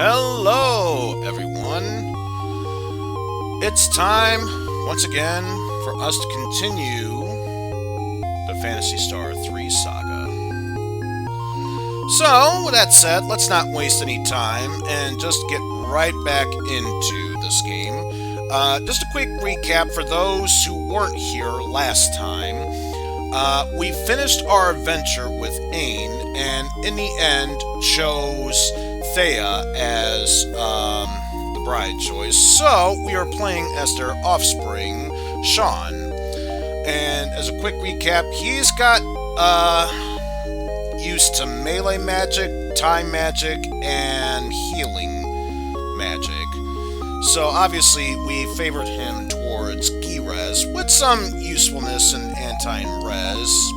Hello, everyone. It's time, once again, for us to continue the Phantasy Star 3 saga. So, with that said, let's not waste any time and just get right back into this game. Just a quick recap for those who weren't here last time. We finished our adventure with Eizen, and in the end chose Thea as the bride choice. So we are playing as their offspring, Sean. And as a quick recap, he's got used to melee magic, time magic, and healing magic. So obviously we favored him towards Gi-Res with some usefulness in anti-res,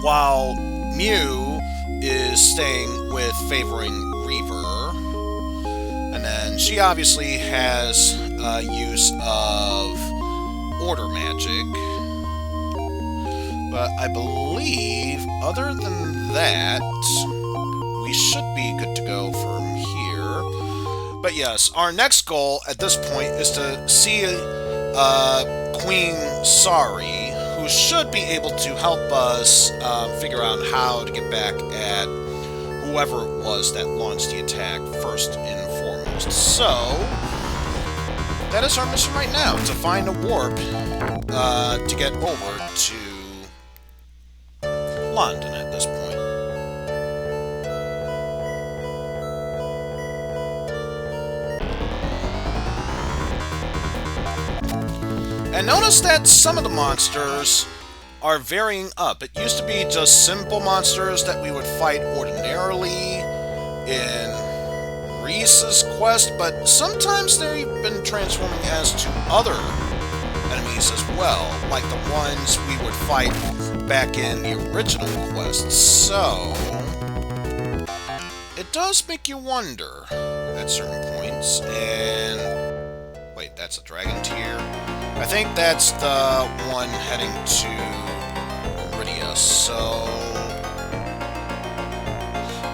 while Mieu is staying with favoring Reaver, and then she obviously has use of order magic, but I believe other than that we should be good to go from here. But yes, our next goal at this point is to see Queen Sari, who should be able to help us figure out how to get back at whoever it was that launched the attack first and foremost. So, that is our mission right now, to find a warp to get over to London at this point. And notice that some of the monsters are varying up. It used to be just simple monsters that we would fight ordinarily in Rhys's quest, but sometimes they've been transforming as to other enemies as well, like the ones we would fight back in the original quest. So, it does make you wonder at certain points. And wait, that's a dragon tier? I think that's the one heading to Rhys, so...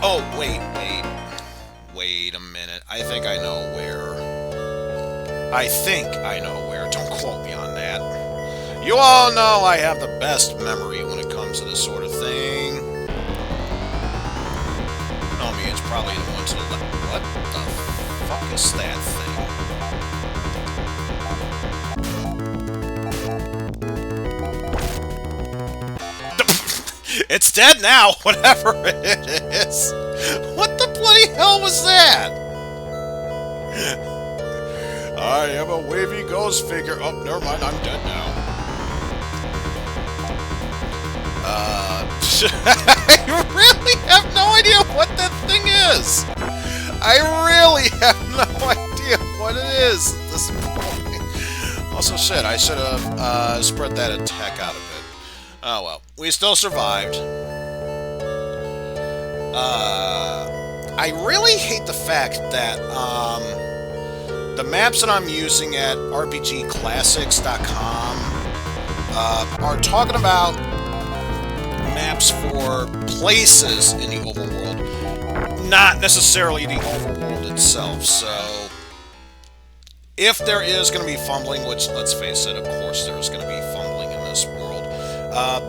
Oh, wait a minute. I think I know where. Don't quote me on that. You all know I have the best memory when it comes to this sort of thing. No, I mean, it's probably the one to the left. What the fuck is that thing? It's dead now, whatever it is. What the bloody hell was that? I am a wavy ghost figure. Oh, never mind, I'm dead now. I really have no idea what that thing is. I really have no idea what it is at this point. Also, shit, I should have spread that attack out a bit. Oh well, we still survived. I really hate the fact that the maps that I'm using at rpgclassics.com are talking about maps for places in the overworld, not necessarily the overworld itself. So, if there is going to be fumbling, which, let's face it, of course there's going to be fumbling in this world,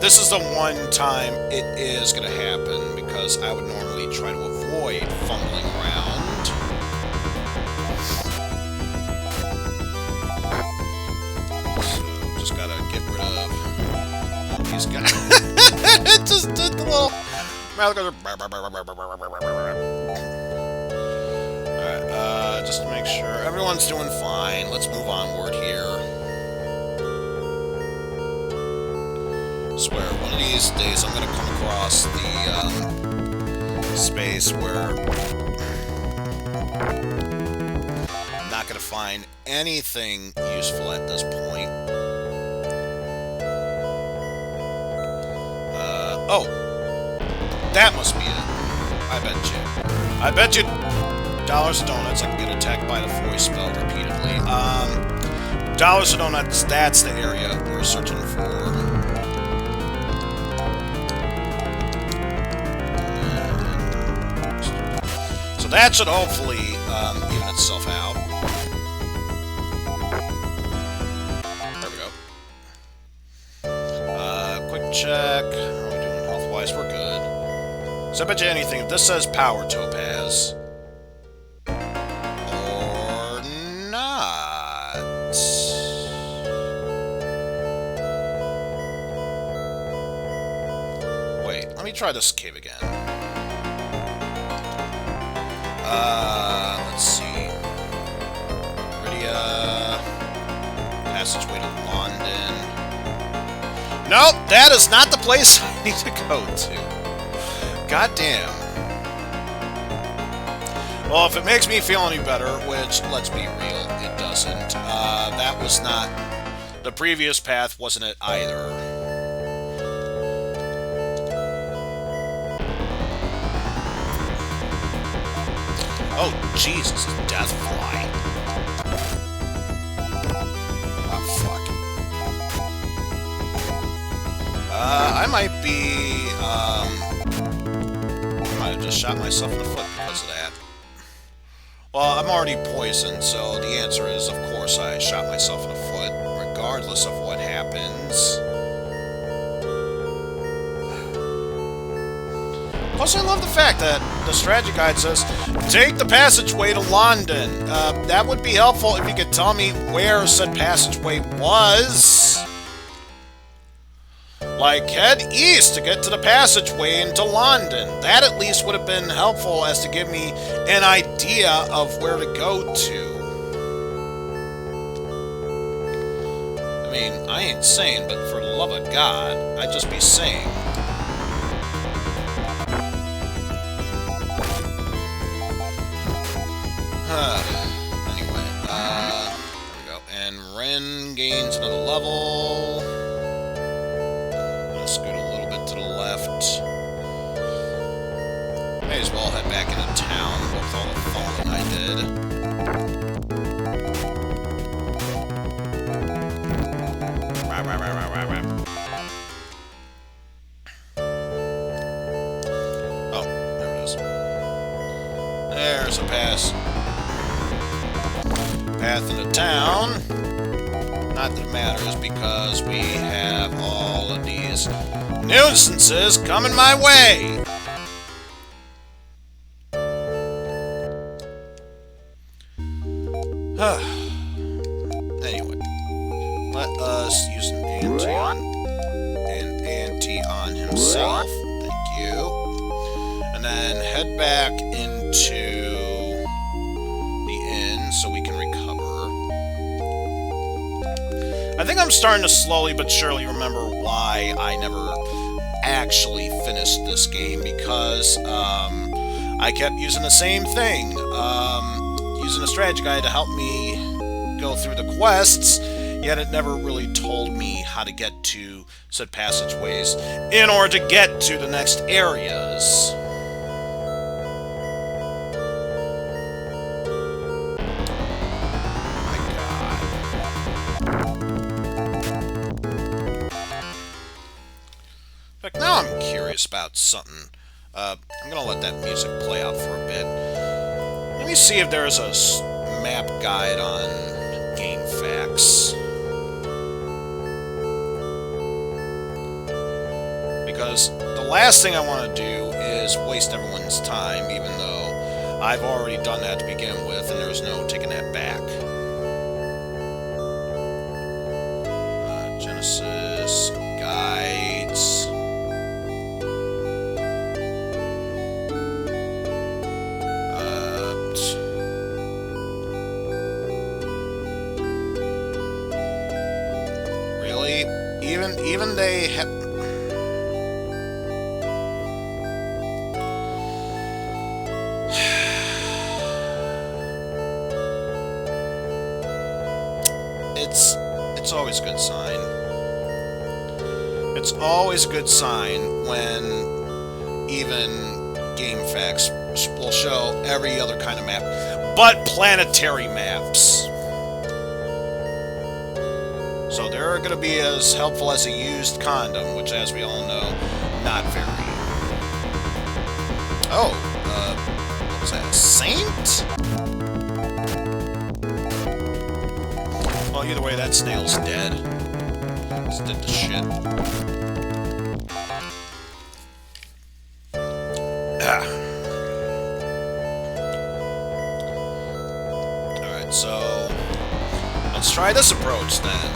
this is the one time it is going to happen, because I would normally try to avoid fumbling around. So, just gotta get rid of all these guys. It just did the little... Alright, just to make sure everyone's doing fine, let's move onward here. I swear, one of these days I'm gonna come across the space where I'm not gonna find anything useful at this point. Oh, that must be it. I bet you dollars of donuts I can get attacked by the voice spell repeatedly. Dollars of donuts, that's the area we're searching for. So that should hopefully even itself out. There we go. Quick check. How are we doing health-wise? We're good. So I bet you anything, if this says power topaz, or not. Wait, let me try this cave again. Let's see. Passageway to London. Nope, that is not the place I need to go to. God damn. Well, if it makes me feel any better, which, let's be real, it doesn't. That was not... The previous path wasn't it either. Oh, Jesus, Deathfly. Oh, fuck. I might be, I might have just shot myself in the foot because of that. Well, I'm already poisoned, so the answer is, of course, I shot myself in the foot, regardless of what happens. Plus, I love the fact that the strategy guide says, take the passageway to London. That would be helpful if you could tell me where said passageway was. Like, head east to get to the passageway into London. That at least would have been helpful as to give me an idea of where to go to. I mean, I ain't saying, but for the love of God, I'd just be saying. Anyway, there we go. And Wren gains another level. I'm gonna scoot a little bit to the left. May as well head back into town with all the falling I did. Oh, there it is. There's a pass. Path into town. Not that it matters because we have all of these nuisances coming my way. Anyway, let us use an ante on himself. Thank you. And then head back into so we can recover. I think I'm starting to slowly but surely remember why I never actually finished this game, because I kept using the same thing, using a strategy guide to help me go through the quests, yet it never really told me how to get to said passageways in order to get to the next areas. Now I'm curious about something. I'm gonna let that music play out for a bit. Let me see if there's a map guide on GameFAQs. Because the last thing I want to do is waste everyone's time, even though I've already done that to begin with, and there's no taking that back. Genesis, guides. Even they have... It's always a good sign. It's always a good sign when even GameFAQs will show every other kind of map, but planetary maps. So they're going to be as helpful as a used condom, which, as we all know, not very. Oh, Was that a saint? Well, either way, that snail's dead. It's dead to shit. Alright, so let's try this approach then.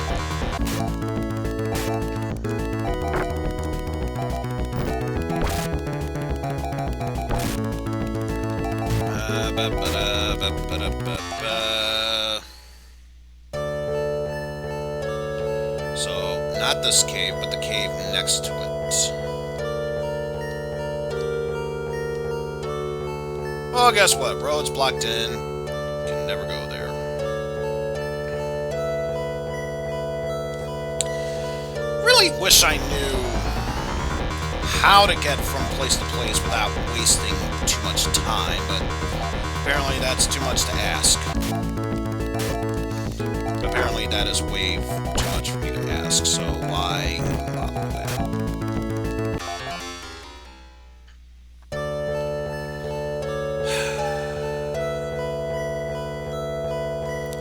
So, not this cave, but the cave next to it. Well, guess what? Road's blocked in. Can never go there. Really wish I knew how to get from place to place without wasting too much time, but apparently that's too much to ask. Apparently that is way too much for me to ask, so why even bother with that?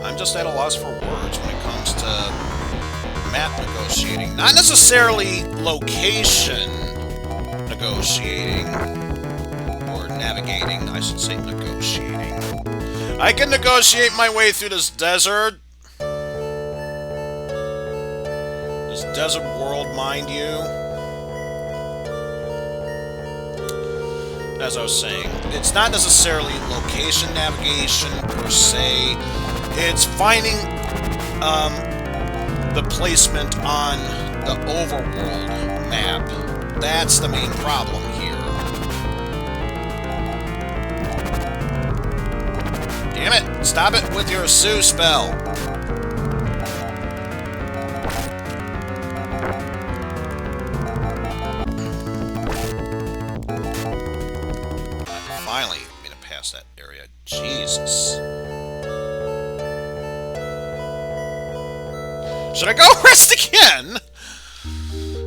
I'm just at a loss for words when it comes to map negotiating. Not necessarily location negotiating, or navigating, I should say negotiating. I can negotiate my way through this desert. This desert world, mind you. As I was saying, it's not necessarily location navigation per se. It's finding the placement on the overworld map. That's the main problem here. Damn it! Stop it with your Sue spell! Finally made it past that area. Jesus. Should I go rest again?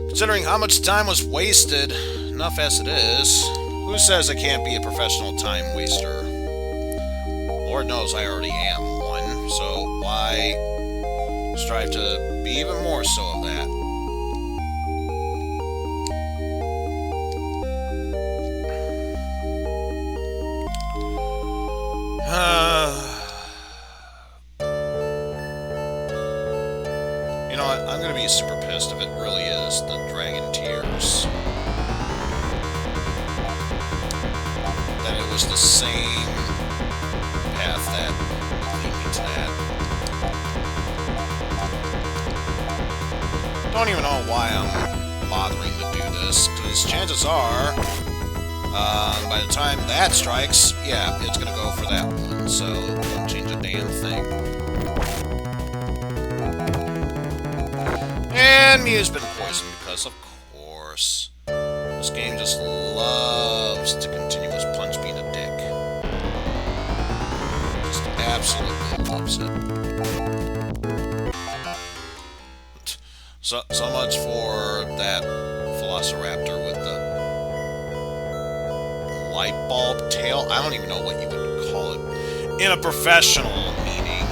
Considering how much time was wasted, enough as it is, who says I can't be a professional time waster? Lord knows I already am one, so why strive to be even more so of that? You know what? I'm gonna be super pissed if it really is the dragon tears. That it was the same path that would lead me to that. Don't even know why I'm bothering to do this, because chances are, by the time that strikes, yeah, it's gonna go for that one, so it won't change a damn thing. And Mieu's been poisoned because, of course, this game just loves to continuous punch being a dick. Just absolutely loves it. So much for that Velociraptor with the light bulb tail. I don't even know what you would call it in a professional meaning.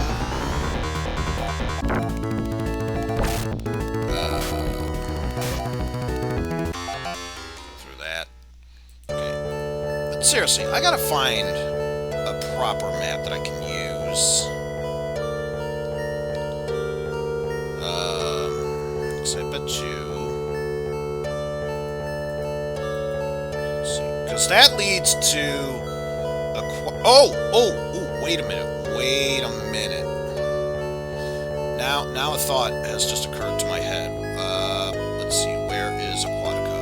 Through that. Okay. But seriously, I gotta find a proper map that I can use. So I bet you. Let's see. Because that leads to a oh, wait a minute. Wait a minute. Now a thought has just occurred to my head. Let's see, where is Aquatica?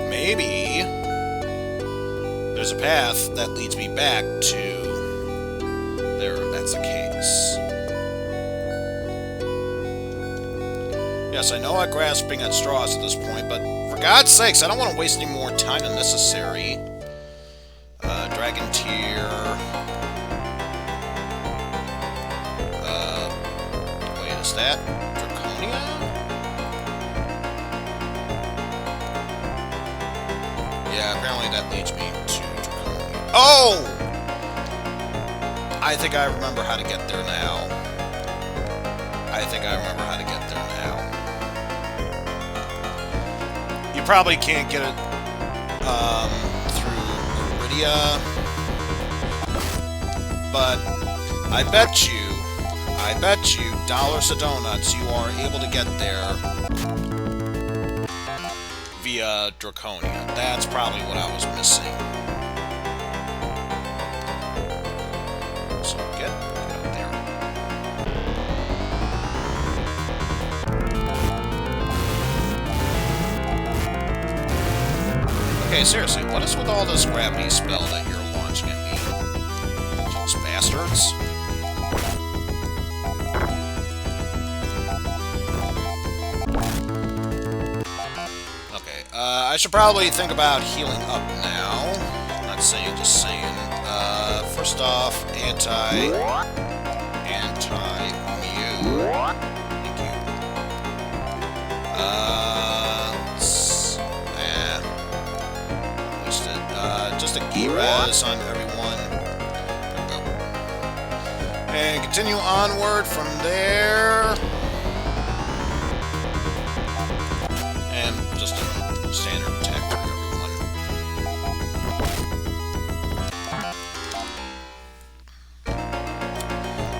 Maybe there's a path that leads me back to there. That's the case. Yes, I know I'm grasping at straws at this point, but for God's sakes, I don't want to waste any more time than necessary. Dragon Tier. Wait, is that Draconia? Yeah, apparently that leads me to Draconia. Oh! I think I remember how to get there now. I think I remember how to get there now. You probably can't get it through Iridia, but I bet you, dollars to donuts, you are able to get there via Draconia. That's probably what I was missing. So get up there. Okay, seriously, what is with all this gravity spell that you're launching at me? Those bastards. Okay, I should probably think about healing up now. Not saying, just saying. First off, anti-Mieu. Thank you. Wasted. Just a G-Res on everyone. There we go. And continue onward from there. And just a standard attack for everyone.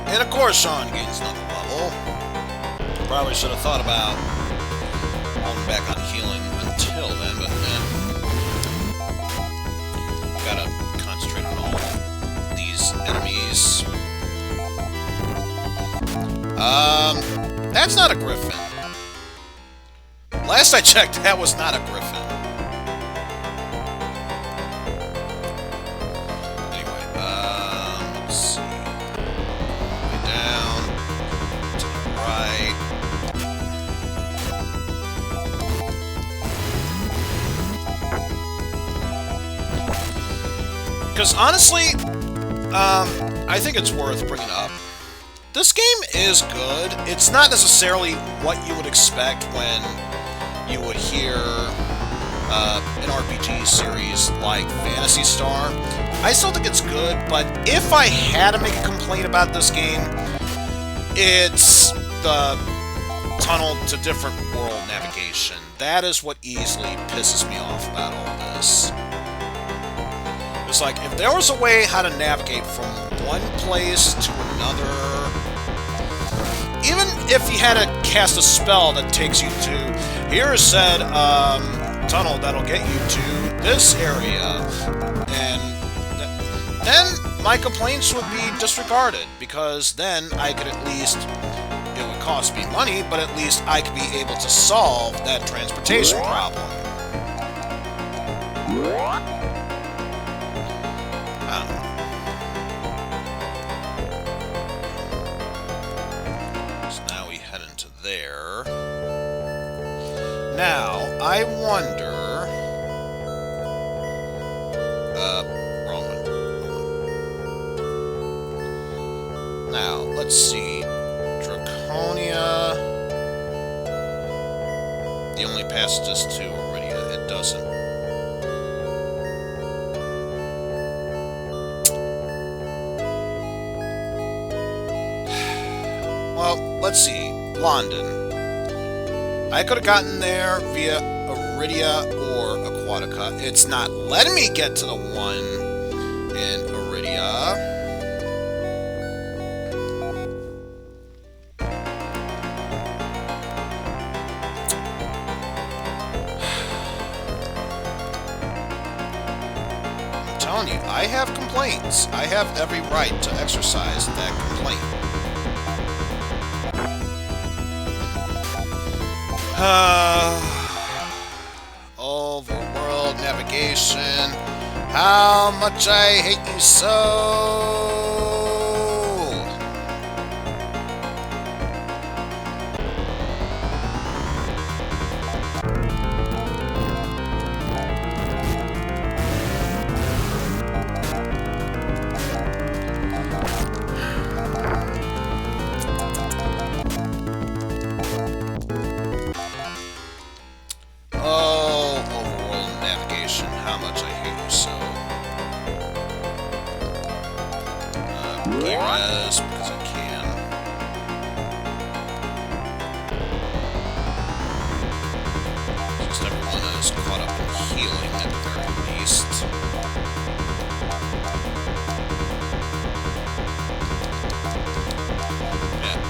And of course, Sean gains another level. Probably should have thought about holding back on healing until then, but gotta concentrate on all these enemies. That's not a griffin. Last I checked, that was not a griffin. Anyway, let's see. Way down to the right. Because honestly, I think it's worth bringing up. This game is good. It's not necessarily what you would expect when you would hear an RPG series like Phantasy Star. I still think it's good, but if I had to make a complaint about this game, it's the tunnel to different world navigation. That is what easily pisses me off about all this. It's like, if there was a way how to navigate from one place to another, even if you had to cast a spell that takes you to, here is said tunnel that'll get you to this area, and then my complaints would be disregarded, because then I could at least, it would cost me money, but at least I could be able to solve that transportation problem. There. Now, I wonder... wrong one. Now, let's see. Draconia... The only passages to Iridia. It doesn't. Well, let's see. London. I could have gotten there via Iridia or Aquatica. It's not letting me get to the one in Iridia. I'm telling you, I have complaints. I have every right to exercise that complaint. Overworld navigation. How much I hate you so.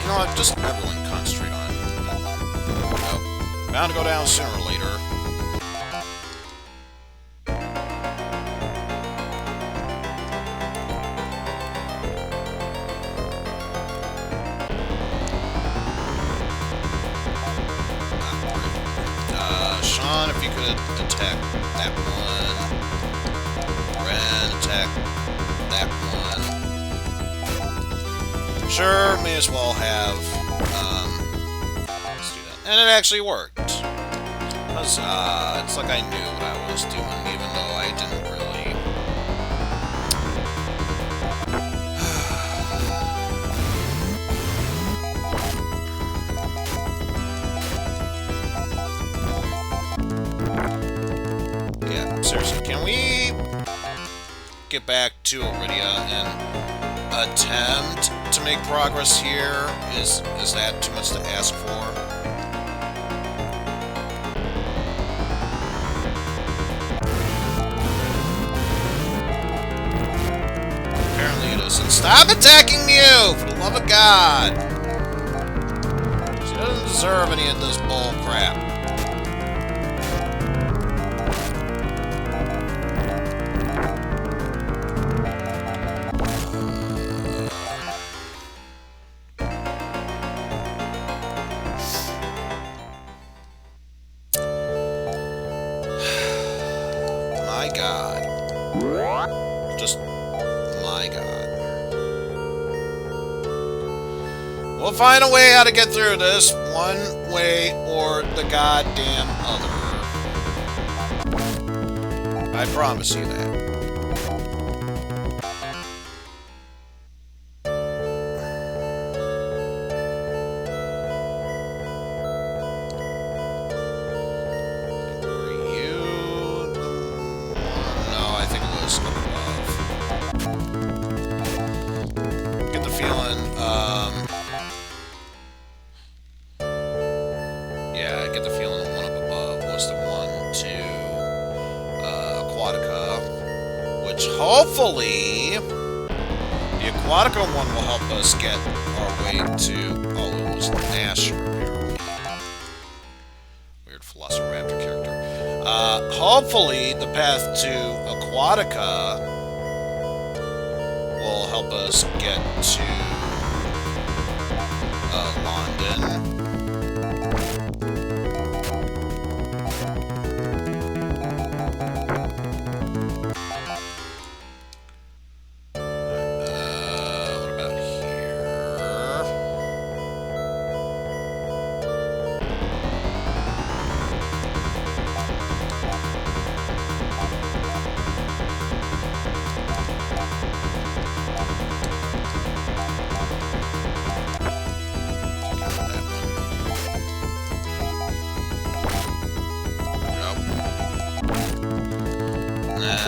You know what? Just everyone concentrate on that one. Oh, bound to go down sooner or later. Sean, if you could attack that one. Wren, attack that one. Sure, may as well have, let's do that. And it actually worked. Huzzah. It's like I knew what I was doing, even though I didn't really. Yeah, seriously, can we get back to Iridia and attempt to make progress here? Is that too much to ask for? Apparently it isn't. Stop attacking Mieu! For the love of God! She doesn't deserve any of this bull crap. My God. Just my God. We'll find a way how to get through this, one way or the goddamn other. I promise you that. Yeah, I get the feeling the one up above was the one to Aquatica, which hopefully the Aquatica one will help us get our way to. Oh, it was Asher, apparently. Weird Velociraptor character. Hopefully, the path to Aquatica will help us get to London. What about here?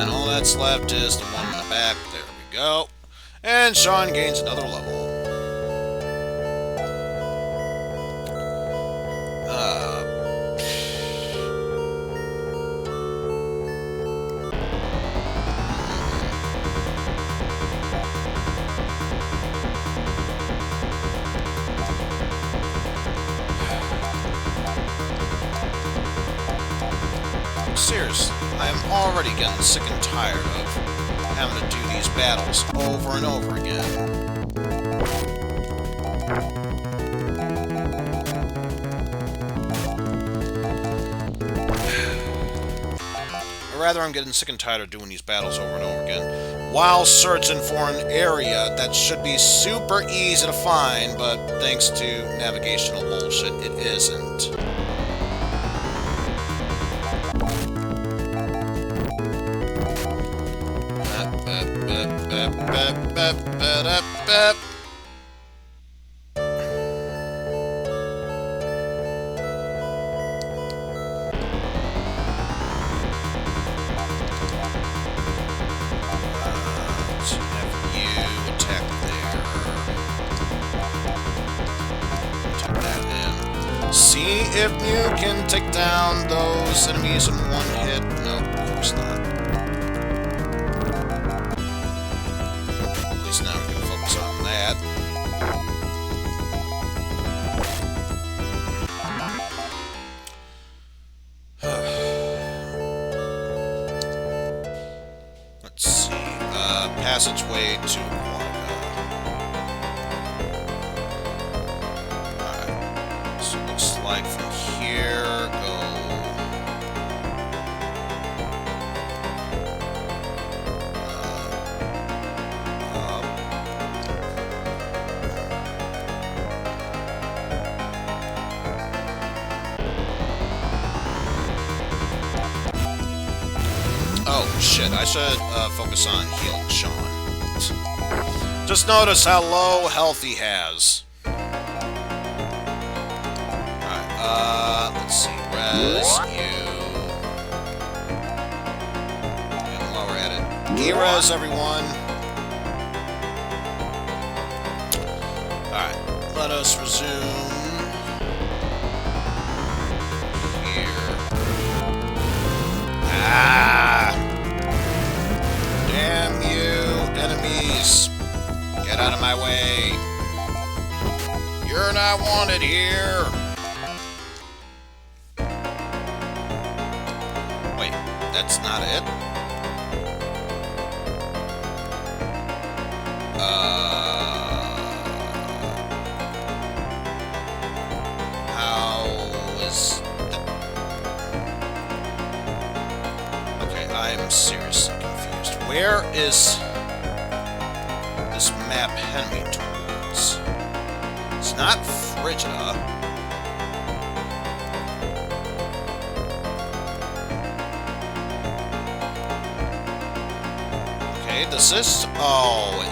And all that's left is the one in the back. There we go. And Sean gains another level. Seriously, I am already getting sick and tired of having to do these battles over and over again. Or rather, I'm getting sick and tired of doing these battles over and over again while searching for an area that should be super easy to find, but thanks to navigational bullshit, it isn't. See if Mieu can take down those enemies in one hit. No, of course not. At least now we can focus on that. passageway to Aquatica. Alright. So it looks like from here, go... up. Oh, shit. I should focus on healing Sean. Just notice how low health he has. Alright, let's see. Res, you. And while we're at it, E-res, everyone. Alright, let us resume. Here. Ah! Damn you, enemies! Get out of my way! You're not wanted here! Wait, that's not it? How is... Okay, I'm seriously confused. Where is this map heading me towards? It's not Frigida. Okay, this is... Oh,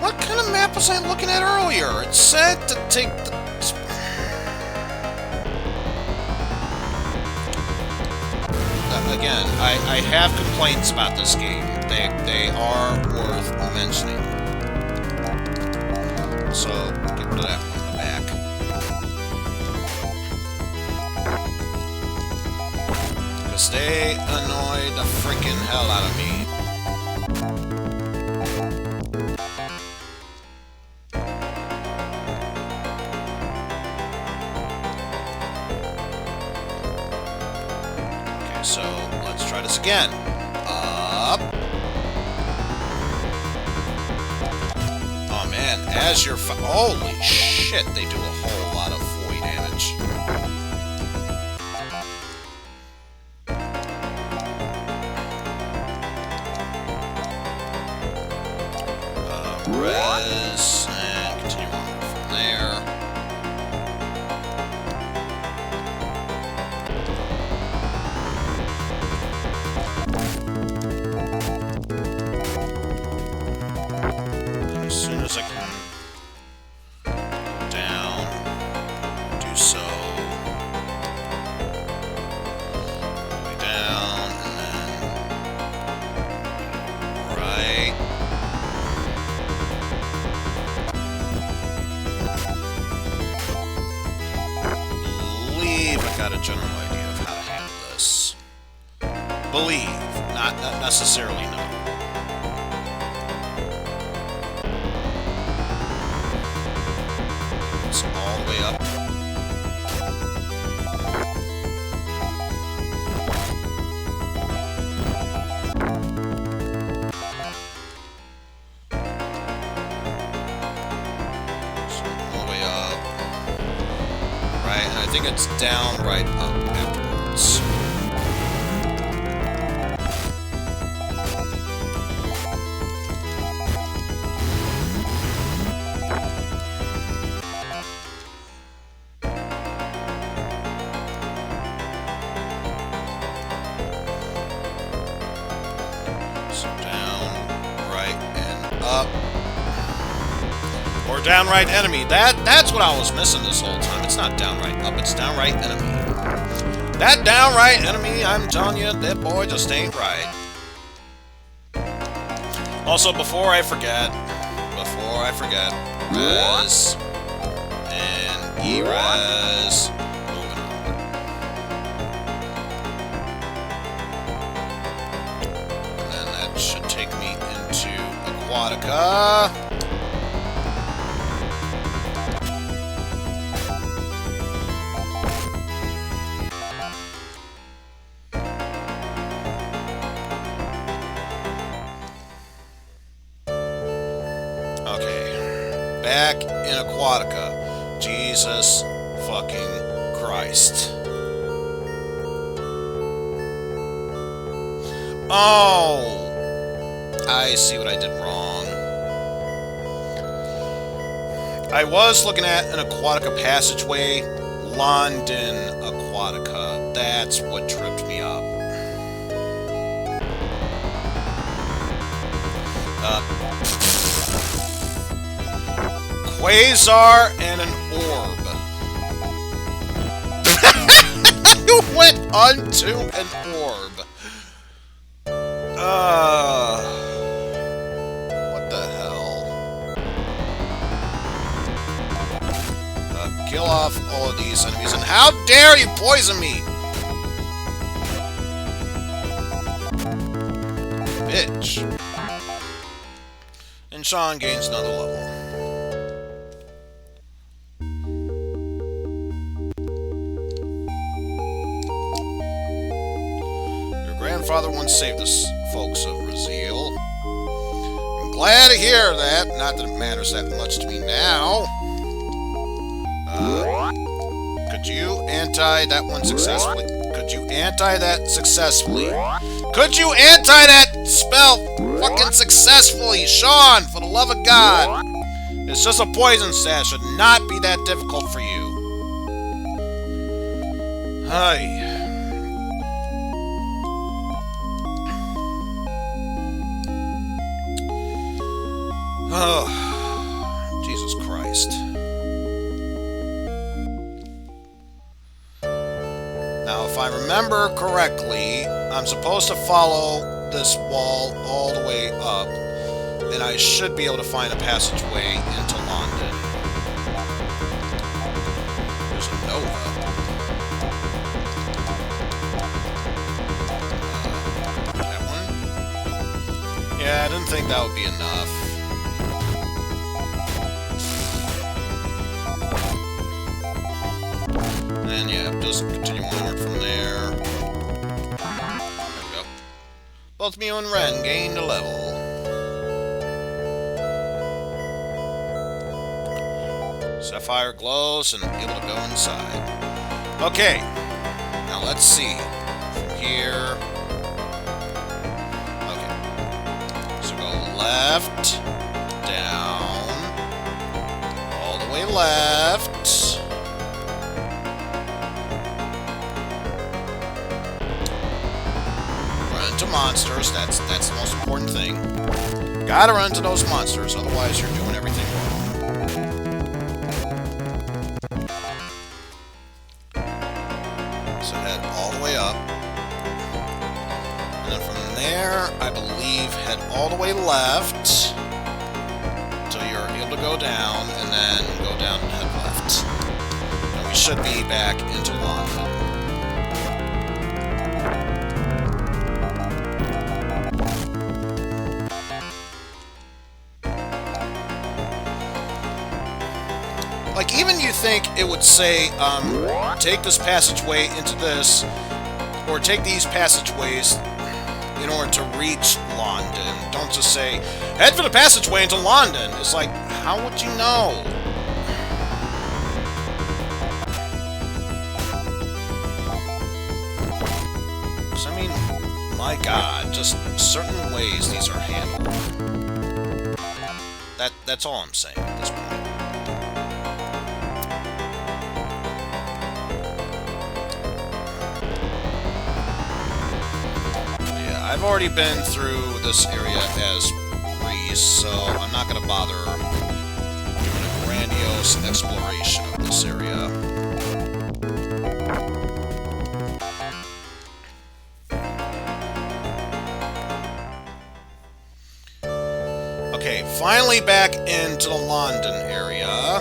what kind of map was I looking at earlier? It said to take the... Again, I have complaints about this game. They are worth mentioning. So, get rid of that one in the back. Because they annoy the freaking hell out of me. So, let's try this again. Up. Oh man, as you're holy shit, they do a whole lot of void damage. Res, and continue on from there. As soon as I can go down, do so. All the way down, and then right. I believe I got a general idea of how to handle this. Believe, not necessarily know. All the way up. So all the way up. Right, and I think it's down, right, up afterwards. Or downright enemy. That's what I was missing this whole time. It's not downright up, it's downright enemy. That downright enemy, I'm telling you, that boy just ain't right. Also, before I forget, res and E-res. Moving on. And then that should take me into Aquatica. Okay. Back in Aquatica. Jesus fucking Christ. Oh! I see what I did wrong. I was looking at an Aquatica passageway. London Aquatica. That's what tripped me up. Quasar and an orb. You went onto an orb. What the hell? Kill off all of these enemies, and how dare you poison me! Bitch. And Sean gains another level. Grandfather once saved us, folks of Brazil. I'm glad to hear that. Not that it matters that much to me now. Could you anti that one successfully? Could you anti that successfully? Could you anti that spell fucking successfully? Sean, for the love of God. It's just a poison stash. Should not be that difficult for you. Hi. Oh, Jesus Christ. Now, if I remember correctly, I'm supposed to follow this wall all the way up, and I should be able to find a passageway into London. There's a Nova. That one? Yeah, I didn't think that would be enough. And yeah, just continue onward from there. There we go. Both Mieu and Wren gained a level. Sapphire glows and able to go inside. Okay, now let's see. From here. Okay. So go left, down, all the way left. To monsters, that's the most important thing. Gotta run to those monsters, otherwise you're doing everything wrong. So head all the way up. And then from there, I believe, head all the way left until you're able to go down, and then go down and head left. And we should be back into London. Like, even you think it would say, take this passageway into this, or take these passageways in order to reach London. Don't just say, head for the passageway into London. It's like, how would you know? Because, I mean, my God, just certain ways these are handled. That's all I'm saying at this point. I've already been through this area as Rhys, so I'm not going to bother doing a grandiose exploration of this area. Okay, finally back into the London area.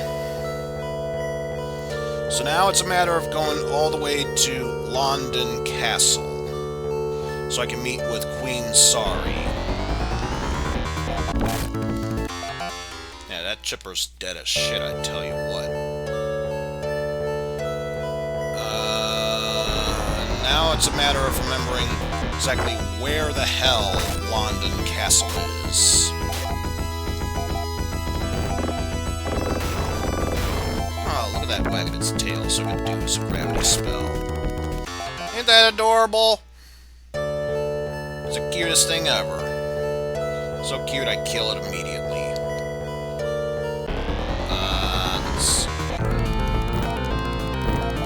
So now it's a matter of going all the way to London Castle, so I can meet with Queen Sari. Yeah, that chipper's dead as shit, I tell you what. Now it's a matter of remembering exactly where the hell London Castle is. its tail so it can do its gravity spell. Ain't that adorable? It's the cutest thing ever. So cute I kill it immediately. Let's see.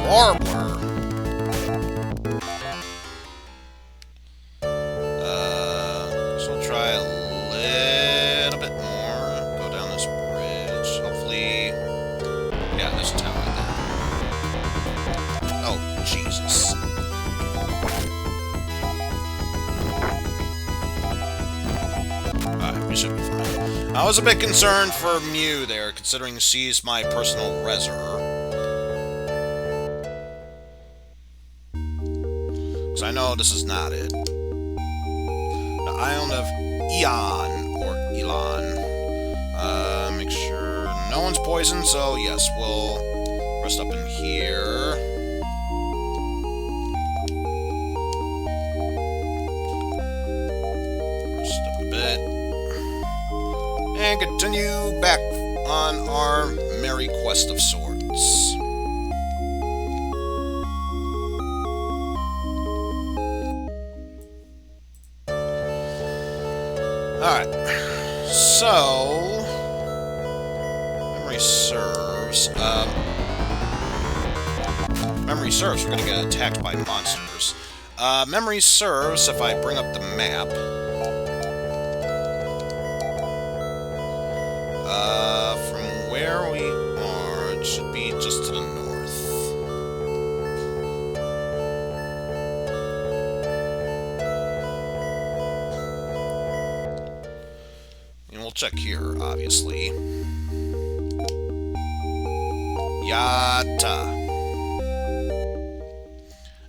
Warbler. So we'll try a little bit more. Go down this bridge. Hopefully... yeah, there's a tower right there. Oh, Jesus. Alright, we should be fine. I was a bit concerned for Mieu there, considering she's my personal reser. Because I know this is not it. The island of Eon, or Elon. Make sure no one's poisoned, so yes, we'll rest up in here. Rest up a bit. And continue back on our merry quest of sorts. Alright, so... memory serves, we're gonna get attacked by monsters. Memory serves, if I bring up the map... from where we are, it should be just to the north. We'll check here, obviously. Yata.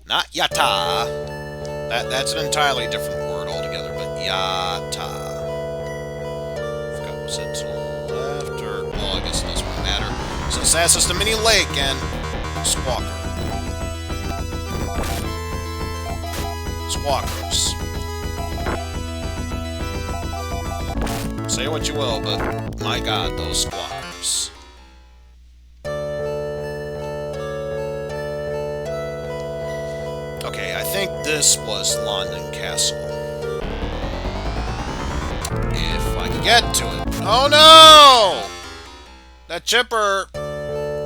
Not yata. That's an entirely different word altogether, but yata. Forgot, was it to the left or... well, I guess it doesn't really matter. Since that's just a mini lake and... Squawker. Squawkers. Say what you will, but my god, those squawkers. Okay, I think this was London Castle. If I can get to it. Oh no! That chipper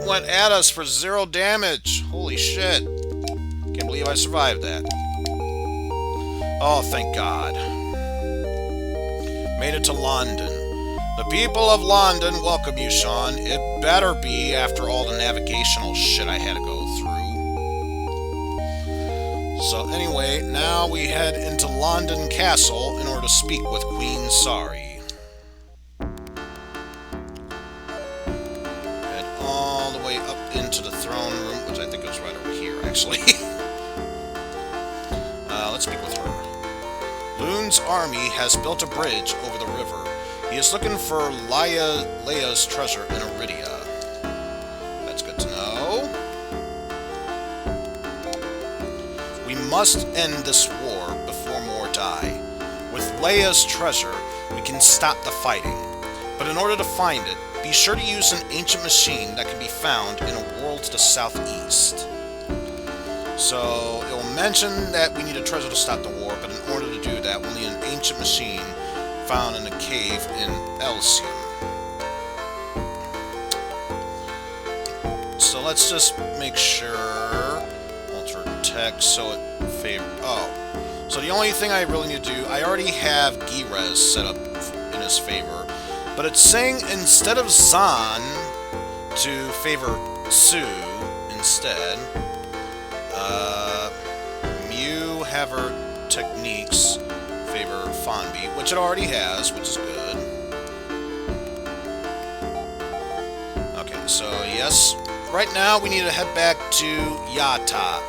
went at us for 0 damage. Holy shit. Can't believe I survived that. Oh, thank God. Made it to London. The people of London welcome you, Sean. It better be after all the navigational shit I had to go through. So anyway, now we head into London Castle in order to speak with Queen Sari. Head all the way up into the throne room, which I think is right over here, actually. Let's speak with her. Loon's army has built a bridge over the river. He is looking for Laya's treasure in Iridia. That's good to know. We must end this war before more die. With Laya's treasure, we can stop the fighting. But in order to find it, be sure to use an ancient machine that can be found in a world to the southeast. So, it will mention that we need a treasure to stop the war, but in order to do that, we'll need an ancient machine found in a cave in Elysium. So let's just make sure... alter text so it favor... oh. So the only thing I really need to do... I already have Girez set up in his favor, but it's saying instead of Zan to favor Sue instead... Mieu have her techniques favor Fonby, which it already has, which is good. Okay, so yes, right now we need to head back to Yata,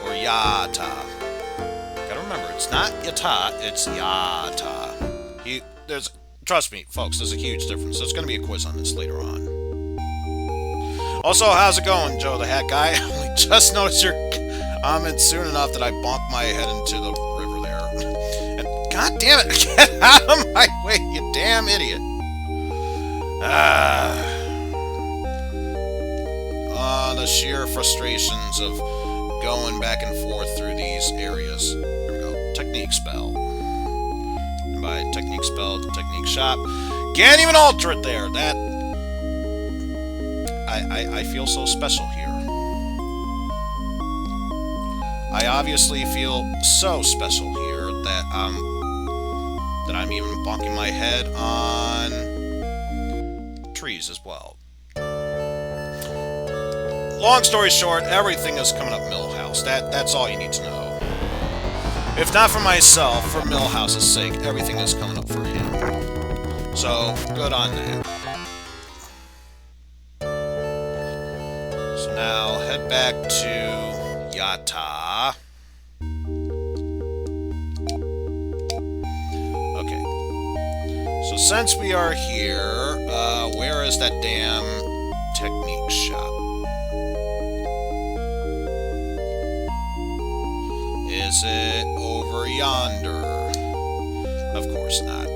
or Yata. Gotta remember, it's not Yata, it's Yata. Trust me, folks, there's a huge difference. There's gonna be a quiz on this later on. Also, how's it going, Joe the Hat Guy? I only just noticed your comment soon enough that I bonked my head into the river there. And god damn it, get out of my way, you damn idiot. The sheer frustrations of going back and forth through these areas. Here we go. Technique spell. And by technique spell, technique shop. Can't even alter it there. That... I feel so special here. I obviously feel so special here that I'm even bonking my head on trees as well. Long story short, everything is coming up Millhouse. That's all you need to know. If not for myself, for Millhouse's sake, everything is coming up for him. So, good on that. So now, head back to Yata. Okay. So since we are here, where is that damn technique shop? Is it over yonder? Of course not.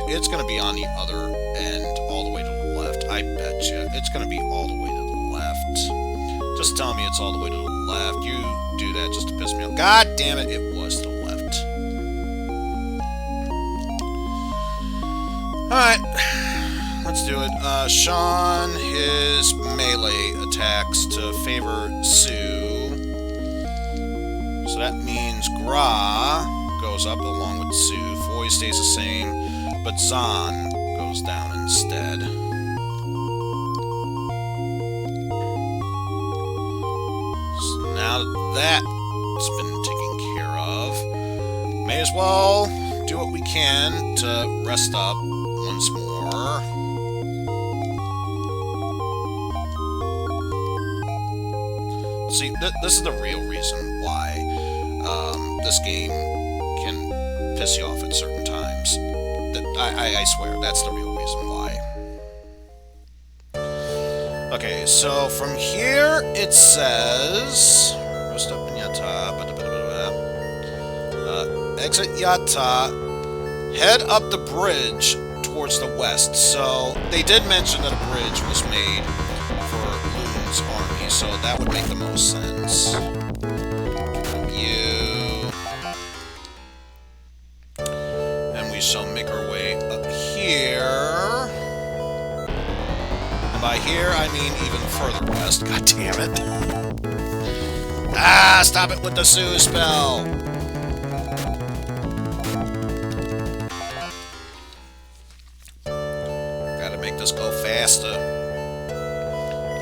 It's gonna be on the other end, all the way to the left. I bet you. It's gonna be all the way to the left. Just tell me it's all the way to the left. You do that just to piss me off. God damn it, it was to the left. Alright. Let's do it. Sean, his melee attacks to favor Sue. So that means Gra goes up along with Sue. Foy stays the same, but Zan goes down instead. Now that that's been taken care of, may as well do what we can to rest up once more. See, this is the real reason why this game can piss you off at certain times. I swear, that's the real reason why. Okay, so from here it says... Rest up in Yata. Exit Yata. Head up the bridge towards the west. So they did mention that a bridge was made for Loon's army, so that would make the most sense. And we shall make our way up here. And by here, I mean even further west. God damn it. Ah, stop it with the Sue spell. Gotta make this go faster.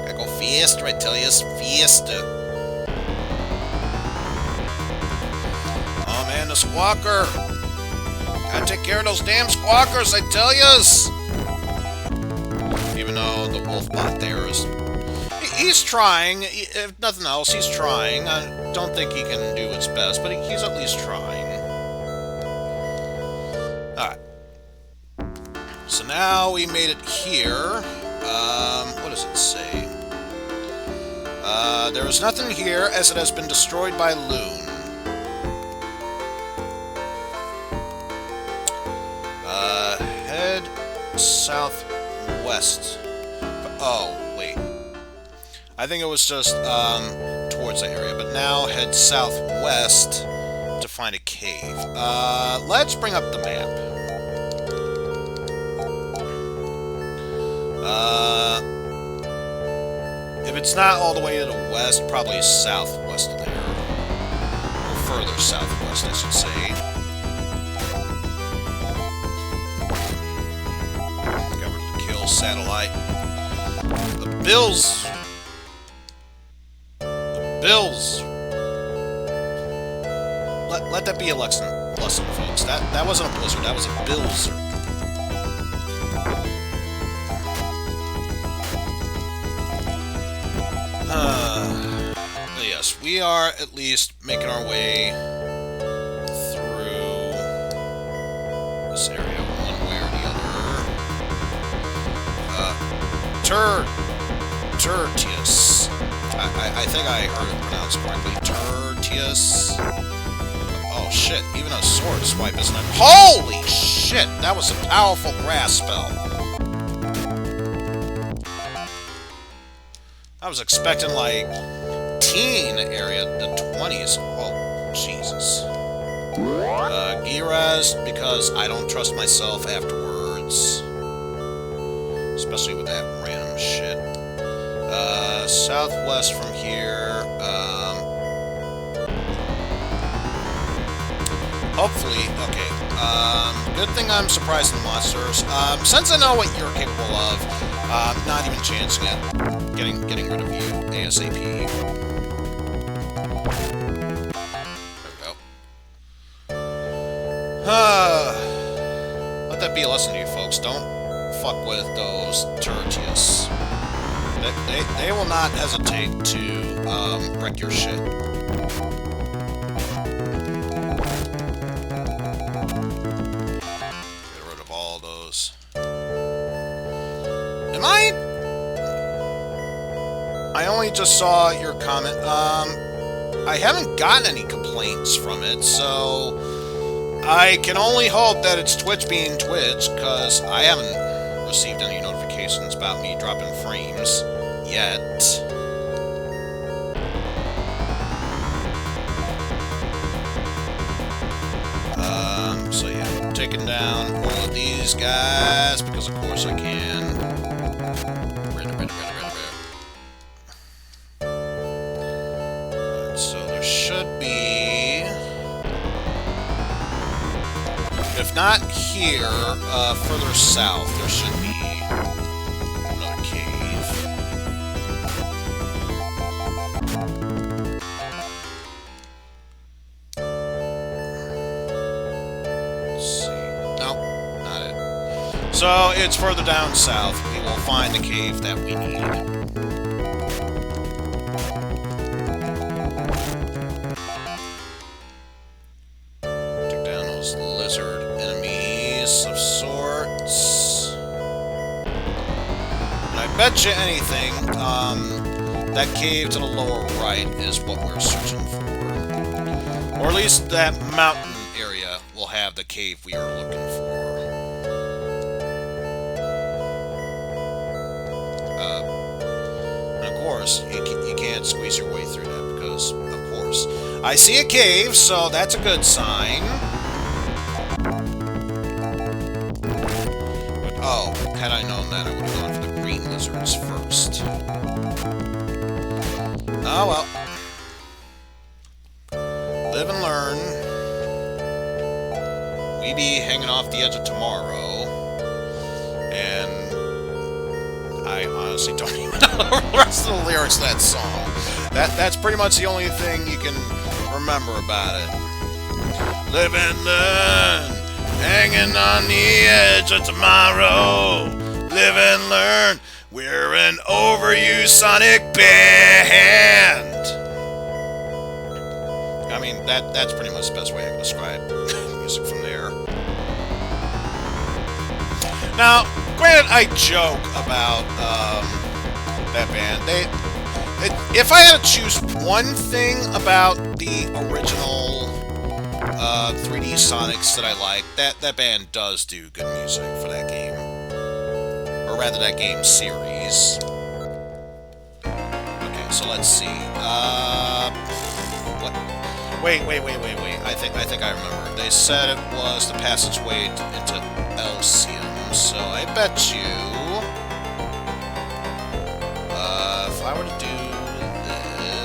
Gotta go faster, I tell you, faster. Oh man, the squawker. Gotta take care of those damn squawkers, I tell yous. Even though the wolf bot there is... He's trying. If nothing else, he's trying. I don't think he can do its best, but he's at least trying. Alright. So now we made it here. What does it say? There is nothing here as it has been destroyed by Loon. Head southwest. Oh, wait. I think it was just towards the area, but now head southwest to find a cave. Let's bring up the map. If it's not all the way to the west, probably southwest of there. Or further southwest, I should say. Got rid of the kill satellite. The Bills! Bills! Let that be a lesson, folks. That wasn't a blizzard, that was a Bills. Yes, we are at least making our way through this area one way or the other. Tertius. I think I heard it pronounced correctly. Tertius. Oh shit, even a sword swipe isn't it? Holy shit! That was a powerful grass spell. I was expecting, like, teen area, the 20s. Oh, Jesus. Giraz, because I don't trust myself afterwards. Especially with that random shit. Southwest from here. Hopefully, okay. Good thing I'm surprising the monsters. Since I know what you're capable of, not even chancing it. Getting rid of you ASAP. There we go. Let that be a lesson to you folks. Don't fuck with those Turretius. They will not hesitate to wreck your shit. Get rid of all those. Am I only just saw your comment. I haven't gotten any complaints from it, so I can only hope that it's Twitch being Twitch, because I haven't received any notifications about me dropping frames yet. So yeah, I'm taking down all of these guys, because of course I can. So there should be... If not here, further south, there should be another cave. Let's see. Nope, not it. So it's further down south. We will find the cave that we need. Bet you anything, that cave to the lower right is what we're searching for. Or at least that mountain area will have the cave we are looking for. And of course, you can't squeeze your way through that because, of course, I see a cave, so that's a good sign. But, oh, had I known that, I would have gone for the green lizards first. Oh well. Live and learn. We be hanging off the edge of tomorrow. And I honestly don't even know the rest of the lyrics of that song. That's pretty much the only thing you can remember about it. Live and learn. Hanging on the edge of tomorrow. Live and learn. We're an overused sonic band. I mean, that's pretty much the best way I can describe music from there. Now, granted, I joke about that band. If I had to choose one thing about the original 3D Sonics that I like, that band does do good music for that game. Or rather, that game series. Okay, so let's see. What? Wait. I think I remember. They said it was the passageway into Elysium, so I bet you... if I were to do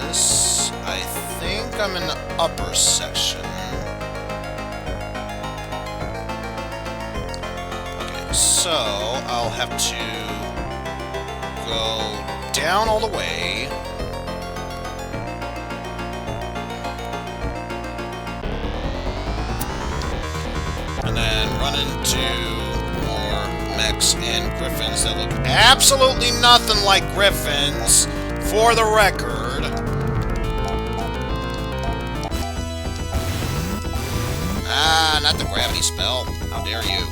this... I think I'm in the upper section. So, I'll have to go down all the way. And then run into more mechs and griffins that look absolutely nothing like griffins, for the record. Ah, not the gravity spell. How dare you.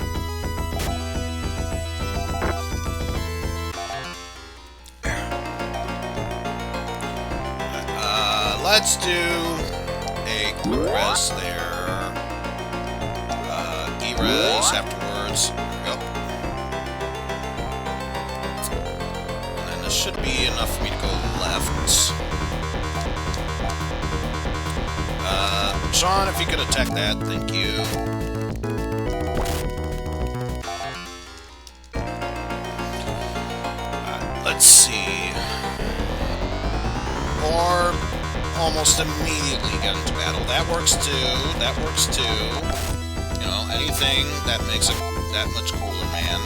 Let's do a quick res there. E-res afterwards. There we go. And then this should be enough for me to go left. Sean, if you could attack that, thank you. Let's see. Or almost immediately get into battle. That works too. That works too. You know, anything that makes it that much cooler, man.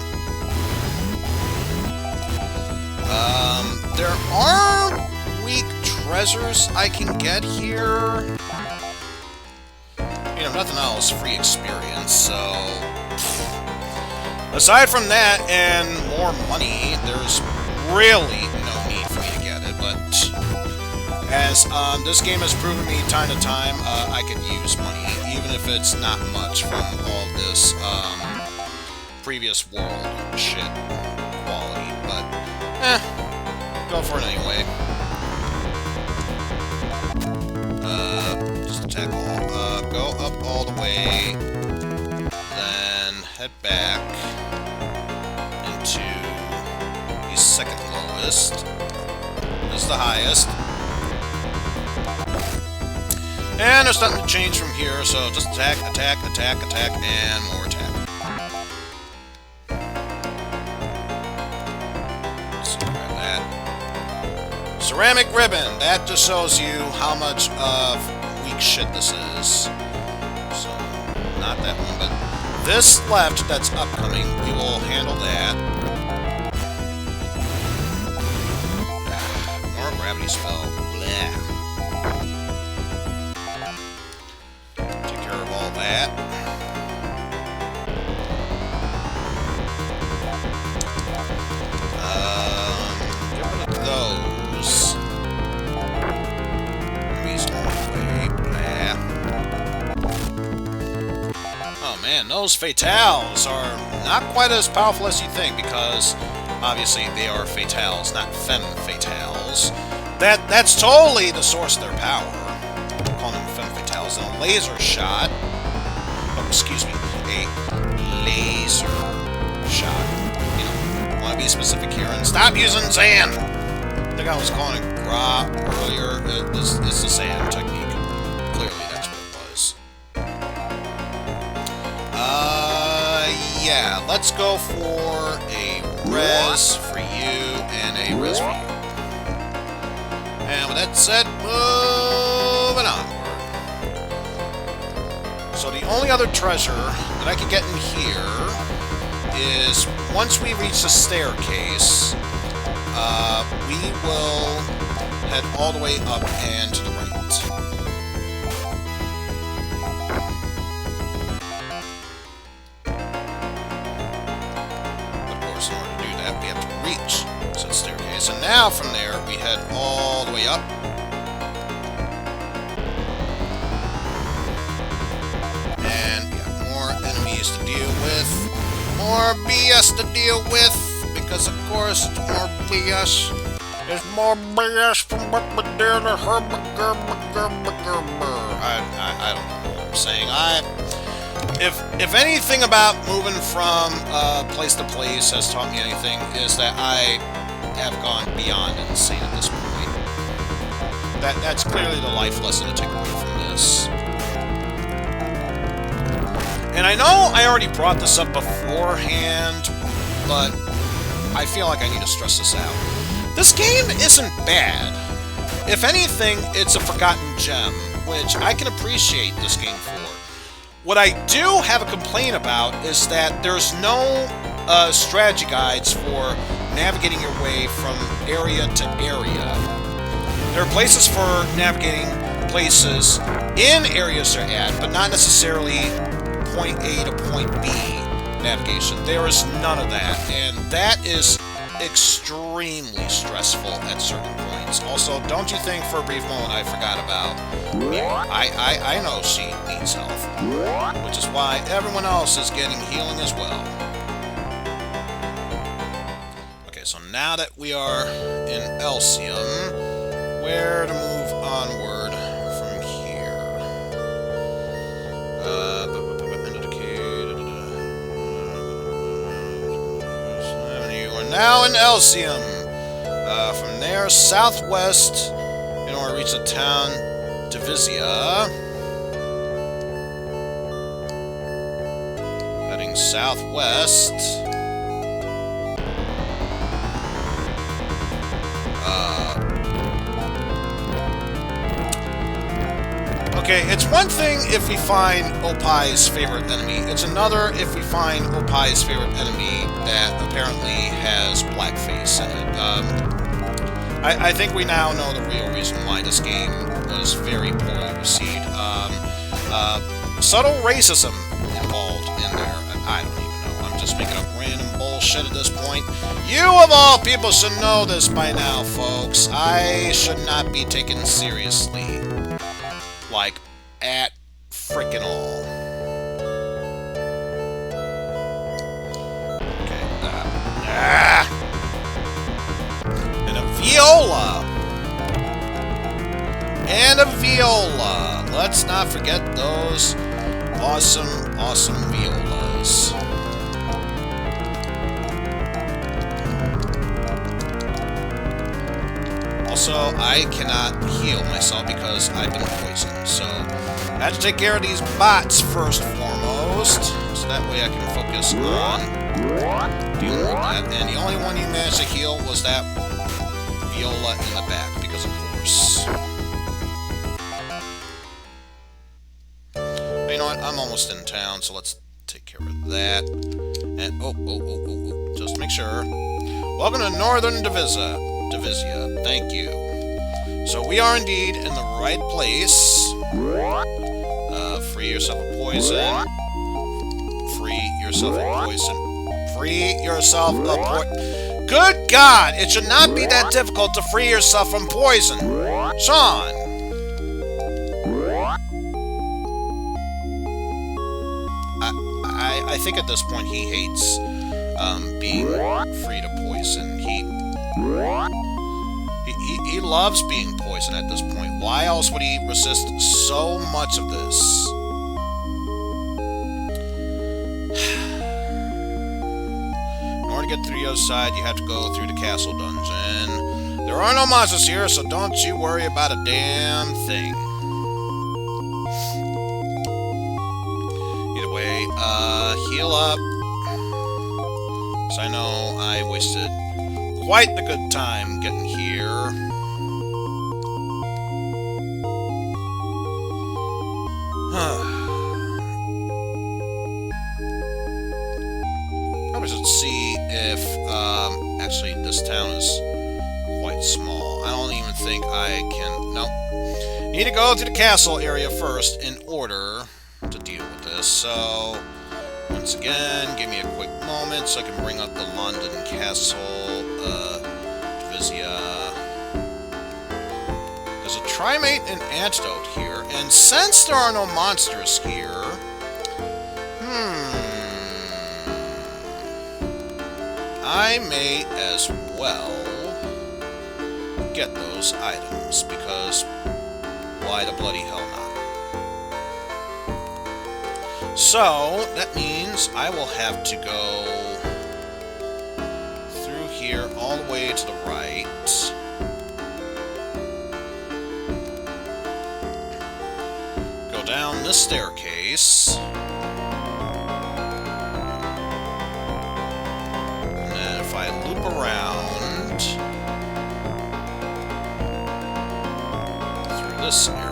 There are weak treasures I can get here. You know, nothing else, free experience, so... Aside from that and more money, there's really no need for me to get it, but... As this game has proven me time to time, I could use money, even if it's not much from all this previous world shit quality, but go for it anyway. Just attack all, go up all the way, then head back into the second lowest. This is the highest. And there's nothing to change from here, so just attack, attack, attack, attack, and more attack. So grab that. Ceramic ribbon. That just shows you how much of weak shit this is. So, not that one, but this left that's upcoming, we will handle that. More gravity spell. Blah. That. Get rid of those. Enemies on the way. Blah. Oh man, those fatales are not quite as powerful as you think, because obviously they are fatales, not femme fatales. That's totally the source of their power. I'm calling them femme fatales. And a laser shot. Excuse me, a laser shot. You know, want to be specific here and stop using sand. I think I was calling it gra earlier. This is the sand technique. Clearly, that's what it was. Yeah, let's go for a res for you and a res for you. And with that said, moving on. So the only other treasure that I can get in here is, once we reach the staircase, we will head all the way up and to the right. Of course, in order to do that, we have to reach said staircase. And now from there, we head all the way up. To deal with. More BS to deal with, because of course it's more BS. There's more BS from what we did to her. I don't know what I'm saying. If anything about moving from place to place has taught me anything, is that I have gone beyond insane at this point. That's clearly the life lesson to take away from this. And I know I already brought this up beforehand, but I feel like I need to stress this out. This game isn't bad. If anything, it's a forgotten gem, which I can appreciate this game for. What I do have a complaint about is that there's no strategy guides for navigating your way from area to area. There are places for navigating places in areas they're at, but not necessarily point A to point B navigation. There is none of that, and that is extremely stressful at certain points. Also, don't you think for a brief moment I forgot about Mieu? I know she needs health, which is why everyone else is getting healing as well. Okay, so now that we are in Elysium, where to move onward from here? You are now in Elysium. From there, southwest, in order to reach the town Divisia. Heading southwest. Okay, it's one thing if we find Opai's favorite enemy. It's another if we find Opai's favorite enemy that apparently has blackface in it. I think we now know the real reason why this game was very poorly received. Subtle racism involved in there. I don't even know. I'm just making up random bullshit at this point. You, of all people, should know this by now, folks. I should not be taken seriously. Like, at frickin' all. Okay, and a viola! And a viola! Let's not forget those awesome, awesome violas. Also, I cannot heal myself because I've been poisoned, so I have to take care of these bots first and foremost, so that way I can focus on dealing with that. And the only one you managed to heal was that viola in the back, because of course. But you know what? I'm almost in town, so let's take care of that. And just to make sure. Welcome to Northern Divisia. Thank you. So we are indeed in the right place. Free yourself of poison. Free yourself of poison. Free yourself of poison. Good God! It should not be that difficult to free yourself from poison. Sean! I think at this point he hates being free to poison. He loves being poisoned at this point. Why else would he resist so much of this? In order to get through the other side, you have to go through the castle dungeon. There are no monsters here, so don't you worry about a damn thing. Either way, heal up. Because I know I wasted quite the good time getting here. Probably should see if, actually this town is quite small. I don't even think I can, nope. Need to go to the castle area first in order to deal with this, so once again, give me a quick moment so I can bring up the London Castle, Divisia. There's a trimate and antidote here, and since there are no monsters here, I may as well get those items, because why the bloody hell not? So, that means I will have to go through here all the way to the right. Go down this staircase. And then if I loop around through this area,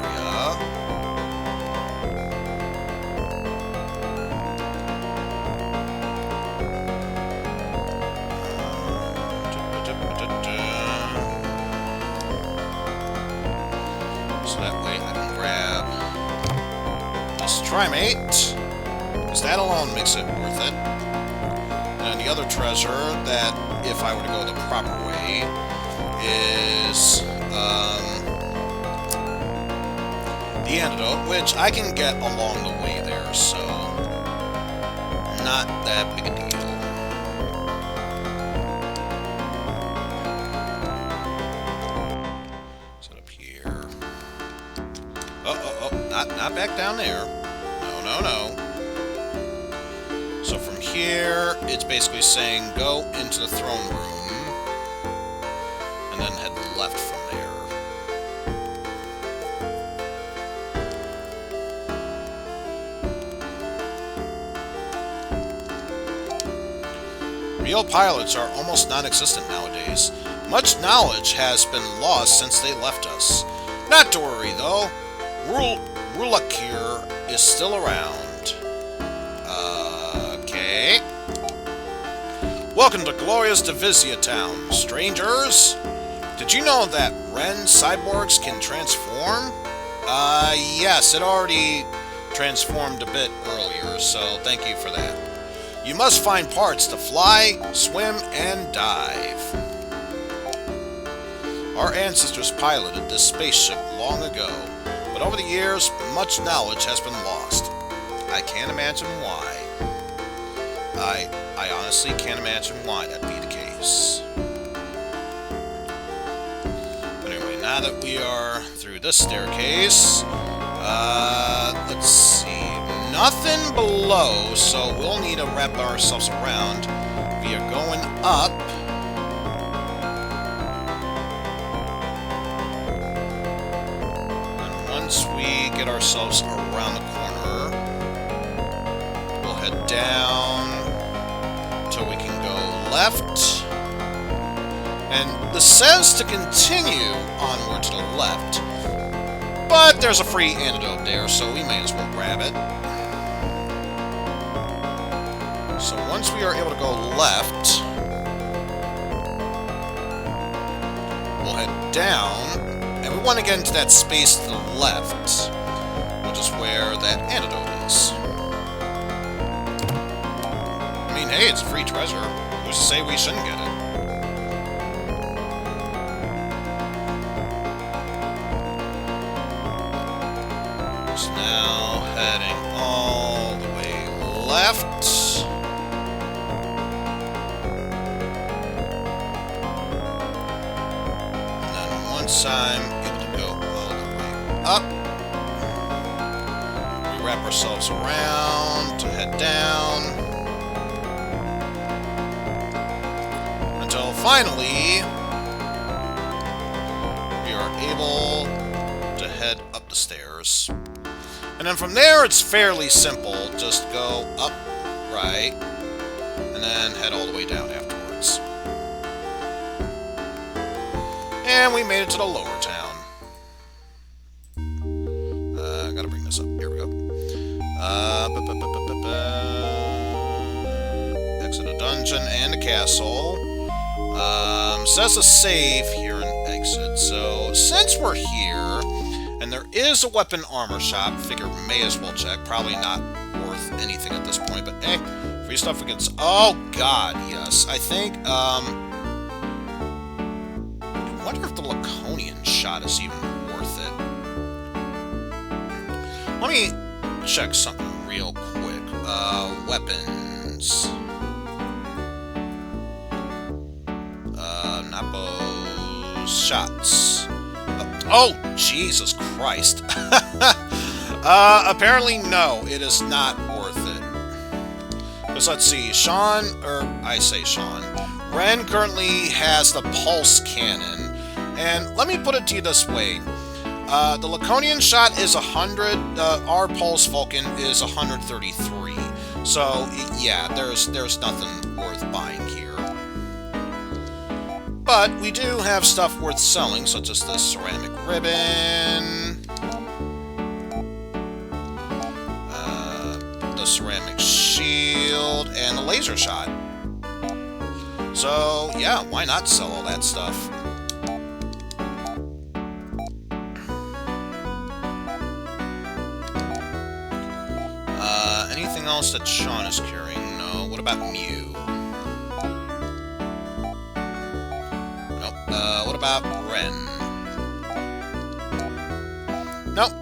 Trimate, because that alone makes it worth it. And the other treasure that, if I were to go the proper way, is the antidote, which I can get along the way there, so not that big a deal. Set up here. Not back down there. No. So from here, it's basically saying go into the throne room, and then Real pilots are almost non-existent nowadays. Much knowledge has been lost since they left us. Not to worry, though. Rulakir is still around. Okay. Welcome to glorious Divisia Town, strangers. Did you know that Wren cyborgs can transform? Yes, it already transformed a bit earlier, so thank you for that. You must find parts to fly, swim, and dive. Our ancestors piloted this spaceship long ago, but over the years, much knowledge has been lost. I can't imagine why. I honestly can't imagine why that'd be the case. But anyway, now that we are through this staircase, let's see, nothing below, so we'll need to wrap ourselves around. We are going up. And once we get ourselves around the corner, we'll head down until we can go left. And this says to continue onward to the left, but there's a free antidote there, so we may as well grab it. So once we are able to go left, we'll head down, and we want to get into that space to the left, which is where that antidote is. I mean, hey, it's a free treasure. Who's to say we shouldn't get it? So now heading all the way left. And then once I'm able to go all the way up, we wrap ourselves around to head down. Until finally, we are able to head up the stairs. And then from there, it's fairly simple. Just go up, right, and then head all the way down afterwards. And we made it to the lower town. Gotta bring this up. Here we go. Exit a dungeon and a castle. Says a save here and exit. So since we're here, and there is a weapon armor shop, figure may as well check. Probably not worth anything at this point, but hey, free stuff against. Oh god, yes. I think. I wonder if the Laconian shot is even worth it. Let me check something real quick. Weapons. Not bows. Shots. Oh, Jesus Christ. Apparently no, it is not worth it. Because let's see, Wren currently has the pulse cannon. And let me put it to you this way. The Laconian shot is 100, our Pulse Vulcan is 133. So, yeah, there's nothing worth buying here. But we do have stuff worth selling, such as this ceramic ribbon, the ceramic shield, and the laser shot. So, yeah, why not sell all that stuff? Anything else that Sean is carrying? No. What about Mieu? Nope. What about Wren? Nope.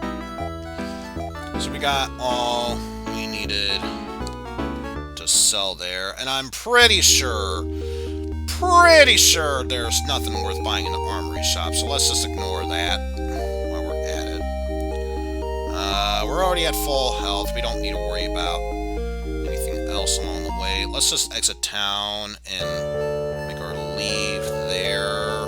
So we got all we needed to sell there, and I'm pretty sure there's nothing worth buying in the armory shop, so let's just ignore that while we're at it. We're already at full health. We don't need to worry about anything else along the way. Let's just exit town and make our leave there.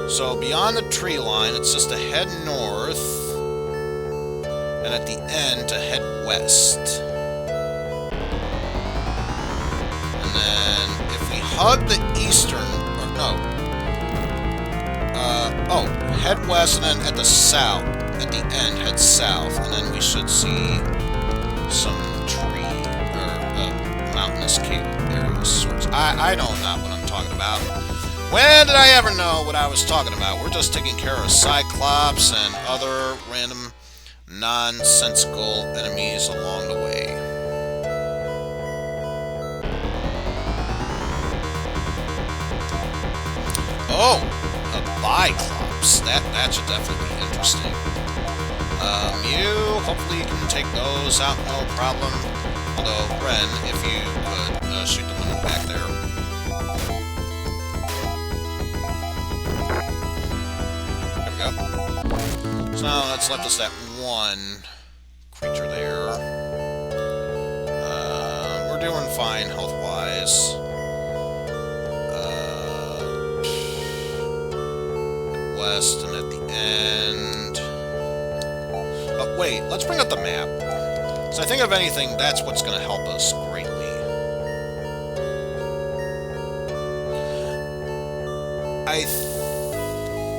So beyond the tree line, it's just to head north, and at the end to head west. hug the eastern, or no. Oh, head west and then at the south, at the end, head south, and then we should see some tree, or mountainous cave area sorts. I don't know what I'm talking about. When did I ever know what I was talking about? We're just taking care of Cyclops and other random nonsensical enemies along the way. Oh, a Biclops. That should definitely be interesting. Mieu, hopefully you can take those out, no problem. Although, Wren, if you could shoot the one back there. There we go. So now that's left us that one creature there. We're doing fine health-wise. West and at the end. Oh, wait, let's bring up the map. So I think, if anything, that's what's going to help us greatly. I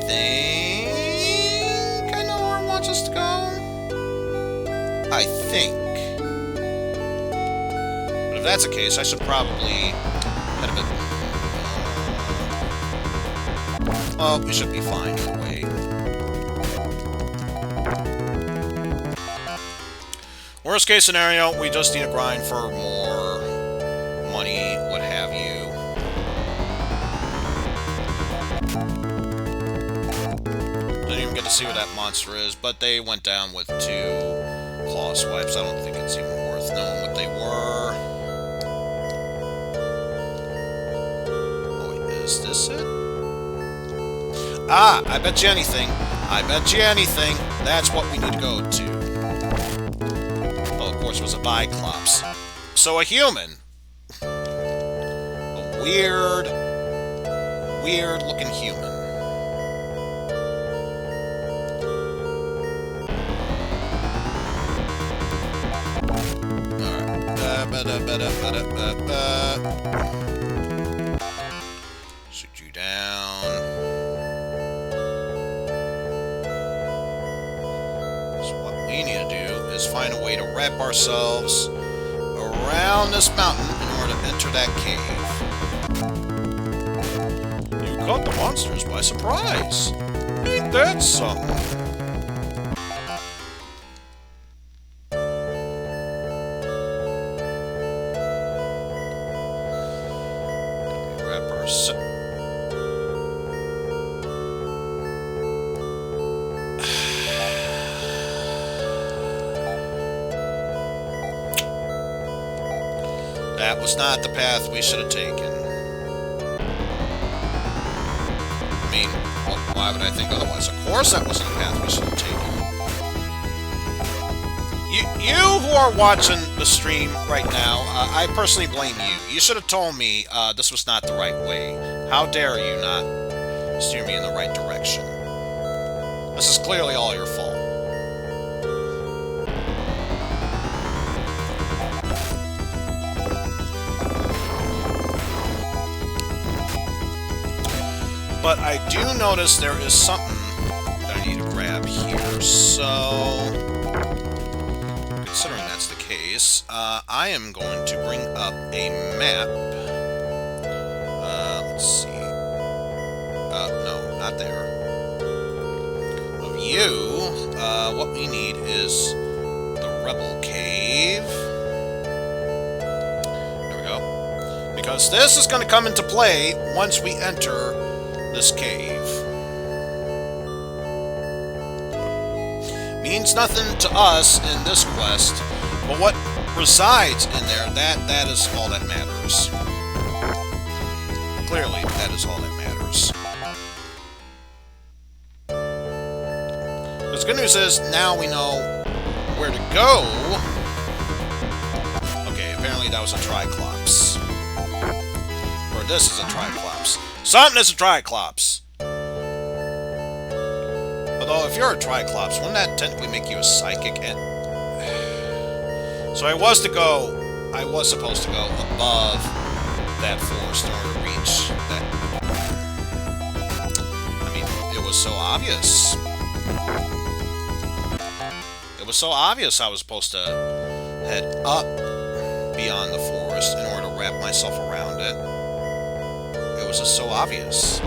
think I know where it wants us to go. I think. But if that's the case, I should probably head a bit. Well, we should be fine either way. Worst case scenario, we just need to grind for more money, what have you. Didn't even get to see what that monster is, but they went down with 2 claw swipes. I don't think it's even worth knowing what they were. Oh wait, is this it? Ah, I bet you anything. I bet you anything. That's what we need to go to. Oh, of course, it was a Biclops. So a human. A weird-looking human. Alright. Shoot you down. We need to do is find a way to wrap ourselves around this mountain in order to enter that cave. You caught the monsters by surprise. Ain't that something? Wrap ourselves. That was not the path we should have taken. I mean, why would I think otherwise? Of course that wasn't the path we should have taken. You who are watching the stream right now, I personally blame you. You should have told me this was not the right way. How dare you not steer me in the right direction? This is clearly all your fault. But I do notice there is something that I need to grab here, so considering that's the case, I am going to bring up a map. Let's see. No, not there. Of you, what we need is the Rebel Cave. There we go. Because this is going to come into play once we enter this cave. Means nothing to us in this quest, but what resides in there, that is all that matters. Clearly, that is all that matters. The good news is, now we know where to go. Okay, apparently that was a Triclops. Or this is a Triclops. Something is a Triclops. Although, if you're a Triclops, wouldn't that technically make you a psychic? And so I was supposed to go above that forest in order to reach that. I mean, it was so obvious. It was so obvious I was supposed to head up beyond the forest in order to wrap myself around it. It was just so obvious.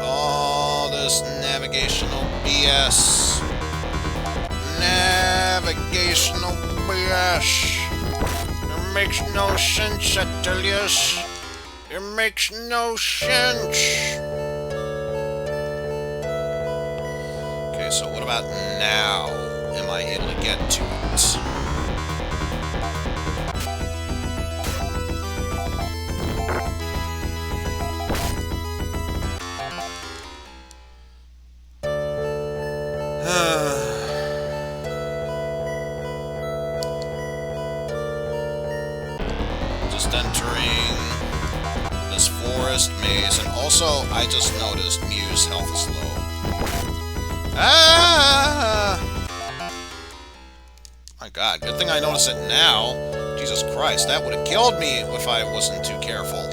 All this navigational BS. Navigational BS. It makes no sense, I tell you. It makes no sense. Okay, so what about now? Am I able to get to it? Just entering this forest maze, and also I just noticed Mieu's health is low. Ah! My God, good thing I noticed it now. Jesus Christ, that would have killed me if I wasn't too careful.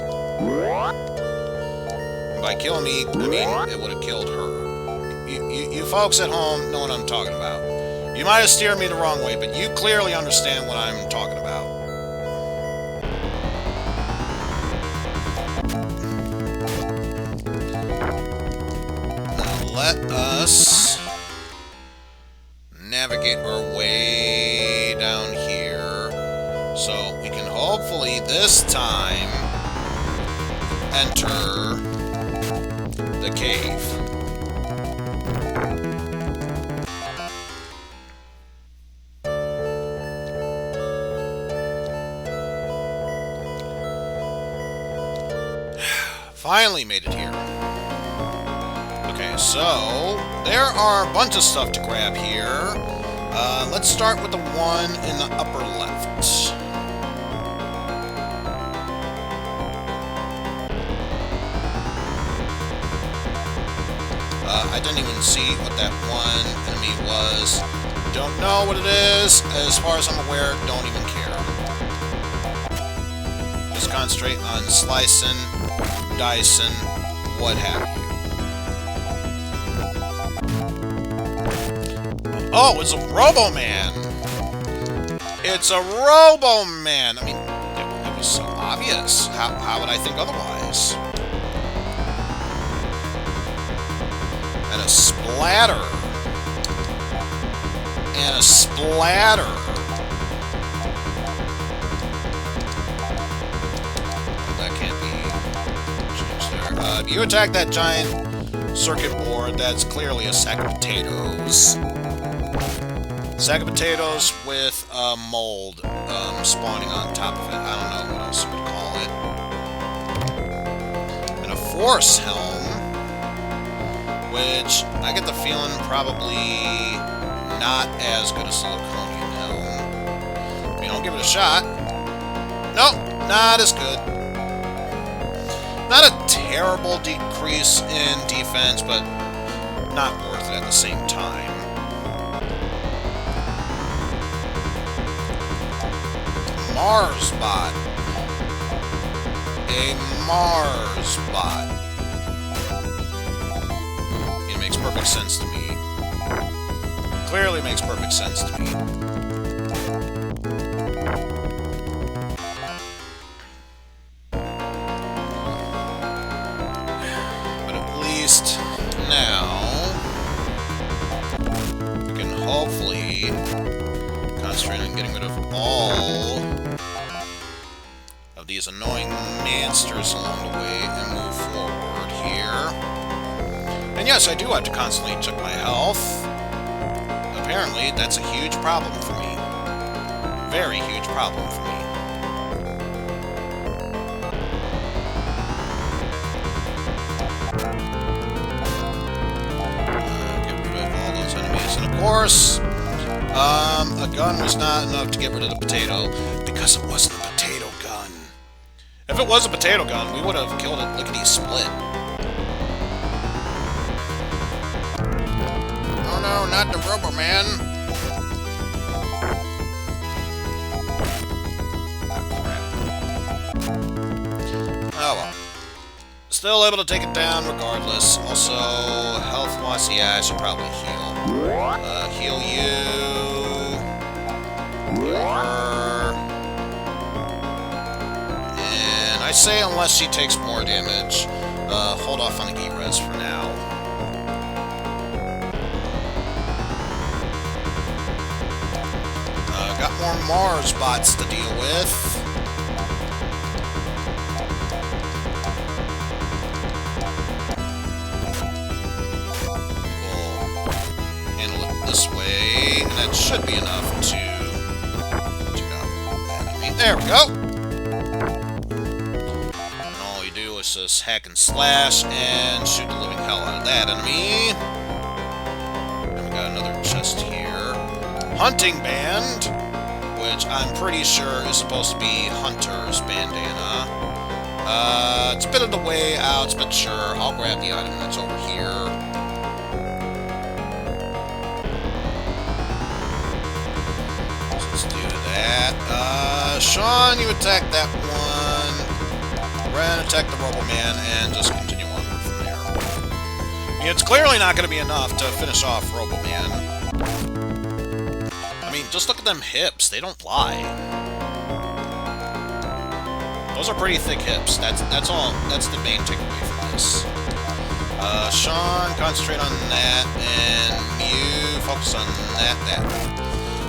By killing me, I mean it would have killed her. You folks at home know what I'm talking about. You might have steered me the wrong way, but you clearly understand what I'm talking about. Now let us navigate our way down here so we can hopefully this time enter the cave. Finally made it here. Okay, so there are a bunch of stuff to grab here. Let's start with the one in the upper left. I didn't even see what that one enemy was. Don't know what it is. As far as I'm aware, don't even care. Just concentrate on slicing, dicing, what have you. Oh, it's a Robo-Man! It's a Robo-Man! I mean, it was so obvious. How would I think otherwise? And a splatter. And a splatter. That can't be changed there. If you attack that giant circuit board, that's clearly a sack of potatoes. Sack of potatoes with a mold spawning on top of it. I don't know what else you would call it. And a force helm, which I get the feeling probably not as good as siliconian helm. We don't give it a shot. Nope, not as good. Not a terrible decrease in defense, but not worth it at the same time. Mars bot. A Mars bot. It makes perfect sense to me. Clearly makes perfect sense to me. But at least now we can hopefully concentrate on getting rid of all of these annoying monsters along the way and move forward here. And yes, I do have to constantly check my health. Apparently, that's a huge problem for me. Very huge problem for me. Get rid of all those enemies. And of course, a gun was not enough to get rid of the potato because it wasn't a potato gun. If it was a potato gun, we would have killed it lickety-split. Oh no, not the Robo-Man! Ah, crap. Oh well. Still able to take it down regardless. Also, health-wise, yeah, I should probably heal. Heal you. Heal her. And I say unless she takes more damage, hold off on the E-res for now. Got more Mars bots to deal with. This way, and that should be enough to take out that enemy. There we go! And all you do is just hack and slash and shoot the living hell out of that enemy. And we got another chest here. Hunting Band, which I'm pretty sure is supposed to be Hunter's bandana. It's a bit of the way out, but sure, I'll grab the item that's over here. Sean, you attack that one. Wren, attack the Robo-Man, and just continue onward from there. I mean, it's clearly not going to be enough to finish off Robo-Man. I mean, just look at them hips. They don't lie. Those are pretty thick hips. That's all. That's the main takeaway from this. Sean, concentrate on that, and Mieu, focus on that.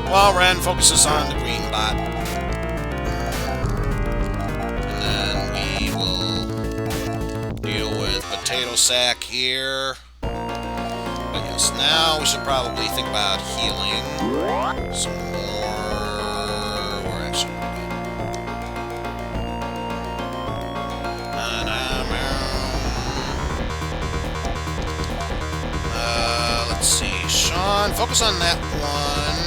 While Wren focuses on the green bot. Potato sack here. But yes, now we should probably think about healing. Some more. We're actually let's see. Sean, focus on that one.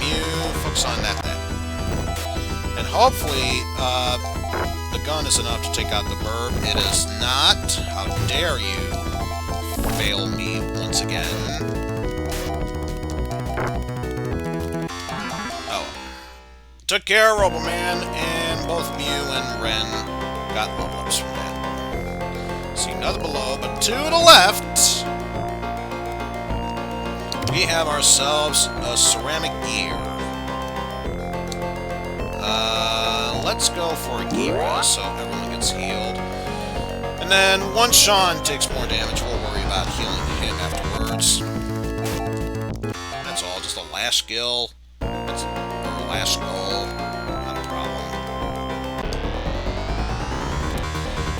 Mieu, focus on that. And hopefully, the gun is enough to take out the burb. It is not. How dare you fail me once again. Oh. Took care of Robo-Man, and both Mieu and Wren got level ups from that. See, nothing below, but to the left, we have ourselves a ceramic gear. Let's go for a Gira, so everyone gets healed. And then, once Sean takes more damage, we'll worry about healing him afterwards. That's all, just a lash skill. Or a lash skull. Not a problem.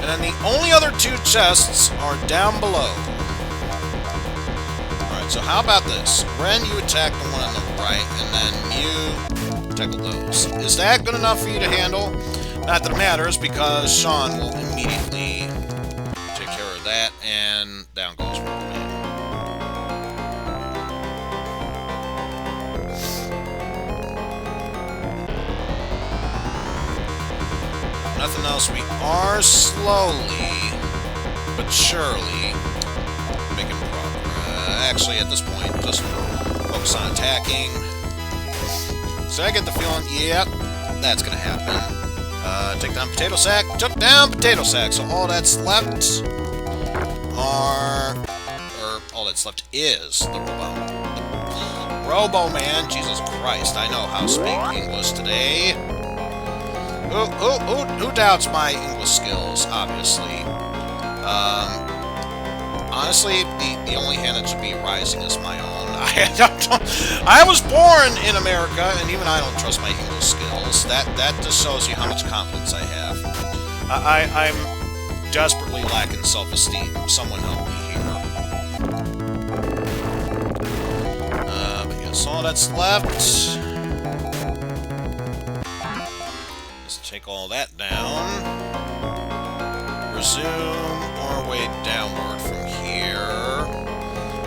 And then the only other two chests are down below. Alright, so how about this? Wren, you attack the one on the right, and then Mieu tackle those. Is that good enough for you to handle? Not that it matters, because Sean will immediately take care of that, and down goes Robo-Man. Nothing else. We are slowly, but surely, making progress. Actually, at this point, just focus on attacking. So I get the feeling, yep, that's gonna happen. Take down Potato Sack. Took down Potato Sack. So all that's left all that's left is the Robo-Man. Jesus Christ, I know how to speak English today. Who doubts my English skills, obviously. Honestly, the only hand that should be rising is my own. I was born in America, and even I don't trust my English skills. That just shows you how much confidence I have. I'm desperately lacking self-esteem. Someone help me here. But yes, all that's left. Let's take all that down. Resume our way downward from here.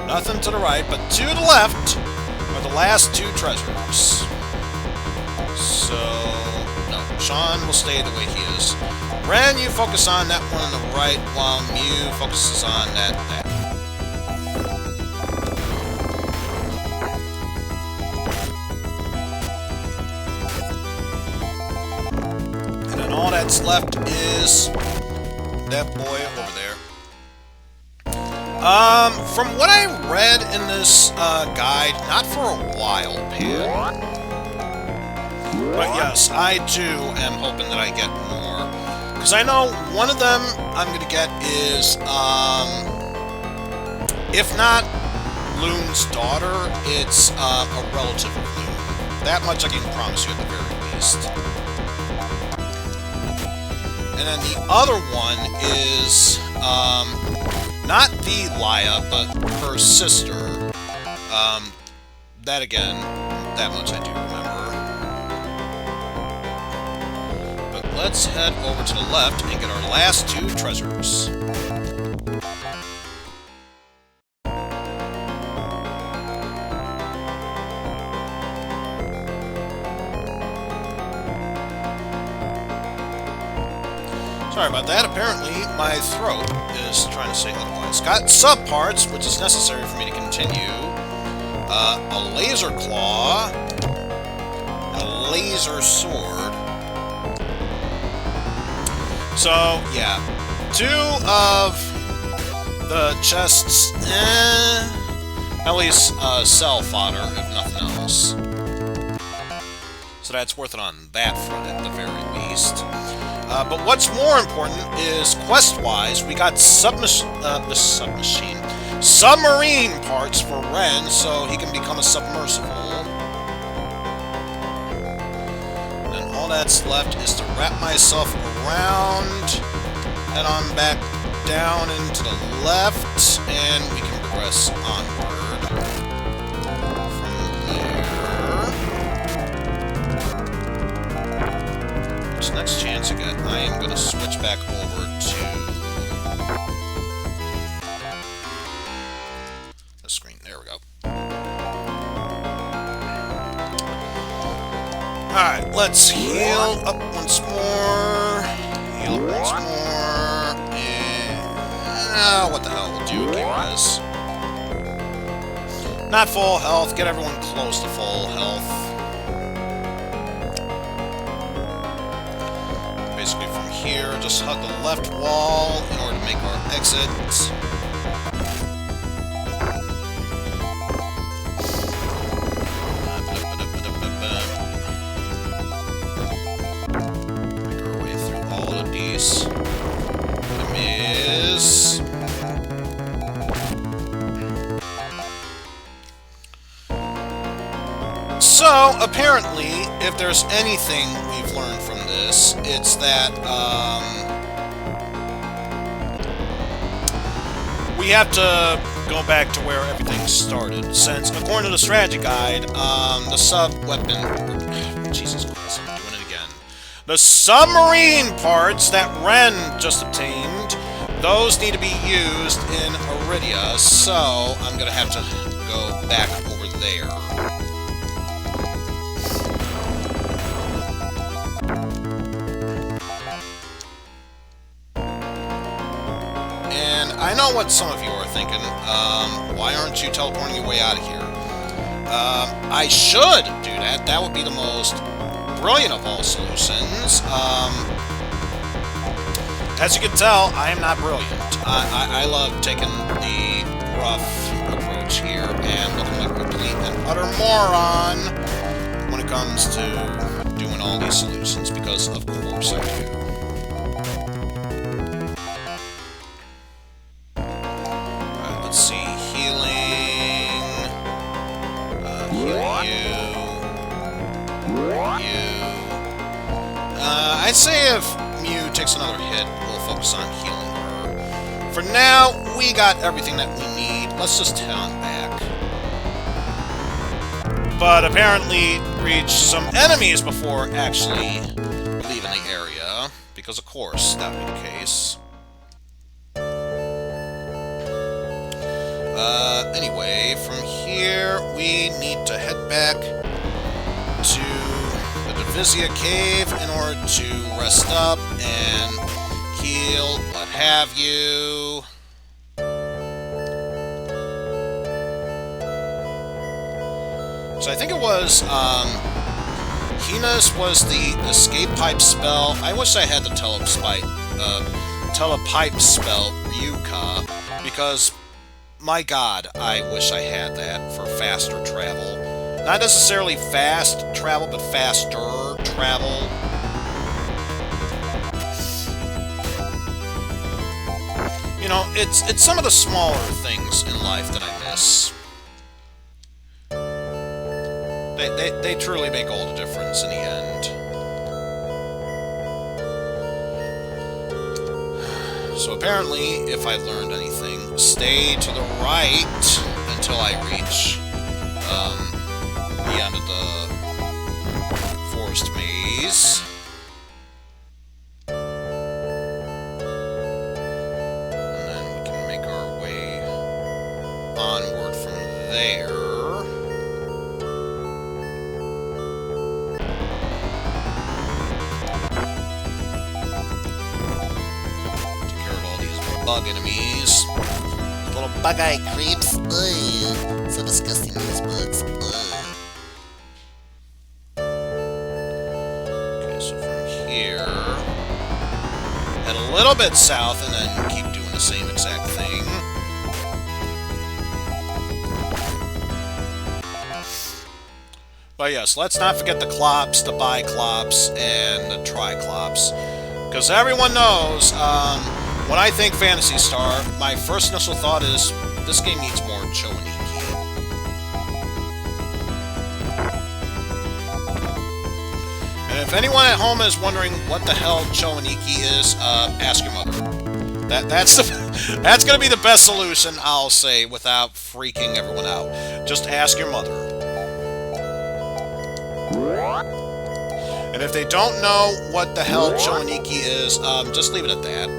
Nothing to the right, but to the left are the last two treasures. So, no, Sean will stay the way he is. Wren, you focus on that one on the right, while Mieu focuses on that. And then all that's left is that boy over there. From what I read in this guide, not for a while, Pan. But yes, I too am hoping that I get more. Because I know one of them I'm going to get is, if not Loon's daughter, it's a relative of Loon. That much I can promise you at the very least. And then the other one is, not the Laya, but her sister. That again, that much I do remember. But let's head over to the left and get our last two treasures. Sorry about that. Apparently, my throat is trying to say otherwise. Got subparts, which is necessary for me to continue. A laser claw. And a laser sword. So, yeah. 2 of the chests, at least cell fodder, if nothing else. So that's worth it on that front at the very least. But what's more important is, quest-wise, we got submarine parts for Wren, so he can become a submersible. And then all that's left is to wrap myself around, head on back down and to the left, and we can progress onward from there. Which next chance I get, I am going to switch back over to the screen. There we go. Alright, let's heal up once more. Heal up once more. And what the hell will do, game-wise? Not full health. Get everyone close to full health. Basically from here, just hug the left wall in order to make our exit. Make our way through all of these enemies. So, apparently, if there's anything we've learned from this, it's that, we have to go back to where everything started, since, according to the strategy guide, the sub-weapon... Jesus Christ, I'm doing it again. The submarine parts that Wren just obtained, those need to be used in Iridia, so I'm gonna have to go back over there. I know what some of you are thinking. Why aren't you teleporting your way out of here? I should do that. That would be the most brilliant of all solutions. As you can tell, I am not brilliant. I love taking the rough approach here and looking like a complete and utter moron when it comes to doing all these solutions, because of course I do. I'd say if Mieu takes another hit, we'll focus on healing her. For now, we got everything that we need. Let's just head on back. But apparently reach some enemies before actually leaving the area, because of course that would be the case. Anyway, from here we need to head back to the Vizia Cave in order to rest up and heal, what have you. So I think it was, Hina's was the escape pipe spell. I wish I had the telepipe spell, Ryuka, because, my god, I wish I had that for faster travel. Not necessarily fast travel, but faster travel. You know, it's some of the smaller things in life that I miss. They truly make all the difference in the end. So apparently, if I learned anything, stay to the right until I reach the end of the forest maze. And then we can make our way onward from there. Bug enemies. Little bug-eyed creeps. Ugh. So disgusting, these bugs. Ugh. Okay, so from here, head a little bit south and then keep doing the same exact thing. But yes, let's not forget the Clops, the Biclops, and the Triclops. Because everyone knows, when I think Phantasy Star, my first initial thought is, this game needs more Chowaniki. And if anyone at home is wondering what the hell Chowaniki is, ask your mother. That's gonna be the best solution, I'll say, without freaking everyone out. Just ask your mother. And if they don't know what the hell Chowaniki is, just leave it at that.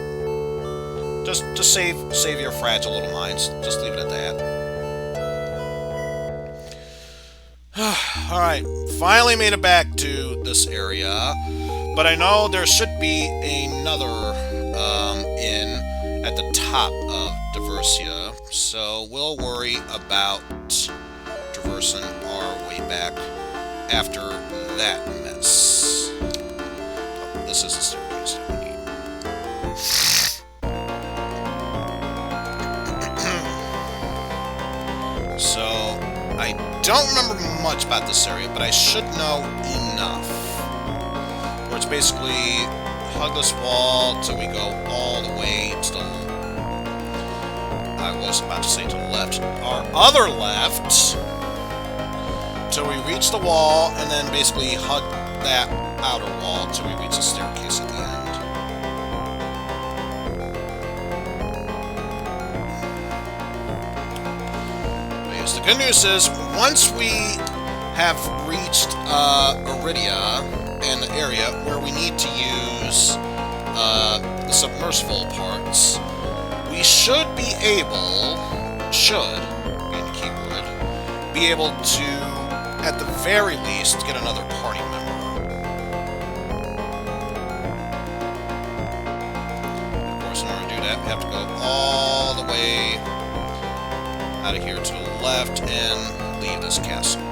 Just save your fragile little minds. Just leave it at that. Alright, finally made it back to this area. But I know there should be another inn at the top of Diversia. So we'll worry about traversing our way back after that mess. Oh, this is the staircase that we need. So, I don't remember much about this area, but I should know enough. Where it's basically hug this wall till we go all the way to the... I was about to say to the left. Our other left. Till we reach the wall, and then basically hug that outer wall till we reach the staircase at the end. The good news is, once we have reached Iridia and the area where we need to use the submersible parts, we should be able, being the keyword, be able to, at the very least, get another party member. Of course, in order to do that, we have to go all the way out of here to the left and leave this castle.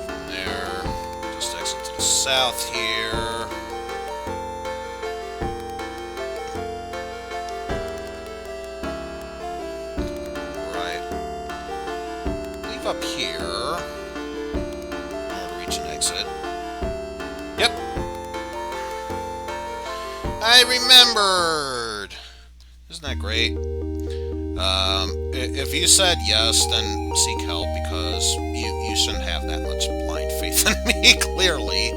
From there, just exit to the south here. Right. Leave up here. Exit. Yep. I remembered! Isn't that great? If you said yes, then seek help, because you shouldn't have that much blind faith in me, clearly.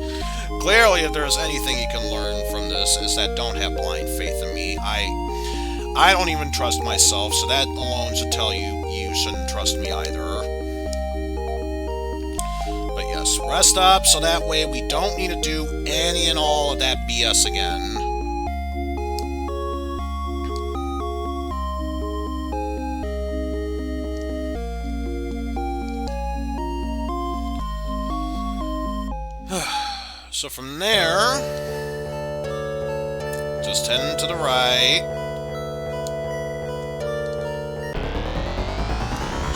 Clearly, if there's anything you can learn from this, is that don't have blind faith in me. I don't even trust myself, so that alone should tell you you shouldn't trust me either. Rest up, so that way we don't need to do any and all of that BS again. So from there, just heading to the right.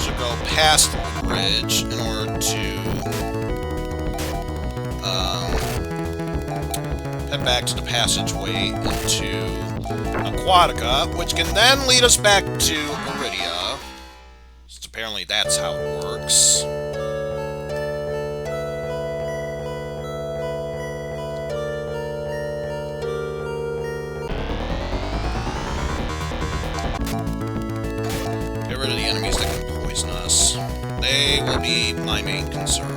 Should go past the bridge in order to head back to the passageway into Aquatica, which can then lead us back to Iridia. Since apparently that's how it works. Get rid of the enemies that can poison us. They will be my main concern.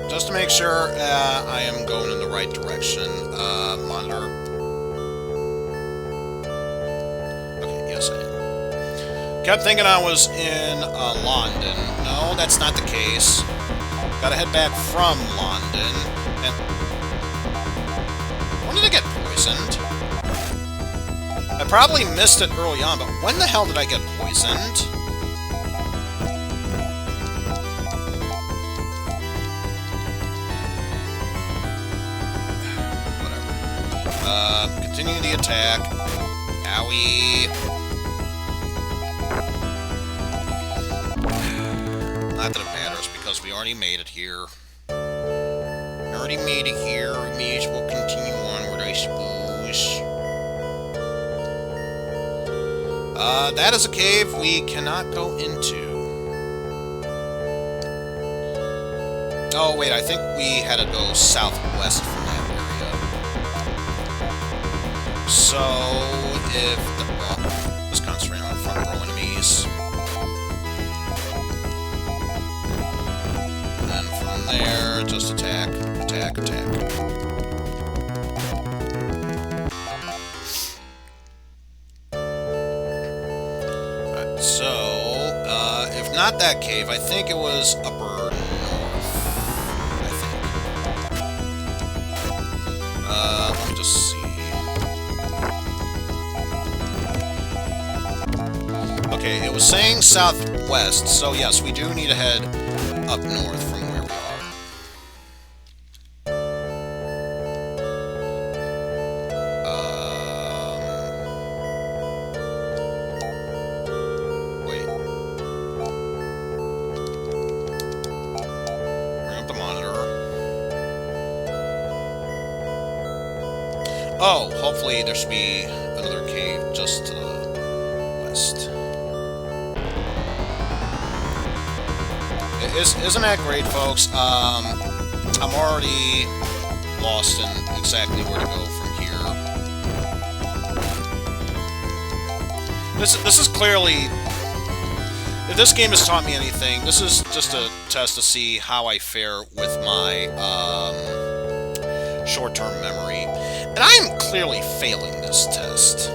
Just to make sure I am going in the right direction, monitor. Okay, yes I am. Kept thinking I was in London. No, that's not the case. Gotta head back from London. And when did I get poisoned? I probably missed it early on, but when the hell did I get poisoned? Continue the attack. Owie. Not that it matters, because we already made it here. We already made it here. We may as well continue onward, I suppose. That is a cave we cannot go into. Oh, wait, I think we had to go southwest from that area. So, if the... well, just concentrate on front row enemies. And then from there, just attack, attack, attack. Alright, so, if not that cave, I think it was upper north, I think. Let me just see. Okay, it was saying southwest, so yes, we do need to head up north from where we are. Wait. Bring up the monitor. Oh, hopefully there should be another cave just to the west. Isn't that great, folks? I'm already lost in exactly where to go from here. This is clearly... if this game has taught me anything, this is just a test to see how I fare with my short-term memory. And I am clearly failing this test.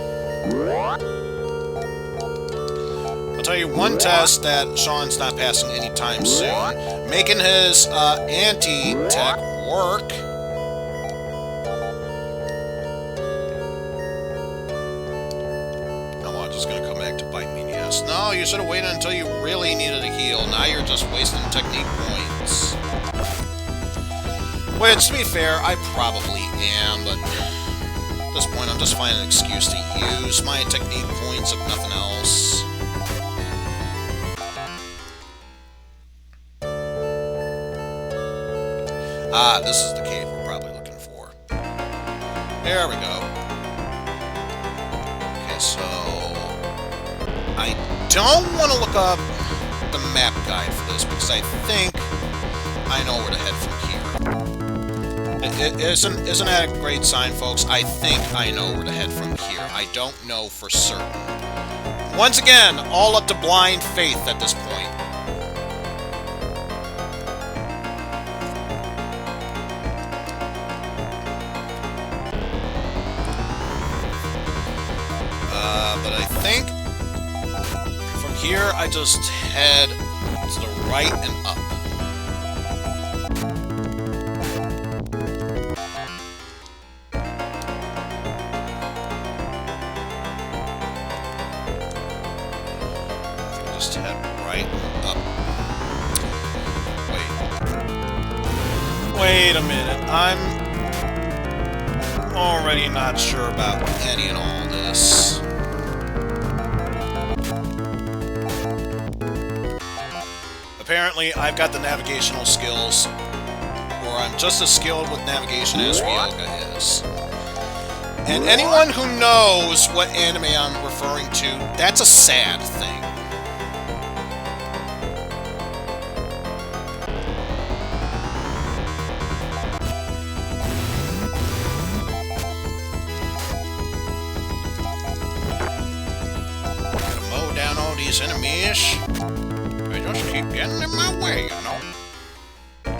I'll tell you one test that Sean's not passing anytime soon. Making his anti-tech work. Oh, I'm just gonna come back to bite me in the ass. No, you should have waited until you really needed a heal. Now you're just wasting technique points. Which, to be fair, I probably am, but at this point I'm just finding an excuse to use my technique points if nothing else. Ah, this is the cave we're probably looking for. There we go. Okay, so... I don't want to look up the map guide for this, because I think I know where to head from here. Isn't that a great sign, folks? I think I know where to head from here. I don't know for certain. Once again, all up to blind faith at this point. But I think from here I just head to the right and up. just head right up. Wait a minute. I'm already not sure about any and all this. Apparently, I've got the navigational skills, or I'm just as skilled with navigation as Ryoga is. And anyone who knows what anime I'm referring to, that's a sad thing. Gotta mow down all these enemies. They just keep getting in my way, you know. I'm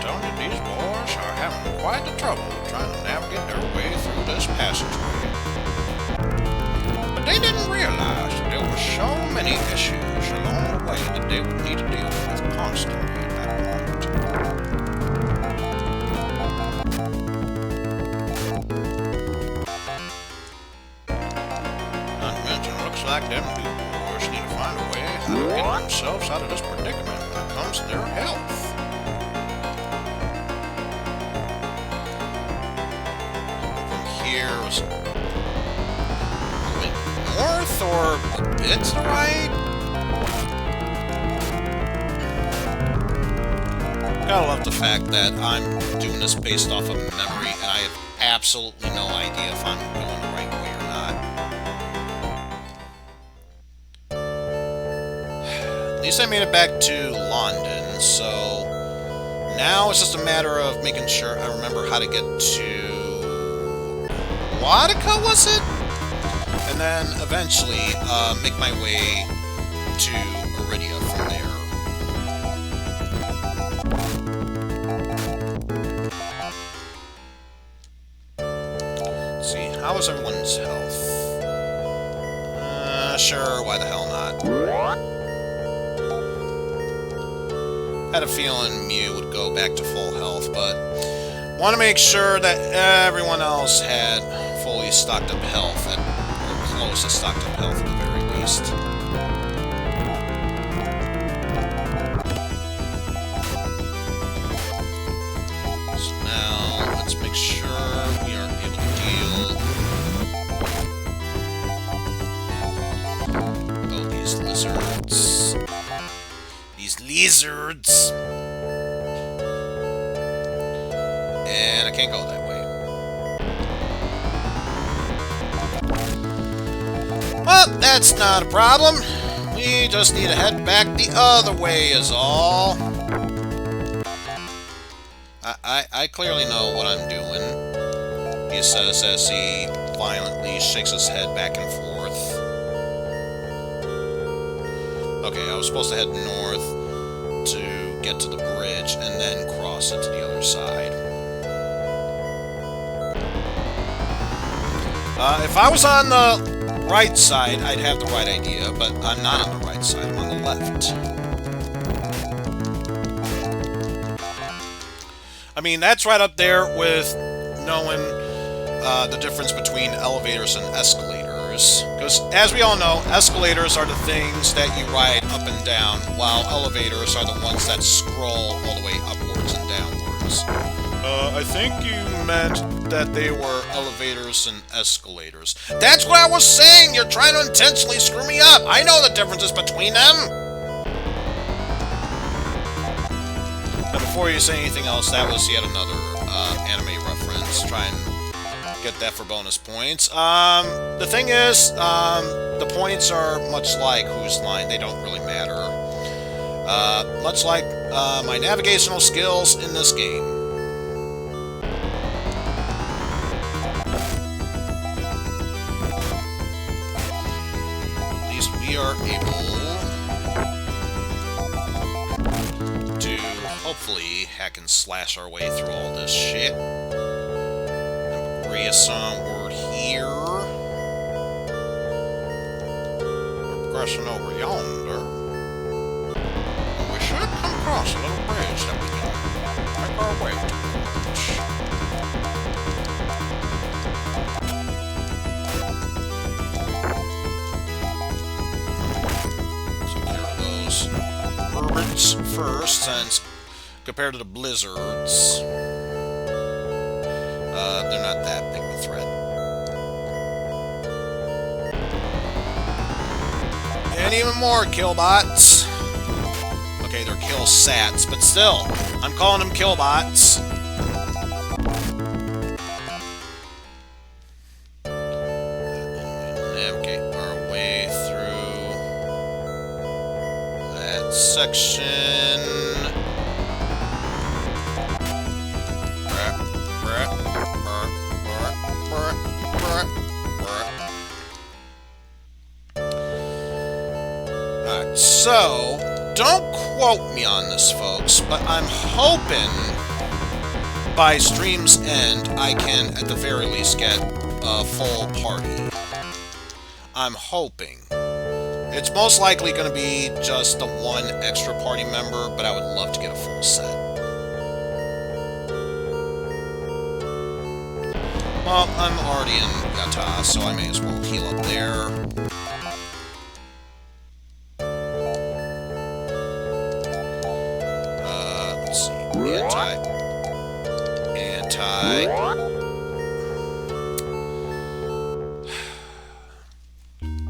telling you, these boys are having quite the trouble trying to navigate their way through this passageway. But they didn't realize that there were so many issues along the way that they would need to deal with constantly at that point. Not to mention, it looks like them two boys need to find a way how to get themselves out of this predicament when it comes to their health. Here was going north or a bit to the right? Gotta love the fact that I'm doing this based off of memory and I have absolutely no idea if I'm going the right way or not. At least I made it back to London, so now it's just a matter of making sure I remember how to get to Watica, was it? And then eventually make my way to Iridia from there. Let's see, how is everyone's health? Sure, why the hell not? Had a feeling Mieu would go back to full health, but want to make sure that everyone else had fully stocked up health, or close to stocked up health at the very least. So now, let's make sure we are able to deal... Oh, these lizards. These lizards! And I can't go that way. Well, that's not a problem. We just need to head back the other way is all. I clearly know what I'm doing, he says as he violently shakes his head back and forth. Okay, I was supposed to head north to get to the bridge and then cross it to the other side. If I was on the right side, I'd have the right idea, but I'm not on the right side, I'm on the left. I mean, that's right up there with knowing the difference between elevators and escalators. Because, as we all know, escalators are the things that you ride up and down, while elevators are the ones that scroll all the way upwards and downwards. I think you meant that they were elevators and escalators. That's what I was saying! You're trying to intentionally screw me up! I know the differences between them! Now, before you say anything else, that was yet another anime reference. Try and get that for bonus points. The thing is, the points are much like Whose Line. They don't really matter. Much like my navigational skills in this game. We are able to hopefully hack and slash our way through all this shit. Rhys onward here. We're progressing over yonder. We should come across a little bridge that we can make our way towards. first, since compared to the blizzards, they're not that big of a threat. And even more killbots. Okay, they're kill sats, but still, I'm calling them killbots. Navigate our way through that section. Alright, so, don't quote me on this, folks, but I'm hoping by stream's end I can, at the very least, get a full party. I'm hoping. It's most likely going to be just the one extra party member, but I would love to get a full set. Well, I'm already in Yata, so I may as well heal up there. Let's see. Anti.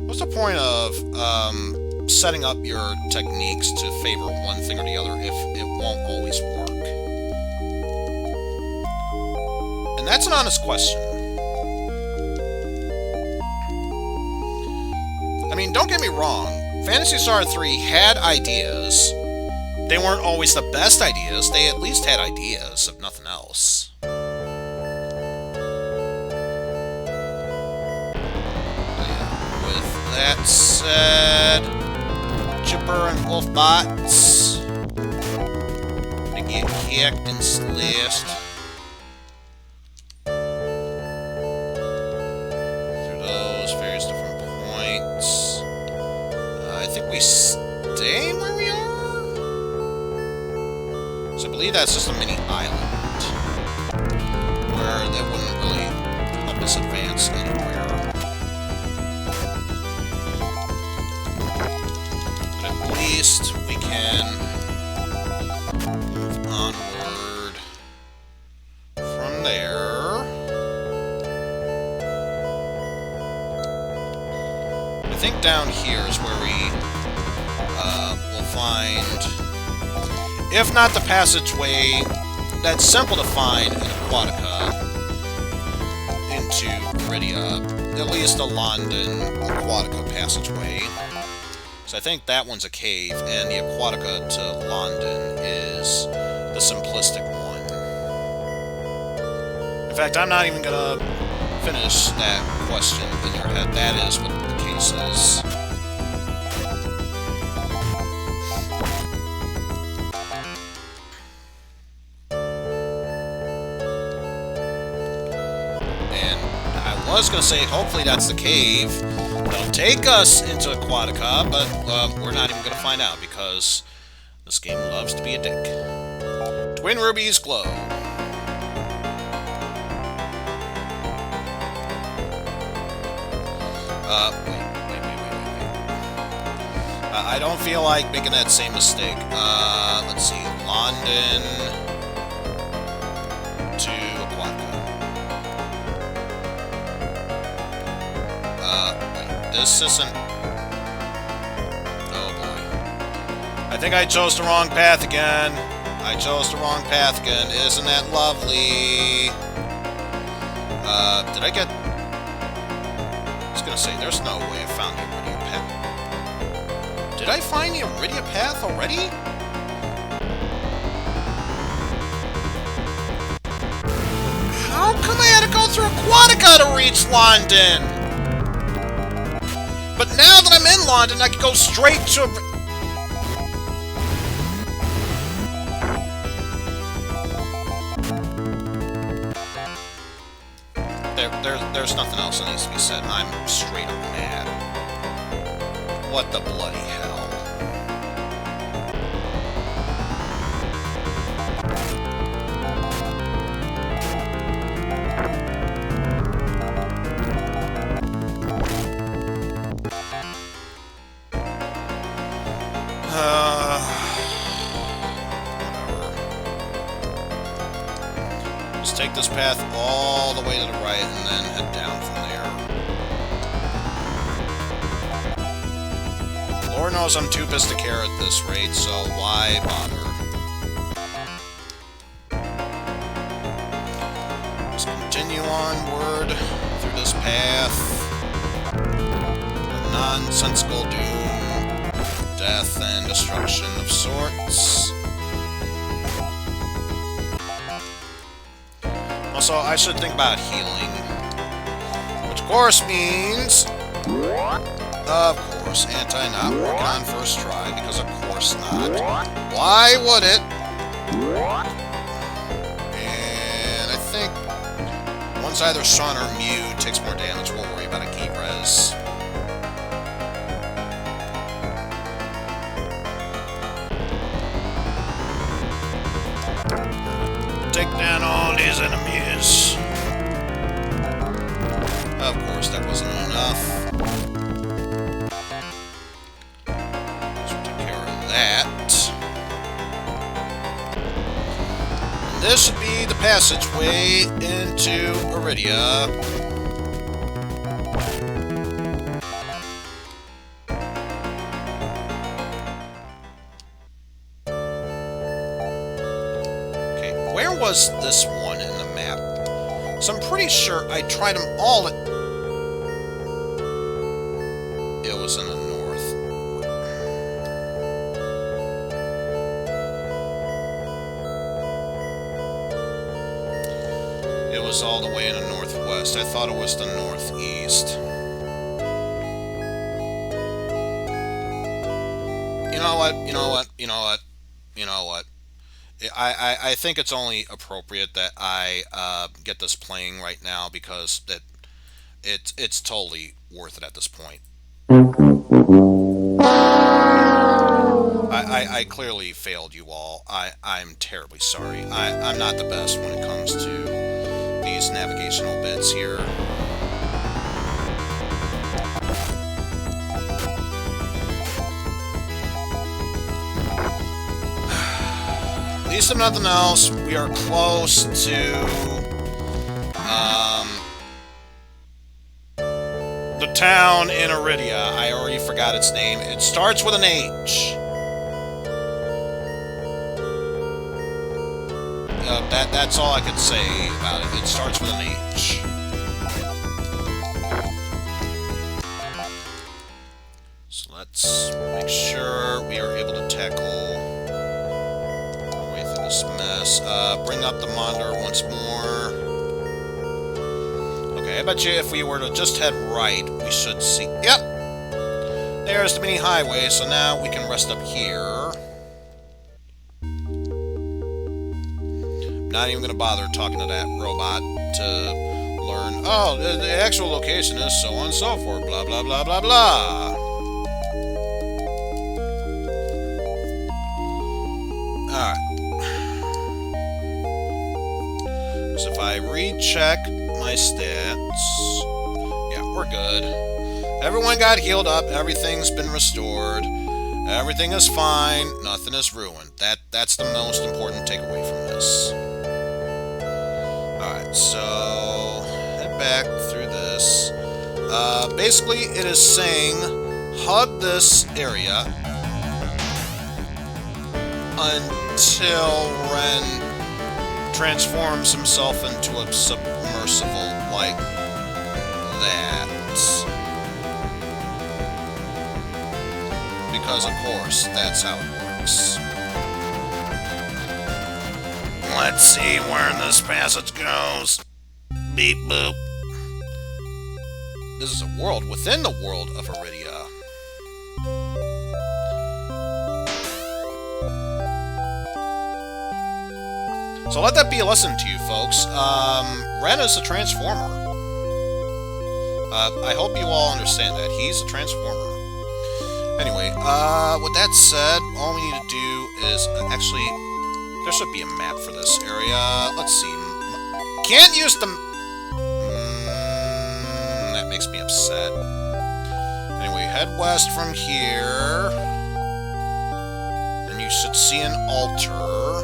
What's the point of setting up your techniques to favor one thing or the other if it won't always work? And that's an honest question. I mean, don't get me wrong, Phantasy Star 3 had ideas. They weren't always the best ideas, they at least had ideas, if nothing else. With that said, Chipper and Wolfbots, they get kicked and slashed. Stay where we are? So I believe that's just a mini island where that wouldn't really help us advance anywhere. But at least we can move onward from there. I think down here is where we will find, if not the passageway that's simple to find in Aquatica into Iridia, at least the London Aquatica passageway. So I think that one's a cave, and the Aquatica to London is the simplistic one. In fact, I'm not even gonna finish that question in your head. That is what the case is. I was going to say, hopefully that's the cave that'll take us into Aquatica, but we're not even going to find out because this game loves to be a dick. Twin Rubies glow. Wait. I don't feel like making that same mistake. Let's see. London to Aquatica. This isn't... Oh boy. I think I chose the wrong path again. Isn't that lovely? Did I get... I was gonna say, there's no way I found the Iridia path. Did I find the Iridia path already? How come I had to go through Aquatica to reach London? But now that I'm in London, I can go straight to... There's nothing else that needs to be said. I'm straight up mad. What the bloody hell? take this path all the way to the right and then head down from there. Lord knows I'm too pissed to care at this rate, so why bother? Just continue onward through this path. A nonsensical doom, death and destruction of sorts. Also, I should think about healing. Which of course means... Of course, not working on first try, because of course not. Why would it? And I think once either Sean or Mieu takes more damage, we'll worry about a key res. Take down all these enemies. Of course, that wasn't enough. So take care of that. And this should be the passageway into Iridia. Where was this one in the map? So I'm pretty sure I tried them all at... It was in the north. It was all the way in the northwest. I thought it was the northeast. You know what? I think it's only appropriate that I get this playing right now because it's totally worth it at this point. I clearly failed you all. I'm terribly sorry. I'm not the best when it comes to these navigational bits here. At least if nothing else, we are close to the town in Iridia. I already forgot its name. It starts with an H. That's all I could say about it. It starts with an H. So let's make sure we are able to tackle this mess. Bring up the monitor once more. Okay, I bet you if we were to just head right, we should see... Yep! There's the mini highway, so now we can rest up here. Not even going to bother talking to that robot to learn... Oh, the actual location is so on and so forth. Blah, blah, blah, blah, blah. Alright. So if I recheck my stats, yeah, we're good. Everyone got healed up, everything's been restored, everything is fine, nothing is ruined. That's the most important takeaway from this. Alright, so head back through this. Basically, it is saying hug this area until Wren transforms himself into a submersible like that. Because, of course, that's how it works. Let's see where this passage goes. Beep boop. This is a world within the world of Iridia. So let that be a lesson to you, folks. Wren is a transformer. I hope you all understand that. He's a transformer. Anyway, with that said, all we need to do is... actually, there should be a map for this area. Let's see. Can't use the... that makes me upset. Anyway, head west from here. And you should see an altar.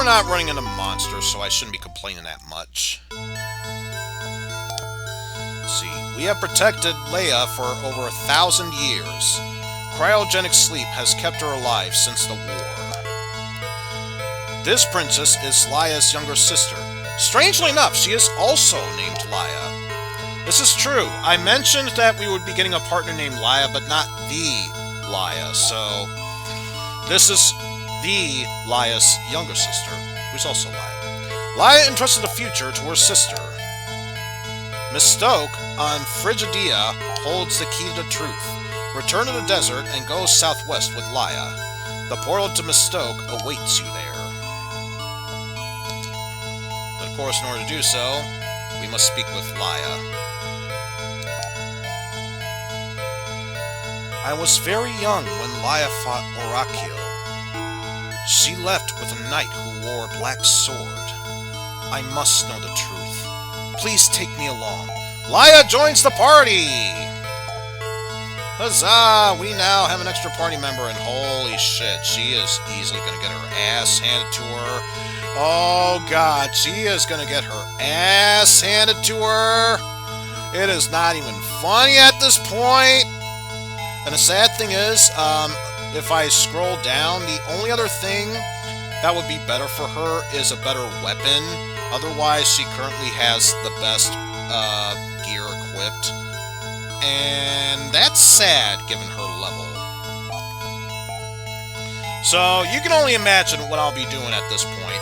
we're not running into monsters, so I shouldn't be complaining that much. Let's see. We have protected Laya for over 1,000 years. Cryogenic sleep has kept her alive since the war. This princess is Laya's younger sister. Strangely enough, she is also named Laya. This is true. I mentioned that we would be getting a partner named Laya, but not the Laya, so this is the Laya's younger sister, who's also Laya. Laya entrusted the future to her sister. Miss Stoke on Frigidia holds the key to the truth. Return to the desert and go southwest with Laya. The portal to Miss Stoke awaits you there. But of course, in order to do so, we must speak with Laya. I was very young when Laya fought Orakio. She left with a knight who wore a black sword. I must know the truth. Please take me along. Laya joins the party! Huzzah! We now have an extra party member, and holy shit, she is easily going to get her ass handed to her. Oh god, she is going to get her ass handed to her. It is not even funny at this point. And the sad thing is, if I scroll down, the only other thing that would be better for her is a better weapon. Otherwise, she currently has the best gear equipped. And that's sad, given her level. So, you can only imagine what I'll be doing at this point.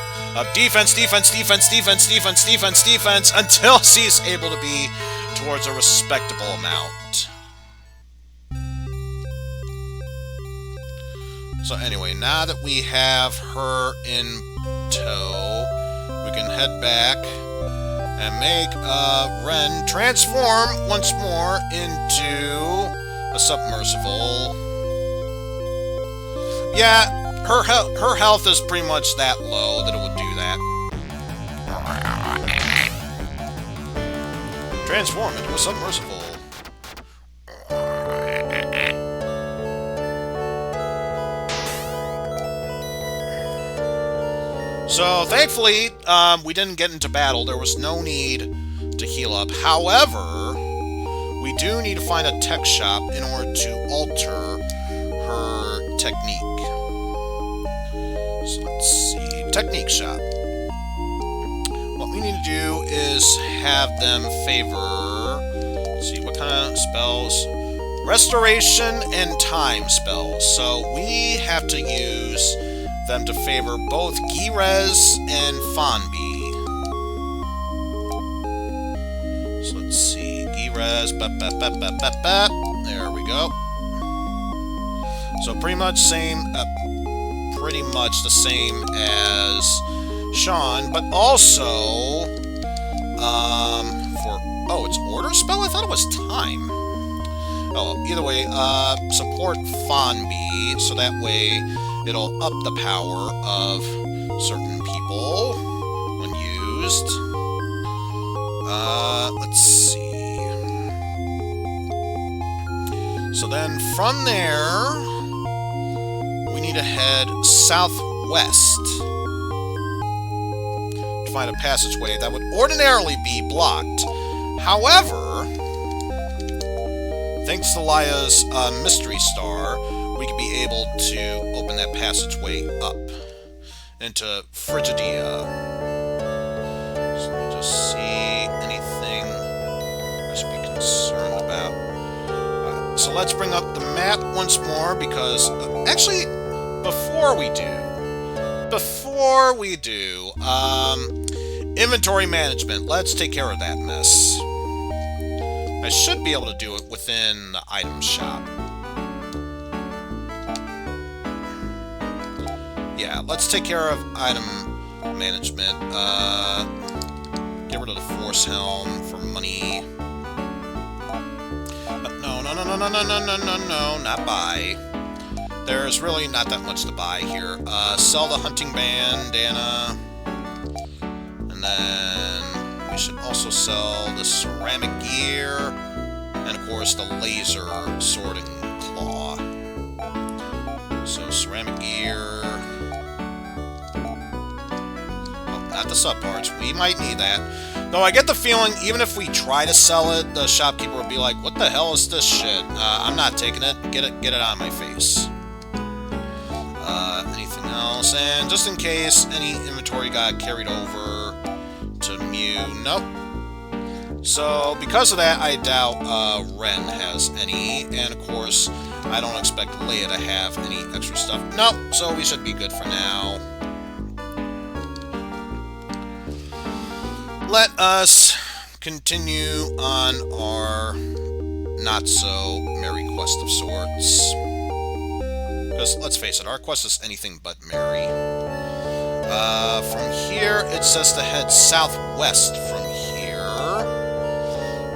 Defense, defense, defense, defense, defense, defense, defense, until she's able to be towards a respectable amount. So anyway, now that we have her in tow, we can head back and make Wren transform once more into a submersible. Yeah, her health is pretty much that low that it would do that. Transform into a submersible. So, thankfully, we didn't get into battle. There was no need to heal up. However, we do need to find a tech shop in order to alter her technique. So, let's see. Technique shop. What we need to do is have them favor... Let's see, what kind of spells? Restoration and time spells. So, we have to use them to favor both Girez and Fanbi. So let's see, Girez, there we go. So pretty much the same as Sean, but also it's order spell? I thought it was time. Oh, either way, support Fanbi, so that way it'll up the power of certain people when used. Let's see. So then from there, we need to head southwest to find a passageway that would ordinarily be blocked. However, thanks to Laya's mystery star, we could be able to open that passageway up into Frigidia. So let me just see anything I should be concerned about. So let's bring up the map once more, because actually, before we do, inventory management. Let's take care of that mess. I should be able to do it within the item shop. Yeah, let's take care of item management. Get rid of the Force Helm for money. No, not buy. There's really not that much to buy here. Sell the hunting bandana. And then we should also sell the ceramic gear. And of course the laser sword and claw. So ceramic gear. not the subparts. We might need that. Though I get the feeling, even if we try to sell it, the shopkeeper will be like, what the hell is this shit? I'm not taking it. Get it out of my face. Anything else? And just in case any inventory got carried over to Mieu. Nope. So, because of that, I doubt Wren has any. And, of course, I don't expect Laya to have any extra stuff. Nope. So, we should be good for now. Let us continue on our not-so-merry quest of sorts. Because, let's face it, our quest is anything but merry. From here, it says to head southwest from here.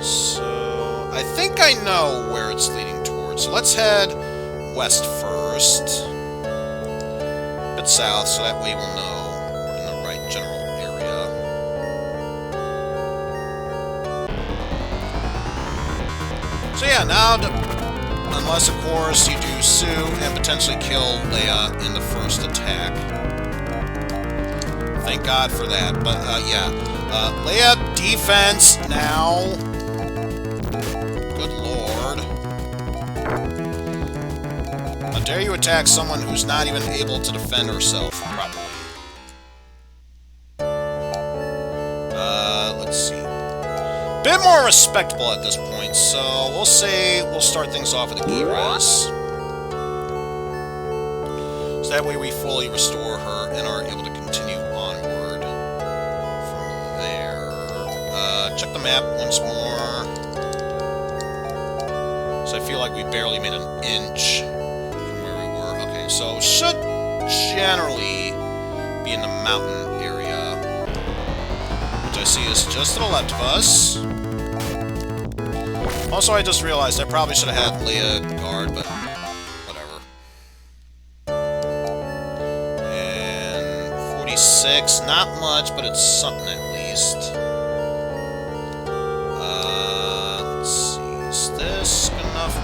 So, I think I know where it's leading towards. So, let's head west first. A bit south, so that way we'll know we're in the right general area. So, yeah, now, unless, of course, you do sue and potentially kill Laya in the first attack. Thank God for that. But, yeah. Laya, defense now. Good lord. How dare you attack someone who's not even able to defend herself properly? Let's see. Bit more respectable at this point, so we'll say we'll start things off with a G-Res. So that way we fully restore her and are able to continue onward from there. Check the map once more. So I feel like we barely made an inch from where we were. Okay, so should generally be in the mountain area, which I see is just to the left of us. Also, I just realized I probably should have had Laya guard, but whatever. And 46, not much, but it's something at least. Let's see, is this good enough?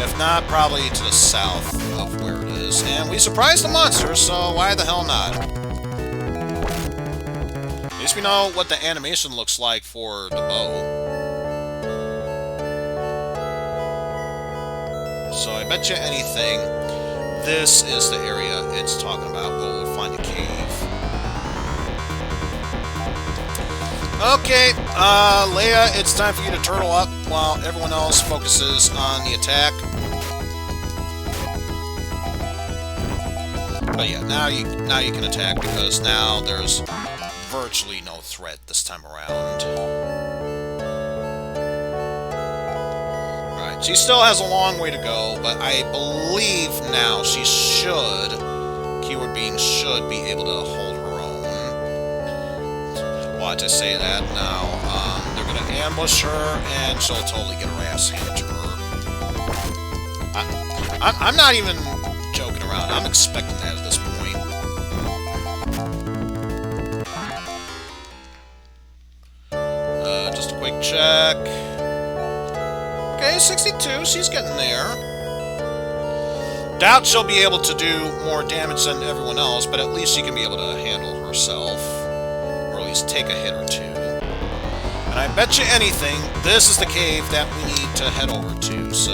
If not, probably to the south of where it is. And we surprised the monster, so why the hell not? At least we know what the animation looks like for the bow. So I bet you anything, this is the area it's talking about. We'll find a cave. Okay, Laya, it's time for you to turtle up while everyone else focuses on the attack. But yeah, now you can attack because now there's virtually no threat this time around. She still has a long way to go, but I believe now she should, keyword being should, be able to hold her own. Watch I say that now. They're going to ambush her, and she'll totally get her ass handed to her. I'm not even joking around. I'm expecting that at this point. Just a quick check. Okay, 62, she's getting there. Doubt she'll be able to do more damage than everyone else, but at least she can be able to handle herself. Or at least take a hit or two. And I bet you anything, this is the cave that we need to head over to, so...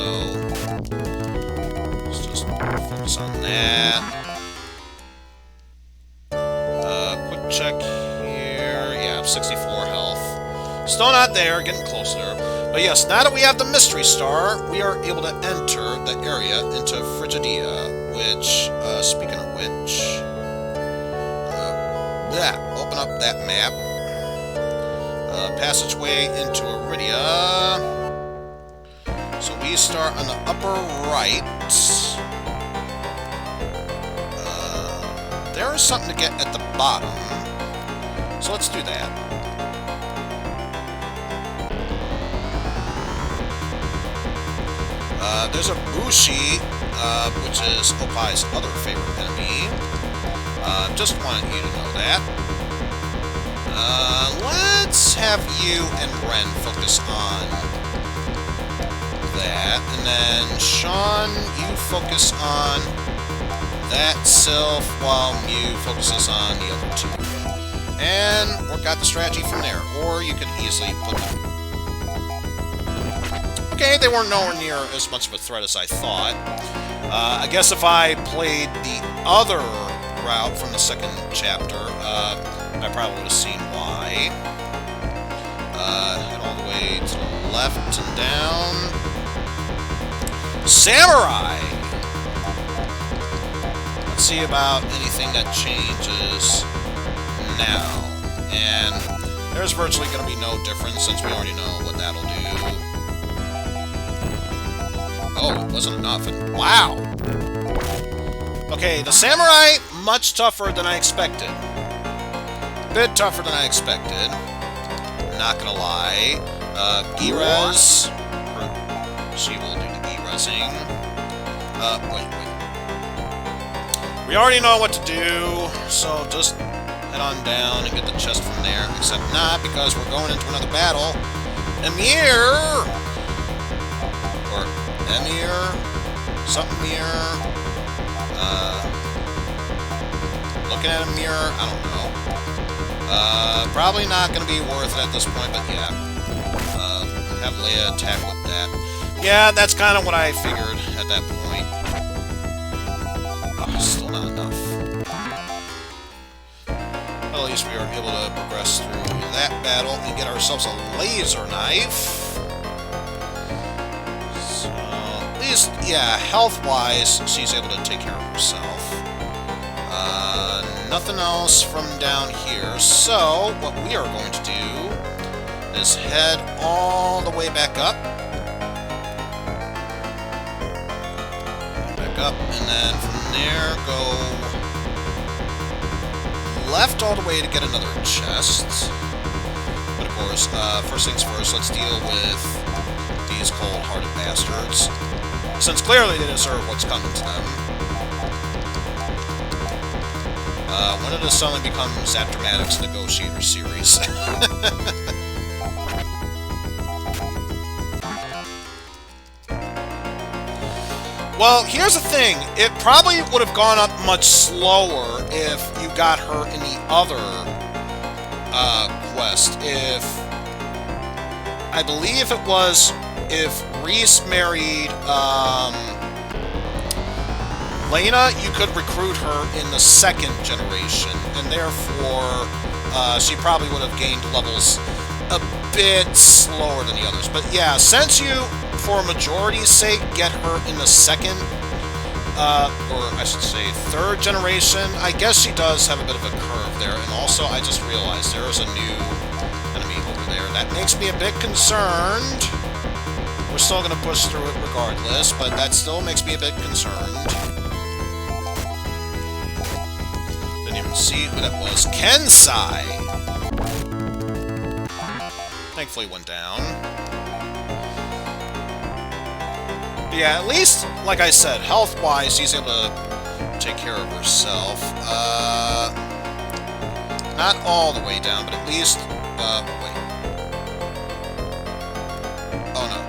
let's just focus on that. Quick check here. Yeah, 64 health. Still not there, getting closer. But yes, now that we have the Mystery Star, we are able to enter the area into Frigidia, which, speaking of which, open up that map. Passageway into Iridia. So we start on the upper right. There is something to get at the bottom. So let's do that. There's a Bushi, which is Opai's other favorite enemy. Just wanted you to know that. Let's have you and Wren focus on that. And then, Sean, you focus on that Sylph, while Mieu focuses on the other two. and work out the strategy from there. Or you could easily put them... Okay, they weren't nowhere near as much of a threat as I thought. I guess if I played the other route from the second chapter, I probably would have seen why. Head all the way to the left and down. Samurai! Let's see about anything that changes now. And there's virtually going to be no difference since we already know what that'll do. Oh, it wasn't enough. And wow! Okay, the samurai, much tougher than I expected. A bit tougher than I expected. Not gonna lie. Gi-Res. She will do the Gi-Resing. Wait. We already know what to do, so just head on down and get the chest from there. Except not, because we're going into another battle. Emir! Or Emir? Something mirror. Looking at a mirror, I don't know. Probably not going to be worth it at this point, but yeah. Have Laya attack with that. Yeah, that's kind of what I figured at that point. Oh, still not enough. Well, at least we were able to progress through that battle and get ourselves a laser knife. So, at least, yeah, health-wise, she's able to take care of herself. Nothing else from down here, so what we are going to do is head all the way back up. Back up, and then from there go left all the way to get another chest. But of course, first things first, let's deal with these cold-hearted bastards, since clearly they deserve what's coming to them. When did this suddenly become Zap Dramatics Negotiator series? Well, here's the thing. It probably would have gone up much slower if you got her in the other quest. I believe it was if Rhys married Laya, you could recruit her in the second generation, and therefore she probably would have gained levels a bit slower than the others. But yeah, since you, for majority's sake, get her in the second, or I should say third generation, I guess she does have a bit of a curve there. And also, I just realized there is a new enemy over there. That makes me a bit concerned. We're still going to push through it regardless, but that still makes me a bit concerned. See who that was. Kensai! Thankfully went down. But yeah, at least, like I said, health-wise, she's able to take care of herself. Not all the way down, but at least... wait. Oh no.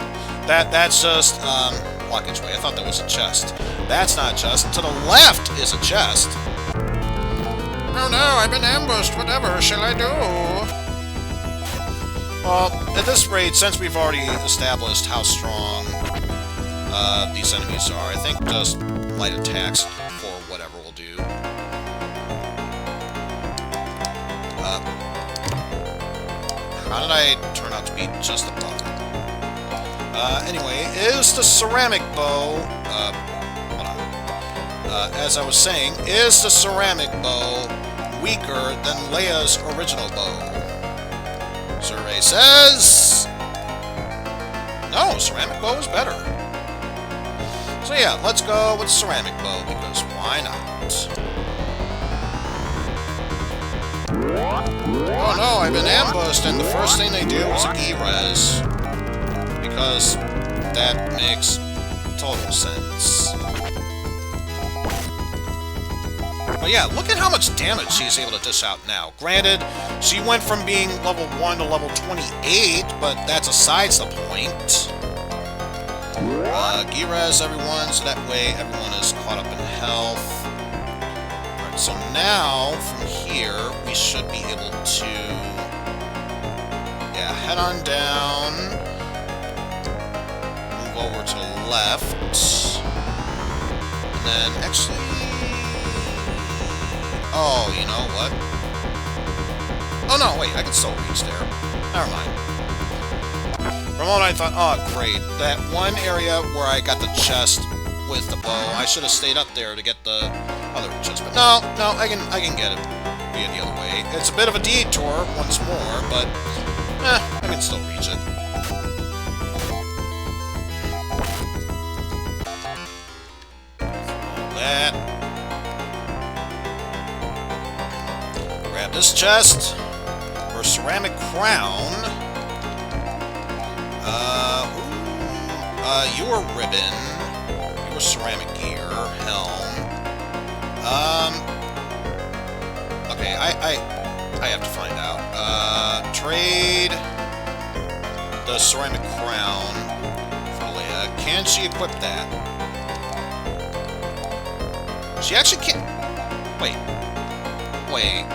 That's just, blockage way. I thought that was a chest. That's not a chest. To the left is a chest. Oh no, I've been ambushed. Whatever shall I do? Well, at this rate, since we've already established how strong these enemies are, I think just light attacks for whatever will do. How did I turn out to be just above it? Anyway, is the ceramic bow... hold on. As I was saying, is the ceramic bow weaker than Laya's original bow? Survey says... no, ceramic bow is better. So yeah, let's go with ceramic bow, because why not? Oh no, I've been ambushed, and the first thing they do is a Gi-Res. Because that makes total sense. But yeah, look at how much damage she's able to dish out now. Granted, she went from being level 1 to level 28, but that's besides the point. Gi-Res everyone, so that way everyone is caught up in health. Alright, So now, from here, we should be able to... yeah, head on down. Move over to the left. And then, actually... oh, you know what? Oh, no, wait, I can still reach there. Never mind. For a moment, I thought, oh, great. That one area where I got the chest with the bow, I should have stayed up there to get the other chest. But no, I can get it via the other way. It's a bit of a detour once more, but I can still reach it. That. Grab this chest. Her ceramic crown. Your ribbon. Your ceramic gear. Helm. Okay, I have to find out. Trade the ceramic crown for Laya. Can she equip that? She actually can't... wait. Wait.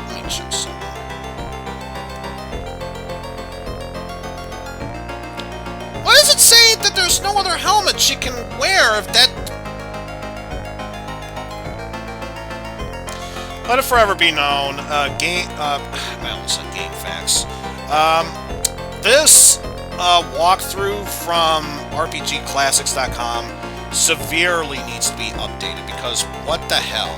Let me check something. Why does it say that there's no other helmet she can wear if that... let it forever be known, I almost said game facts. This walkthrough from RPGclassics.com severely needs to be updated, because what the hell?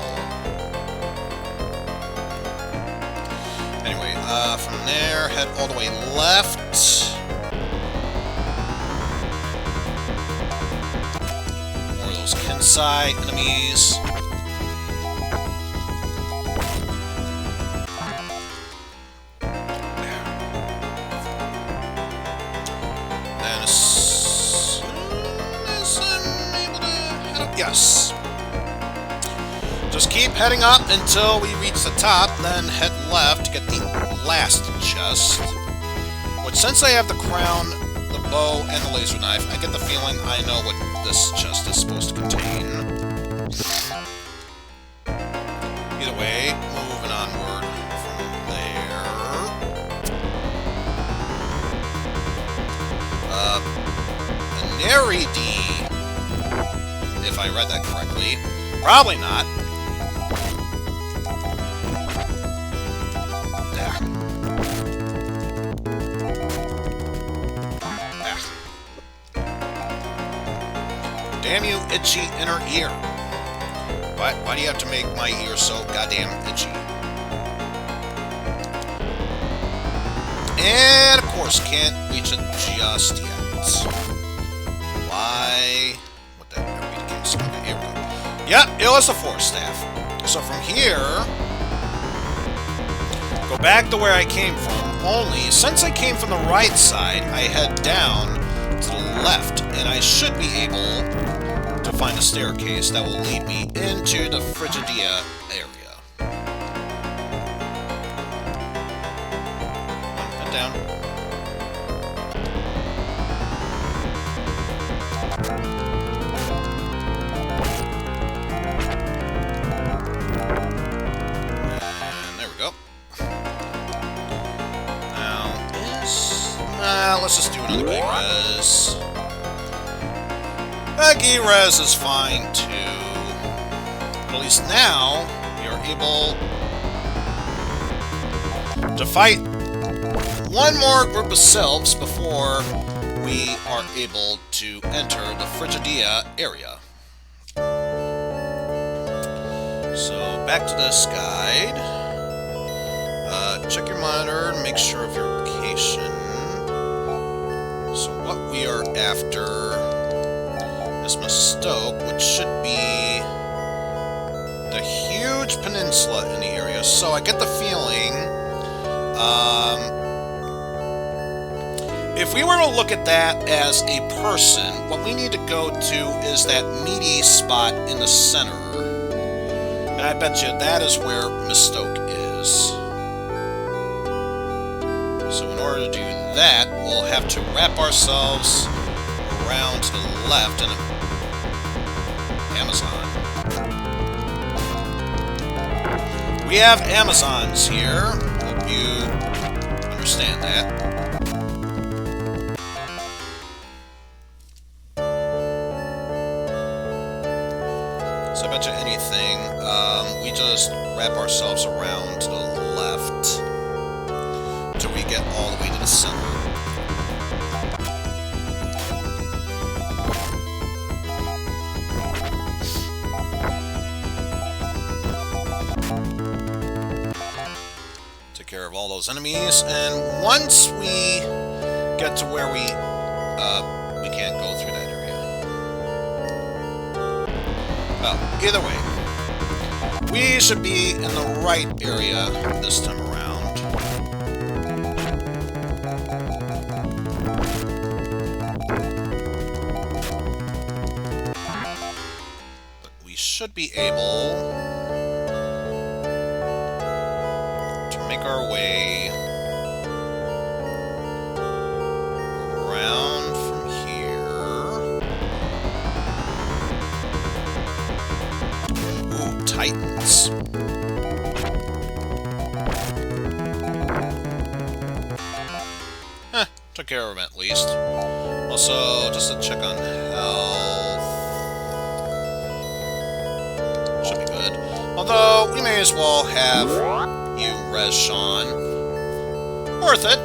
Anyway, from there, head all the way left. More of those Kensai enemies. Yes. Just keep heading up until we reach the top, then head left to get the last chest. Which, since I have the crown, the bow, and the laser knife, I get the feeling I know what this chest is supposed to contain. Either way, moving onward from there. Neridi. If I read that correctly. Probably not. There. There. Damn you, itchy inner ear. Why do you have to make my ear so goddamn itchy? And, of course, can't reach it just yet. Why... here we go. Yep, it was a force staff. So from here, go back to where I came from. Only, since I came from the right side, I head down to the left, and I should be able to find a staircase that will lead me into the Frigidia area. Head down. Let's just do another G-Res. G-Res is fine, too. But at least now, we are able to fight one more group of selves before we are able to enter the Frigidia area. So, back to this guide. Check your monitor and make sure of your location. So what we are after is Mistoke, which should be the huge peninsula in the area. So I get the feeling, if we were to look at that as a person, what we need to go to is that meaty spot in the center. And I bet you that is where Mistoke is. So in order to do that, we'll have to wrap ourselves around to the left in Amazon. We have Amazons here. Hope you understand that. So I bet you anything, we just wrap ourselves around to the left till we get all the way to the center. Take care of all those enemies, and once we get to where we can't go through that area. Well, either way, we should be in the right area this time around. But we should be able to make our way around from here. Ooh, Titans. Took care of them at least. Also, just to check on health. Should be good. Although, we may as well have you res Sean. Worth it.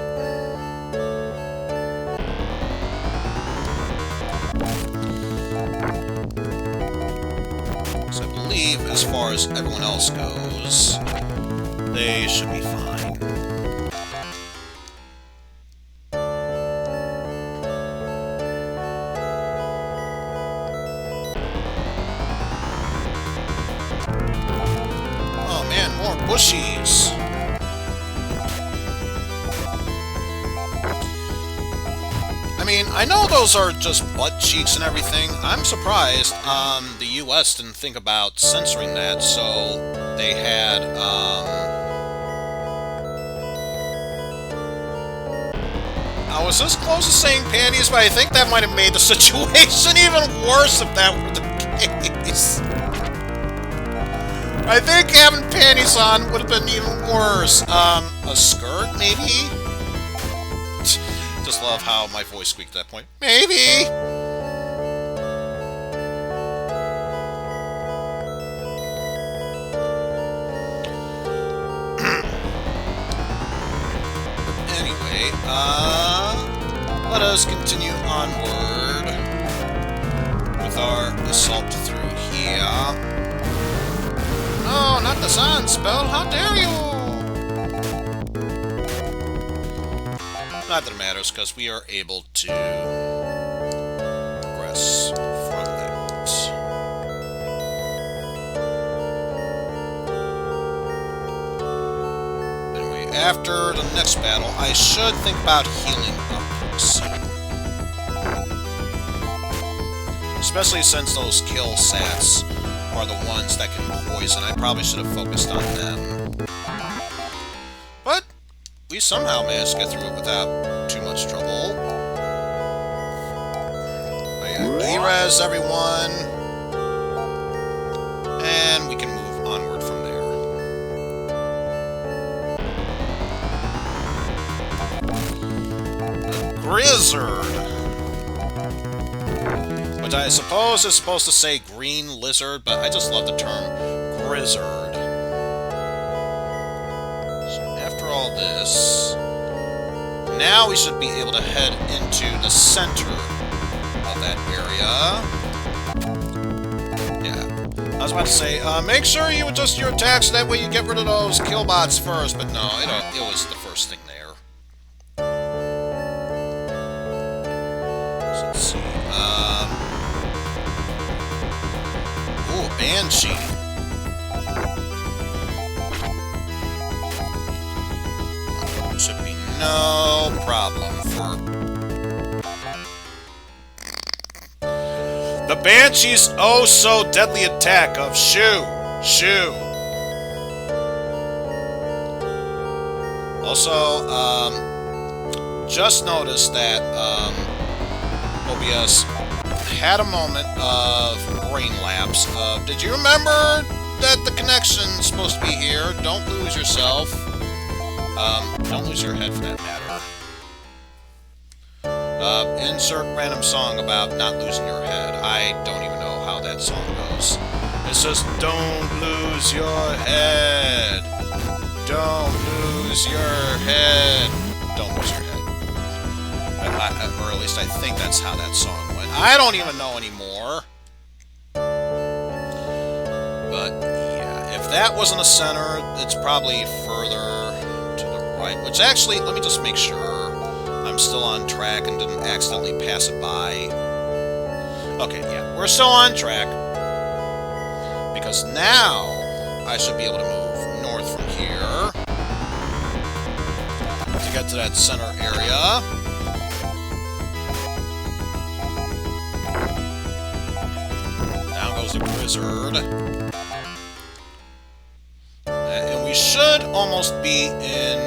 So I believe, as far as everyone else goes, they should be fine. Bushies. I mean, I know those are just butt cheeks and everything. I'm surprised the US didn't think about censoring that, so they had, I was this close to saying panties, but I think that might have made the situation even worse if that were the case. I think having panties on would have been even worse. A skirt, maybe? Just love how my voice squeaked at that point. Maybe! Anyway, let us continue onward with our assault through here. No, not the sun spell. How dare you! Not that it matters, because we are able to progress from that. Anyway, after the next battle, I should think about healing up soon. Especially since those kill sats are the ones that can poison. I probably should have focused on them. But we somehow managed to get through it without too much trouble. E-res everyone. And we can move onward from there. The Grizzard. Which I suppose is supposed to say green lizard, but I just love the term grizzard. So after all this, now we should be able to head into the center of that area. Yeah. I was about to say, make sure you adjust your attacks so that way you get rid of those killbots first, but no, it was the first thing there. So let's see. Banshee. Should be no problem for the Banshee's oh so deadly attack of Shoo. Also, just noticed that OBS had a moment of brain lapse. Did you remember that the connection's supposed to be here. Don't lose yourself. Don't lose your head for that matter. Insert random song about not losing your head. I don't even know how that song goes. It's just, don't lose your head. Don't lose your head. Don't lose your head. Or at least I think that's how that song went. I don't even know anymore. But, yeah, if that wasn't a center, it's probably further to the right. Which actually, let me just make sure I'm still on track and didn't accidentally pass it by. Okay, yeah, we're still on track. Because now I should be able to move north from here to get to that center area. Down goes the wizard. And we should almost be in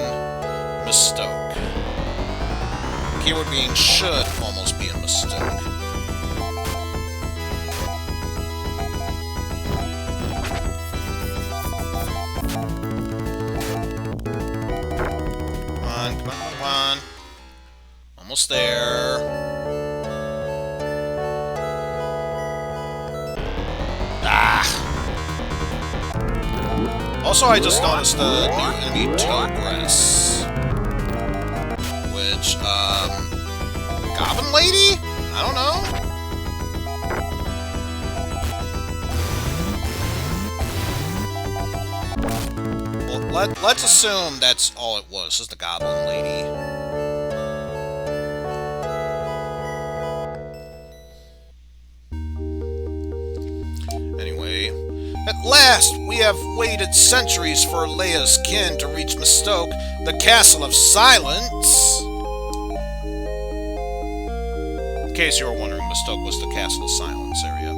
Mistoke. Keyword being should almost be in Mistoke. Come on. Almost there. Ah! Also, I just noticed the new enemy Togress. Which, Goblin Lady? I don't know. Well, let's assume that's all it was, just the Goblin Lady. Anyway, at last we have waited centuries for Laya's kin to reach Mistoke, the Castle of Silence. In case you were wondering, Mistoke was the Castle of Silence area.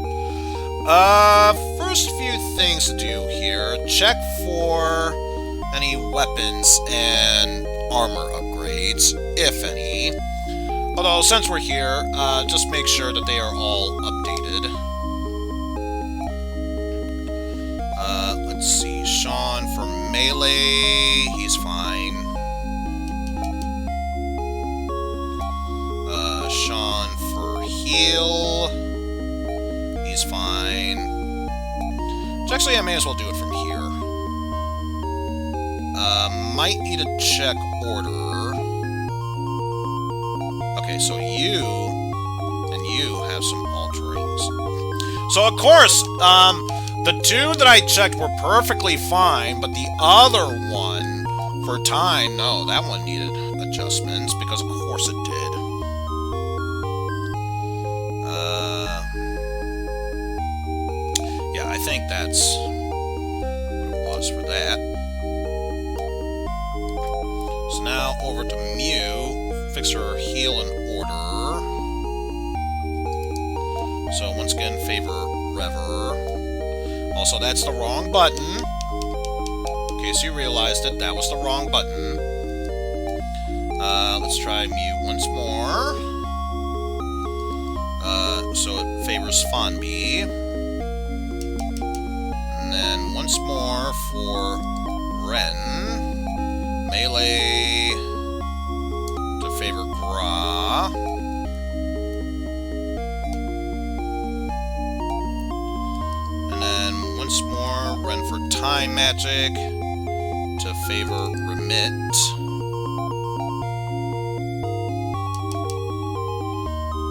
First few things to do here. Check for any weapons and armor upgrades, if any. Although, since we're here, just make sure that they are all updated. Let's see. Sean for melee, he's fine. Sean for heal, he's fine. Which actually, I may as well do it from here. Might need to check order. Okay, so you and you have some alterings. So, of course, the two that I checked were perfectly fine, but the other one, for time, no, that one needed adjustments, because of course it did. Yeah, I think that's what it was for that. So now over to Mieu, fix her heal and order. So once again, favor Rever. Also, that's the wrong button. In case you realized it, that was the wrong button. Let's try Mieu once more. So it favors Fonby. And then once more for Wren. Melee to favor Gra. And then once more, Wren for time magic to favor Remit.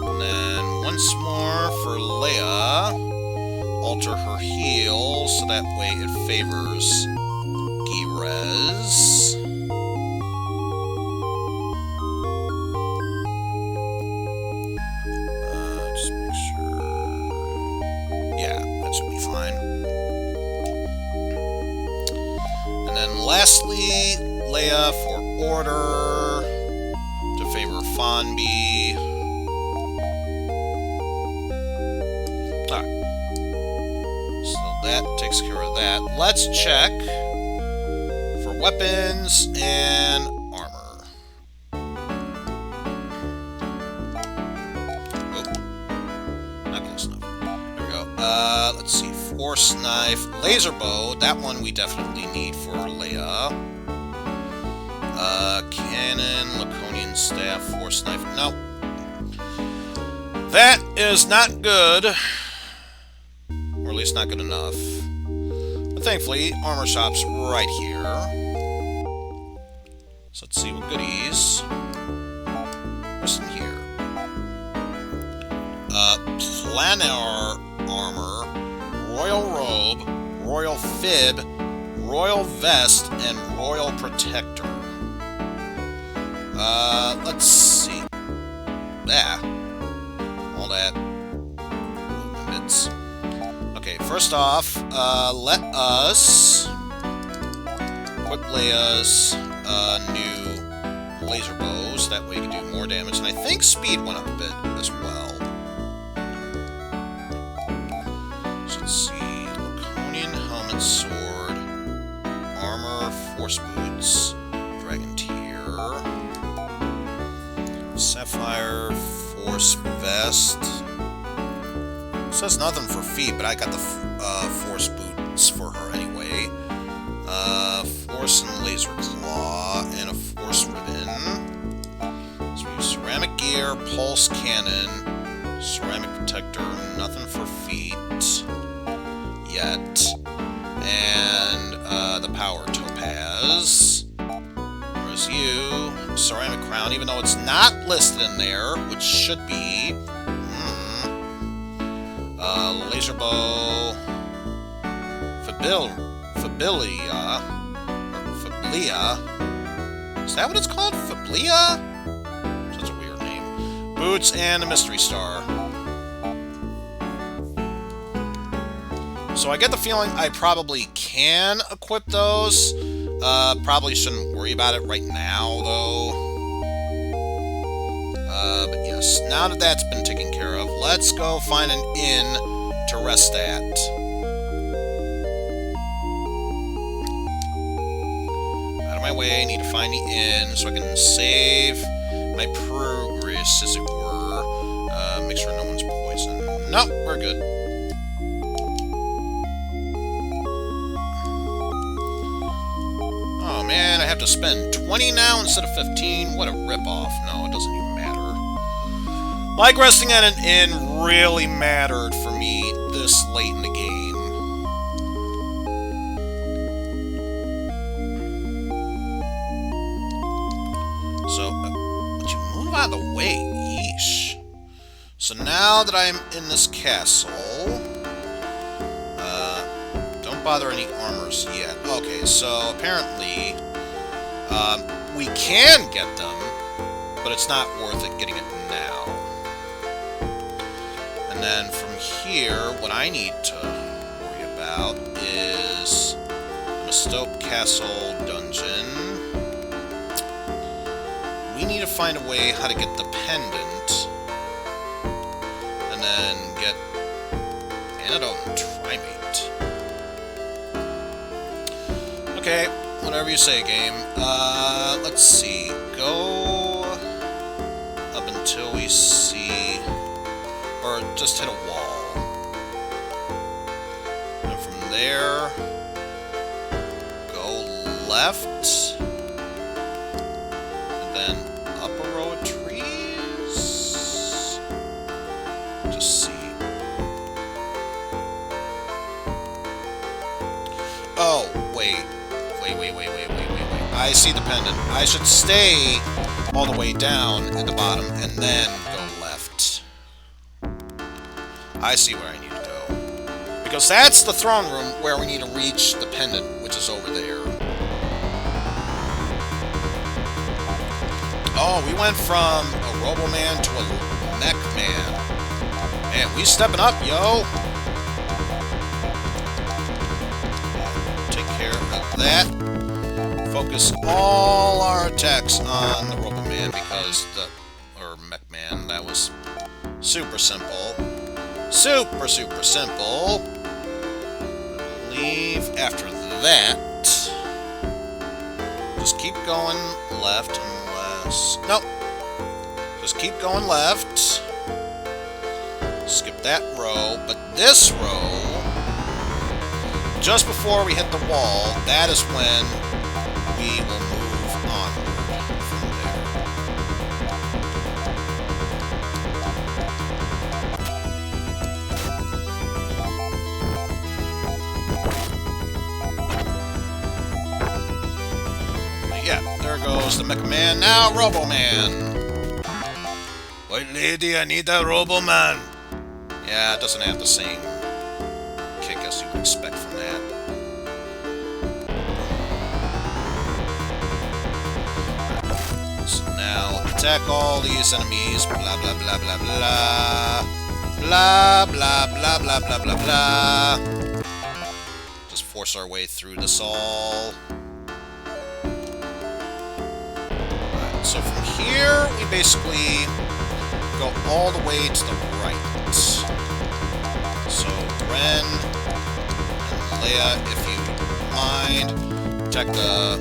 And then once more for Laya, alter her heal so that way it favors Girez. Just make sure. Yeah, that should be fine. And then lastly, Laya for order to favor Fonby. Alright. So that takes care of that. Let's check for weapons and armor. Oh, not close enough. There we go. Let's see. Force Knife, Laser Bow. That one we definitely need for Laya. Cannon, Laconian Staff, Force Knife. No. That is not good. Or at least not good enough. But thankfully, Armor Shop's right here. So let's see what goodies. What's in here? Planar Armor, Royal Robe, Royal Fib, Royal Vest, and Royal Protector. Let's see. All that. Bits. Okay, first off, let us equip Laya's new laser bows. That way you can do more damage. And I think speed went up a bit as well. So let's see. Laconian Helmet Sword. Armor, Force Boots. Dragon Tier. Sapphire, Force Vest. Says nothing for feet, but I got the Force Boots for her anyway. Force and Laser Claw, and a Force Ribbon. So we use Ceramic Gear, Pulse Cannon, Ceramic Protector, nothing for feet yet. And the Power Topaz. Whereas you, Ceramic Crown, even though it's not listed in there, which should be. Laser Bow, Fabilia. Is that what it's called? Fablia? Such a weird name. Boots and a Mystery Star. So I get the feeling I probably can equip those. Probably shouldn't worry about it right now, though. But yes, now that that's been taken care of, let's go find an inn to rest at. Out of my way, I need to find the inn so I can save my progress, as it were. Make sure no one's poisoned. Nope, we're good. Oh man, I have to spend 20 now instead of 15? What a ripoff. No, it doesn't even matter. Like resting at an inn really mattered for me this late in the game. So, would you move out of the way? Yeesh. So now that I'm in this castle, don't bother any armors yet. Okay, so apparently, we can get them, but it's not worth it getting it now. And then from here, what I need to worry about is the Mistope Castle dungeon. We need to find a way how to get the pendant, and then get Antidote and Trimate. Okay, whatever you say, game. Let's see. Go up until we see, or just hit a wall. And from there, go left. And then up a row of trees. Just see. Oh, wait. I see the pendant. I should stay all the way down at the bottom and then go left. I see where I need to go. Because that's the throne room where we need to reach the pendant, which is over there. Oh, we went from a Robo-Man to a Mech-Man. Man, we stepping up, yo! Take care of that. Focus all our attacks on the Robo-Man because or Mech-Man, that was super simple. Super simple. I believe after that, just keep going left unless, nope. Just keep going left. Skip that row, but this row, just before we hit the wall, that is when we will move onward from there. But yeah, there goes the Mecha Man. Now, Robo Man. White lady, I need that Robo Man. Yeah, it doesn't have the same kick as you would expect from that. So now, attack all these enemies. Blah, blah, blah, blah, blah. Blah, blah, blah, blah, blah, blah, blah. Just force our way through this all. Alright, so from here, we basically go all the way to the right. So, Wren and Laya, if you mind, protect the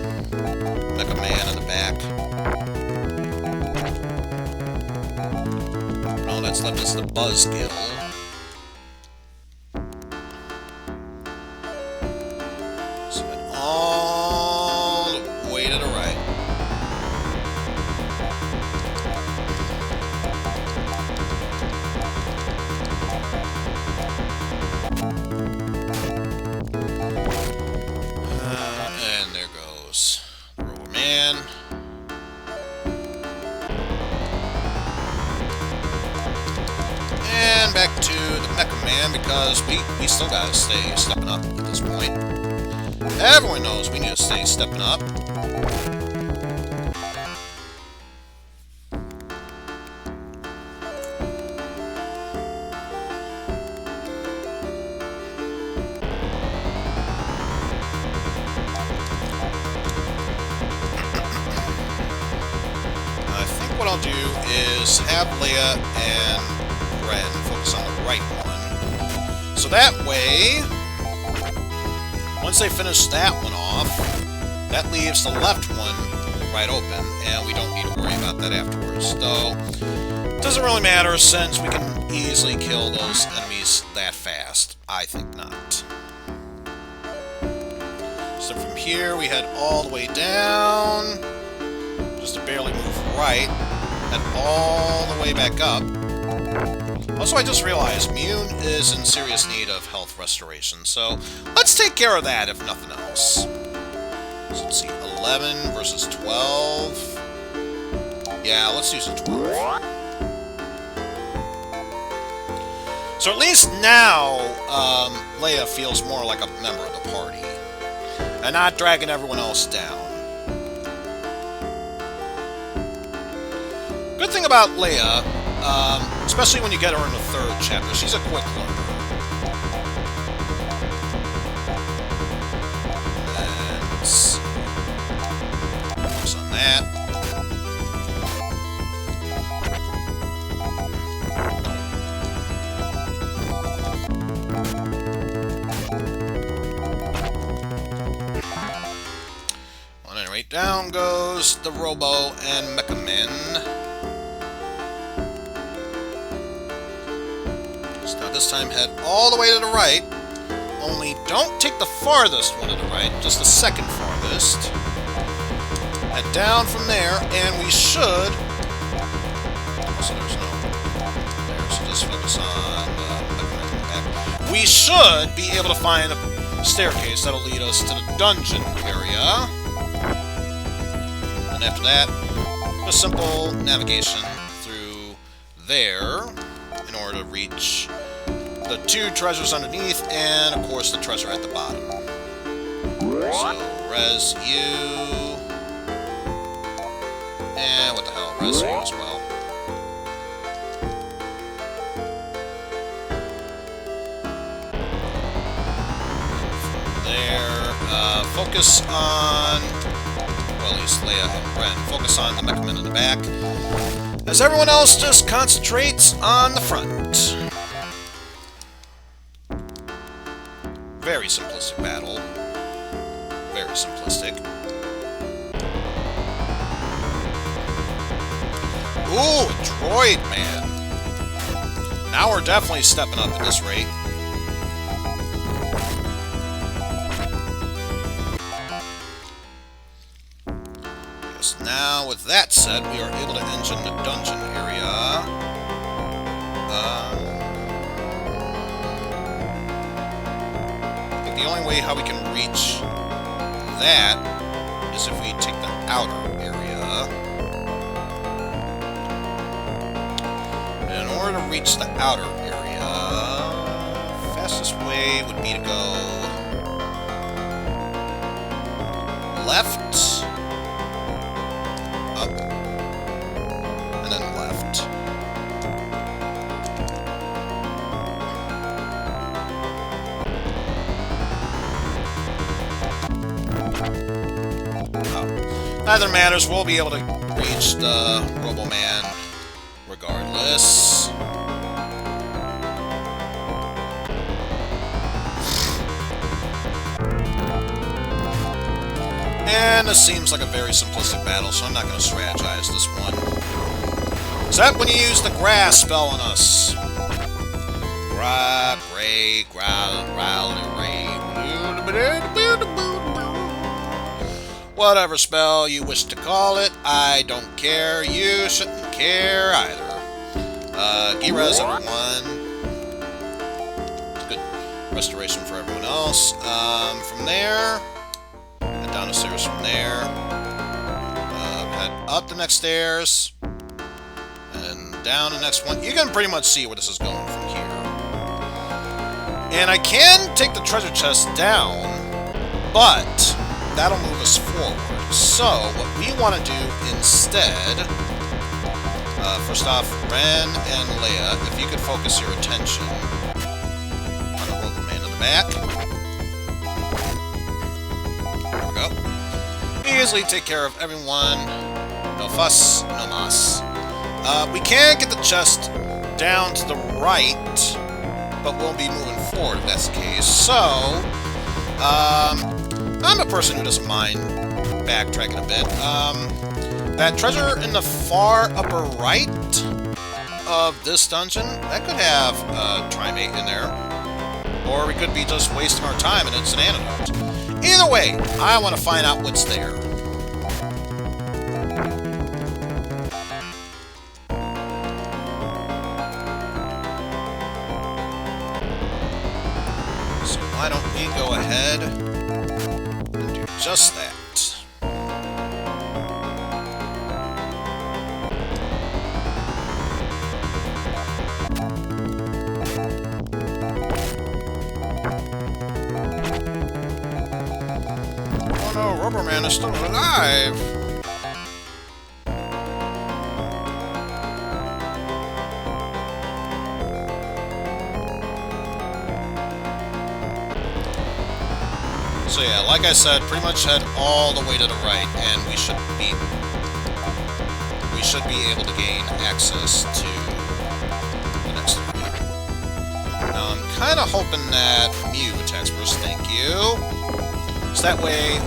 Mecha Man in the back. All that's left is the Buzzkill. So head all the way to the right. And there goes the Robo Man. And back to the Mecha Man, because we still gotta stay stepping up at this point. Everyone knows we need to stay stepping up. I think what I'll do is have Laya and Wren focus on the right one. So that way, once they finish that one off, that leaves the left one right open, and we don't need to worry about that afterwards. Though, it doesn't really matter since we can easily kill those enemies that fast. I think not. So from here, we head all the way down, just to barely move right, and all the way back up. Also, I just realized Mieu is in serious need of health restoration, so let's take care of that if nothing else. So let's see, 11 versus 12. Yeah, let's use a 12. So at least now, Laya feels more like a member of the party, and not dragging everyone else down. Good thing about Laya, especially when you get her in the 3rd chapter, she's a quick learner. Let's focus on that. On any rate, down goes the Robo and Mecha Man. Now this time head all the way to the right, only don't take the farthest one to the right, just the second farthest. Head down from there, and we should... So there's no... There, so just focus on the back. We should be able to find a staircase that'll lead us to the dungeon area. And after that, just simple navigation through there in order to reach the 2 treasures underneath, and of course the treasure at the bottom. So, res you. And what the hell, res you as well. From there, focus on, well, at least Laya and Wren, focus on the Mecha Man in the back, as everyone else just concentrates on the front. Very simplistic battle. Very simplistic. Ooh, a droid man. Now we're definitely stepping up at this rate. Yes. Now, with that said, we are able to enter the dungeon area. I think the only way how we can reach that is if we take the outer area. And in order to reach the outer area, fastest way would be to go left, up, and then left. Neither matters, we'll be able to reach the Robo-Man regardless. And this seems like a very simplistic battle, so I'm not going to strategize this one. Except when you use the grass spell on us. Gra, gray, growl, ray. Whatever spell you wish to call it, I don't care. You shouldn't care either. Girez, everyone. Good restoration for everyone else. From there, head down the stairs from there. Head up the next stairs. And down the next one. You can pretty much see where this is going from here. And I can take the treasure chest down, but that'll move us forward. So, what we want to do instead... first off, Wren and Laya, if you could focus your attention on the Robo-Man in the back. There we go. Easily take care of everyone. No fuss, no muss. We can get the chest down to the right, but we'll be moving forward if that's the case. So, I'm a person who doesn't mind backtracking a bit. That treasure in the far upper right of this dungeon, that could have a Trimate in there. Or we could be just wasting our time and it's an antidote. Either way, I want to find out what's there. So why don't we go ahead and do just that. Robo-Man is still alive! So yeah, like I said, pretty much head all the way to the right, and we should be able to gain access to the next area. Now I'm kind of hoping that Mieu attacks first. Thank you. So that way,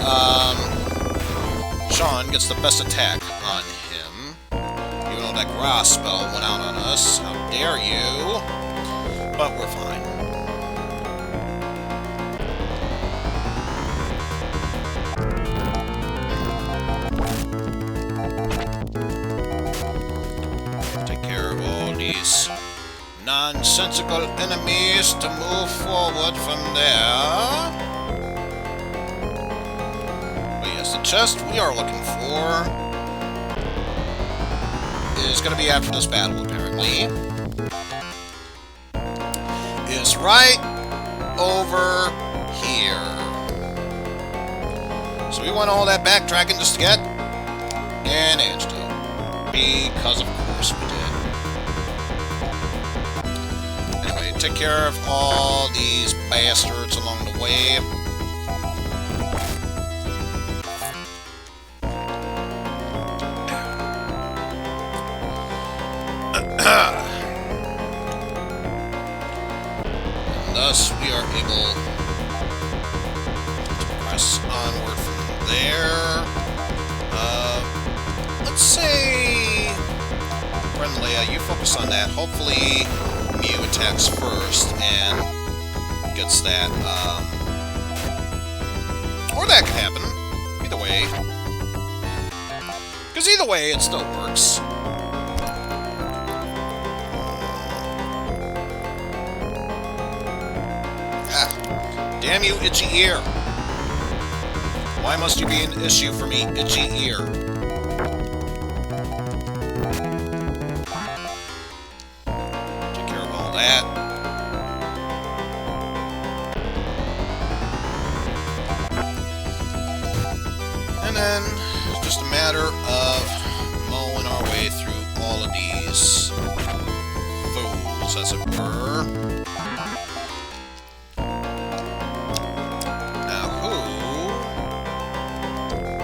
Sean gets the best attack on him. Even though that grass spell went out on us. How dare you? But we're fine. Take care of all these nonsensical enemies to move forward from there. The chest we are looking for is going to be after this battle, apparently. Is right over here. So we went all that backtracking just to get an antidote. Because of course we did. Anyway, take care of all these bastards along the way. Thus, we are able to press onward from there. Let's say, Wren and Laya, you focus on that. Hopefully, Mieu attacks first and gets that. Or that could happen. Either way. Because either way, it still works. Ah, damn you, itchy ear. Why must you be an issue for me, itchy ear? Take care of all that. And then, it's just a matter of mowing our way through all of these fools, as it were. Now, who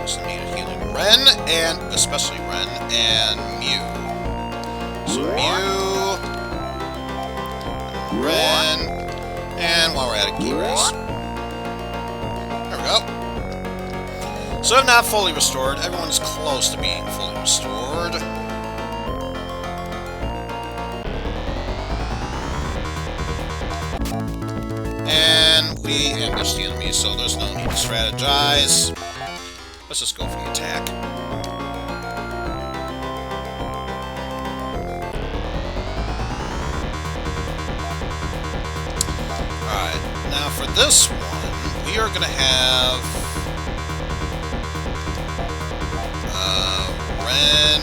is in need of healing? Wren, and especially Wren and Mieu. So Mieu, Wren, and while we're at it, Rhys. There we go. So if not fully restored, everyone's close to being fully restored. And we ambushed the enemy, so there's no need to strategize. Let's just go for the attack. Alright, now for this one, we are going to have Wren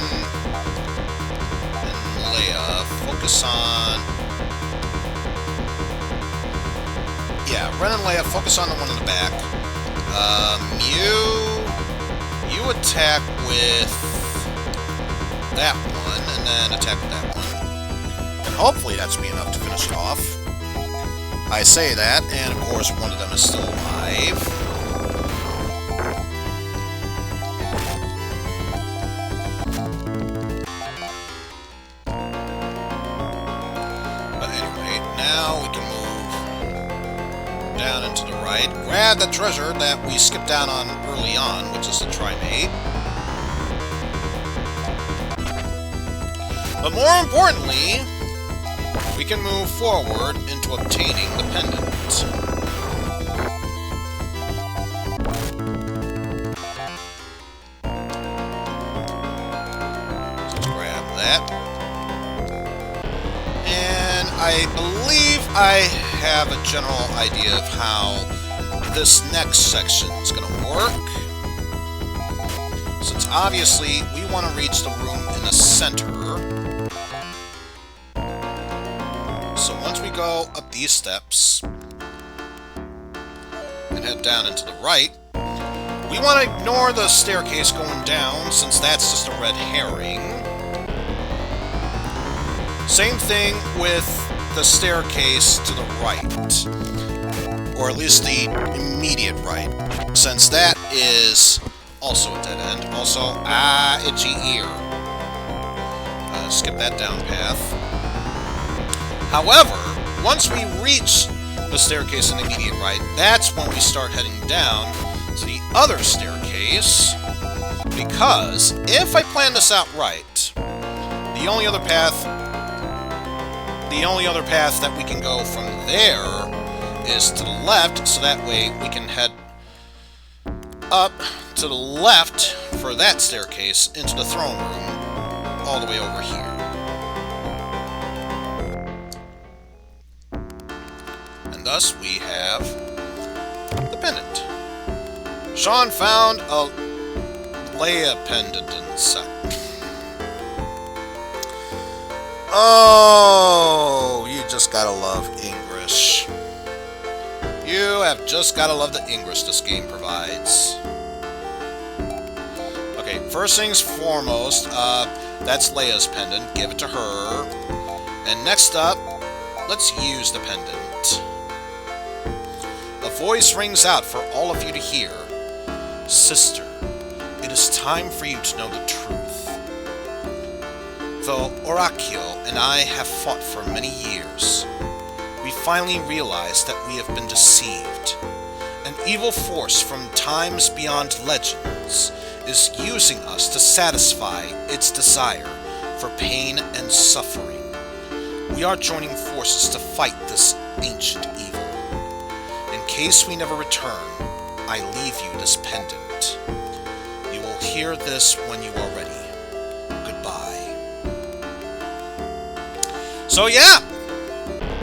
and Laya focus on... Yeah, Wren and Laya focus on the one in the back. You attack with that one, and then attack with that one. And hopefully that's be enough to finish it off. I say that, and of course one of them is still alive. Down into the right, grab the treasure that we skipped down on early on, which is the Trimate. But more importantly, we can move forward into obtaining the pendant. Let's grab that. And I believe I have a general idea of how this next section is going to work. Since obviously we want to reach the room in the center. So once we go up these steps and head down into the right, we want to ignore the staircase going down since that's just a red herring. Same thing with the staircase to the right, or at least the immediate right, since that is also a dead end. Also, itchy ear. Skip that down path. However, once we reach the staircase in the immediate right, that's when we start heading down to the other staircase, because if I plan this out right, the only other path that we can go from there is to the left, so that way we can head up to the left for that staircase into the throne room, all the way over here. And thus we have the pendant. Sean found a Laya pendant inside. Oh, you just gotta love English. You have just gotta love the English this game provides. Okay, first things foremost, that's Laya's pendant. Give it to her. And next up, let's use the pendant. A voice rings out for all of you to hear. Sister, it is time for you to know the truth. Though Orakio and I have fought for many years, we finally realized that we have been deceived. An evil force from times beyond legends is using us to satisfy its desire for pain and suffering. We are joining forces to fight this ancient evil. In case we never return, I leave you this pendant. You will hear this when you are ready. So yeah,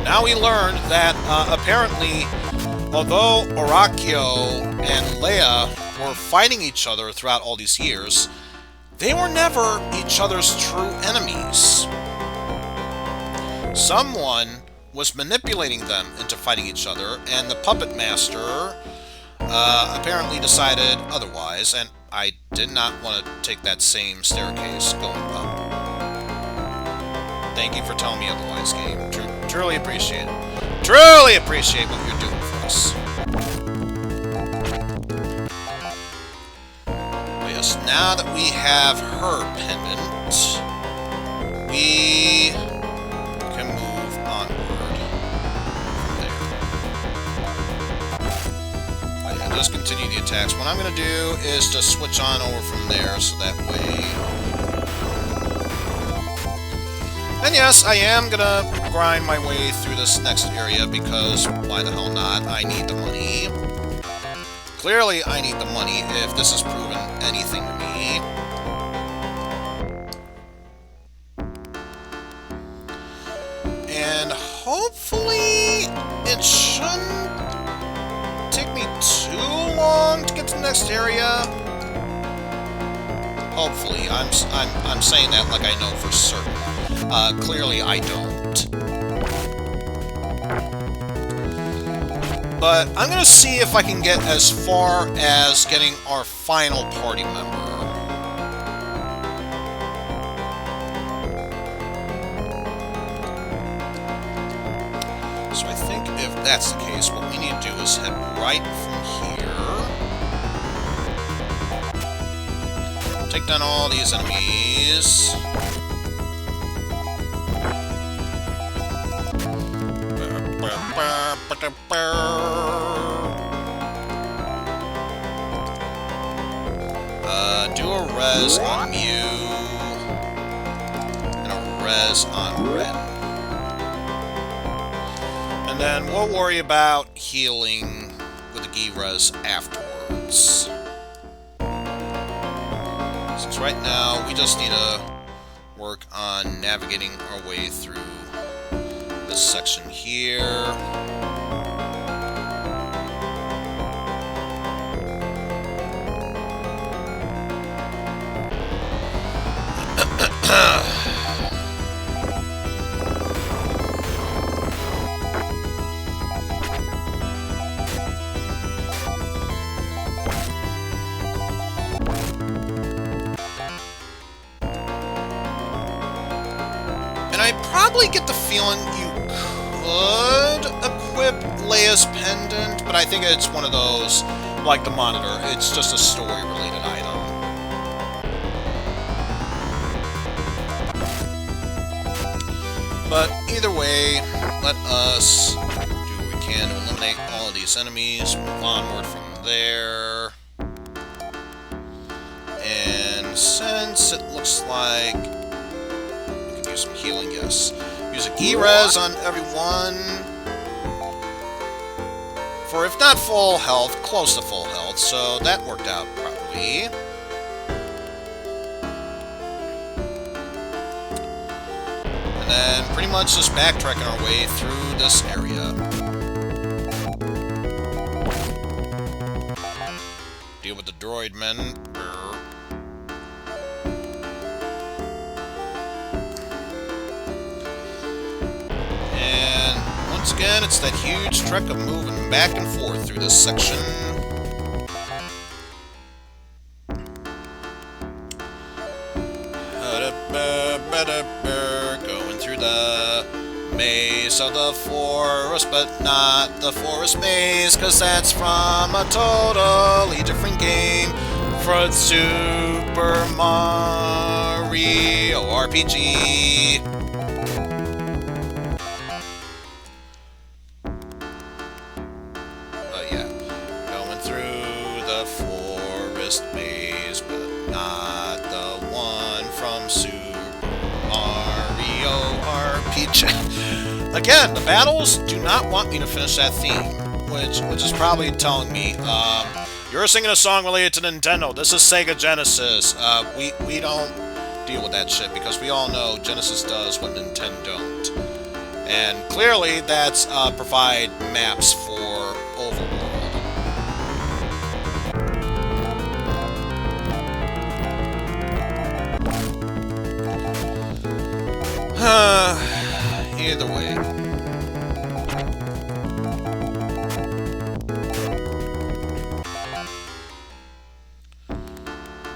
now we learned that apparently, although Orakio and Laya were fighting each other throughout all these years, they were never each other's true enemies. Someone was manipulating them into fighting each other, and the puppet master apparently decided otherwise, and I did not want to take that same staircase going up. Thank you for telling me otherwise, game. Truly appreciate it. Truly appreciate what you're doing for us. But yes, now that we have her pendant, we can move onward from there. But yeah, just continue the attacks. What I'm going to do is just switch on over from there, so that way... And yes, I am gonna grind my way through this next area because why the hell not? I need the money. Clearly, I need the money if this has proven anything to me. And hopefully, it shouldn't take me too long to get to the next area. Hopefully, I'm saying that like I know for certain. Clearly I don't. But I'm gonna see if I can get as far as getting our final party member. So I think if that's the case, what we need to do is head right from here. Take down all these enemies. Do a res on Mieu and a res on Wren. And then we'll worry about healing with the Gi res afterwards. Since right now we just need to work on navigating our way through this section here. And I probably get the feeling you could equip Laya's pendant, but I think it's one of those, like the monitor, it's just a story-related item. But either way, let us do what we can to eliminate all of these enemies, move onward from there. And since it looks like we could use some healing, yes. Use a Gi res on everyone. For if not full health, close to full health, so that worked out properly. And then pretty much just backtracking our way through this area. Deal with the droid men. And once again, it's that huge trek of moving back and forth through this section. Going through the maze of the forest, but not the forest maze, cause that's from a totally different game. For Super Mario RPG. But yeah, going through the forest maze, but not the one from Super Mario RPG. Again, the battles do not want me to finish that theme, which is probably telling me, you're singing a song related to Nintendo. This is Sega Genesis. We don't deal with that shit because we all know Genesis does what Nintendo don't. And clearly that's provide maps for overworld. Either way.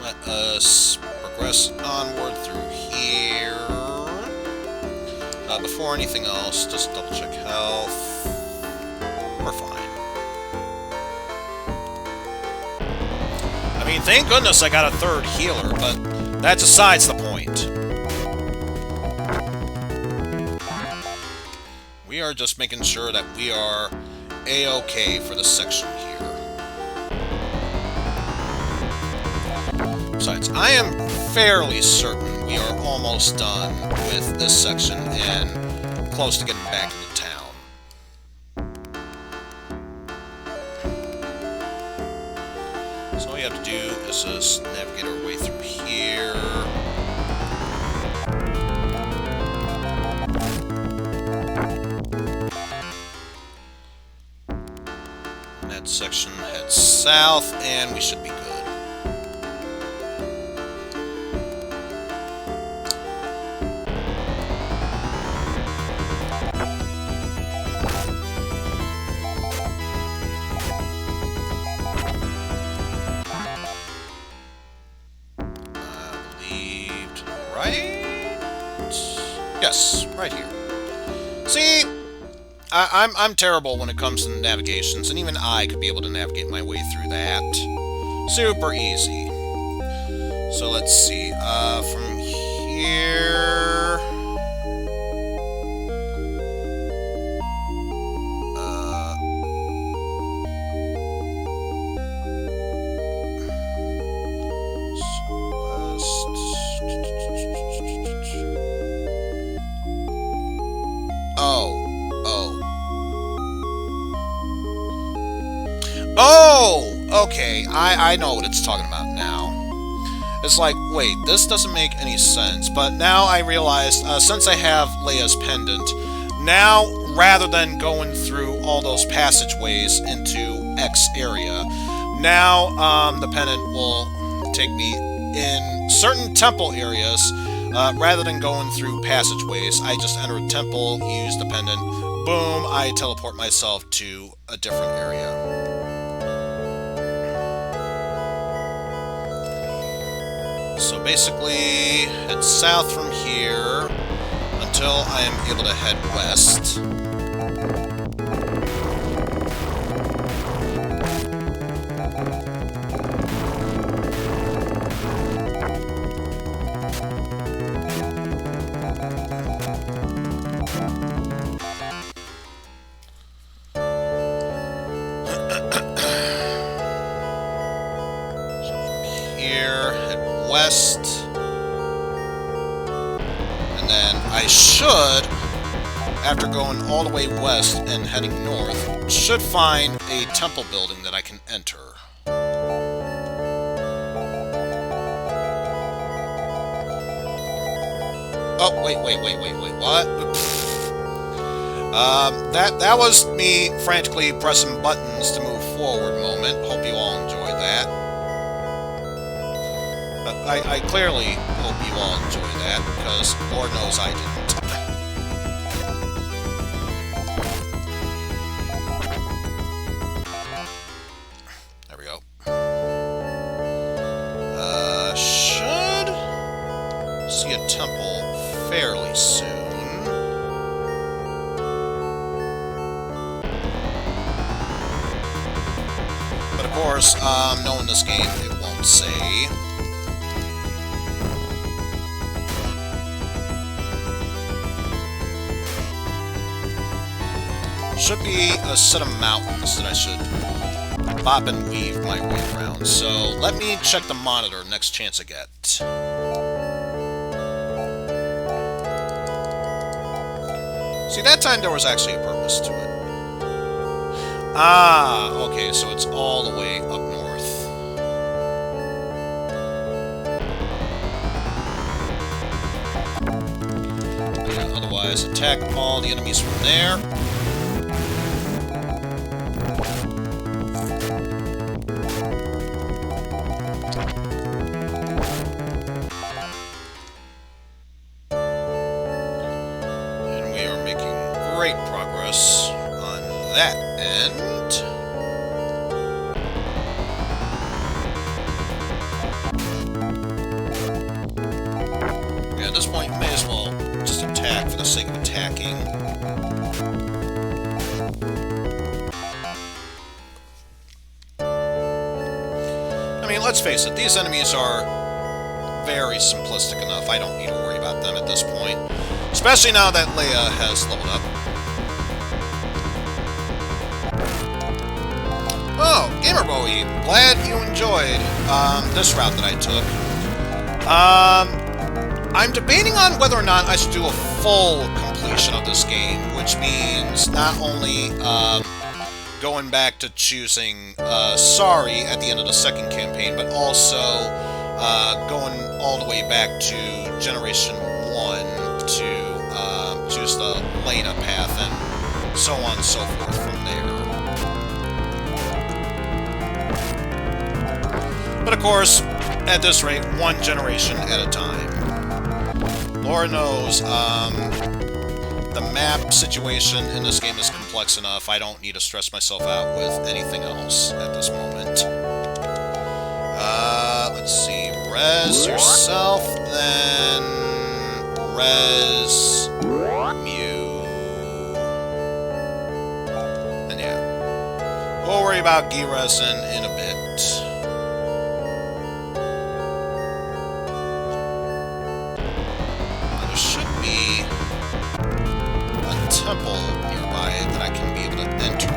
Let us progress onward through here. Before anything else, just double check health. We're fine. I mean, thank goodness I got a third healer, but that decides the point. We are just making sure that we are A-okay for this section here. Besides, I am fairly certain we are almost done with this section and close to getting back into town. So all we have to do is just navigate our way through here. That section heads south, and we should be good. Yes, right here. See, I'm terrible when it comes to navigations, and even I could be able to navigate my way through that. Super easy. So let's see, from here... Oh, okay, I know what it's talking about now. It's like, wait, this doesn't make any sense, but now I realize, since I have Laya's pendant, now, rather than going through all those passageways into X area, now, the pendant will take me in certain temple areas, rather than going through passageways. I just enter a temple, use the pendant, boom, I teleport myself to a different area. So basically, head south from here until I am able to head west. So from here, head west, and then I should, after going all the way west and heading north, should find a temple building that I can enter. Oh, wait, what? That was me frantically pressing buttons to move forward moment. Hope you all enjoyed that. I clearly hope you all enjoy that, because Lord knows I didn't. There we go. Should see a temple fairly soon. But of course, knowing this game, it won't say. Should be a set of mountains that I should bop and weave my way around. So let me check the monitor next chance I get. See, that time there was actually a purpose to it. Ah, okay, so it's all the way up north. Yeah, otherwise guys attack all the enemies from there. And we are making great progress on that end. Yeah, at this point, you may as well just attack for the sake of attacking. I mean, let's face it, these enemies are very simplistic enough. I don't need to worry about them at this point. Especially now that Laya has leveled up. Oh, Gamer Bowie, glad you enjoyed this route that I took. I'm debating on whether or not I should do a full completion of this game, which means not only going back to choosing Sorry at the end of the second campaign, but also going all the way back to Generation 1 to choose the Laya path and so on and so forth from there. But of course, at this rate, one generation at a time. Lord knows, the map situation in this game is complex enough. I don't need to stress myself out with anything else at this moment. Let's see. Res yourself, then res Mieu. And yeah. We'll worry about G-Resin in a bit. There should be a temple nearby that I can be able to enter.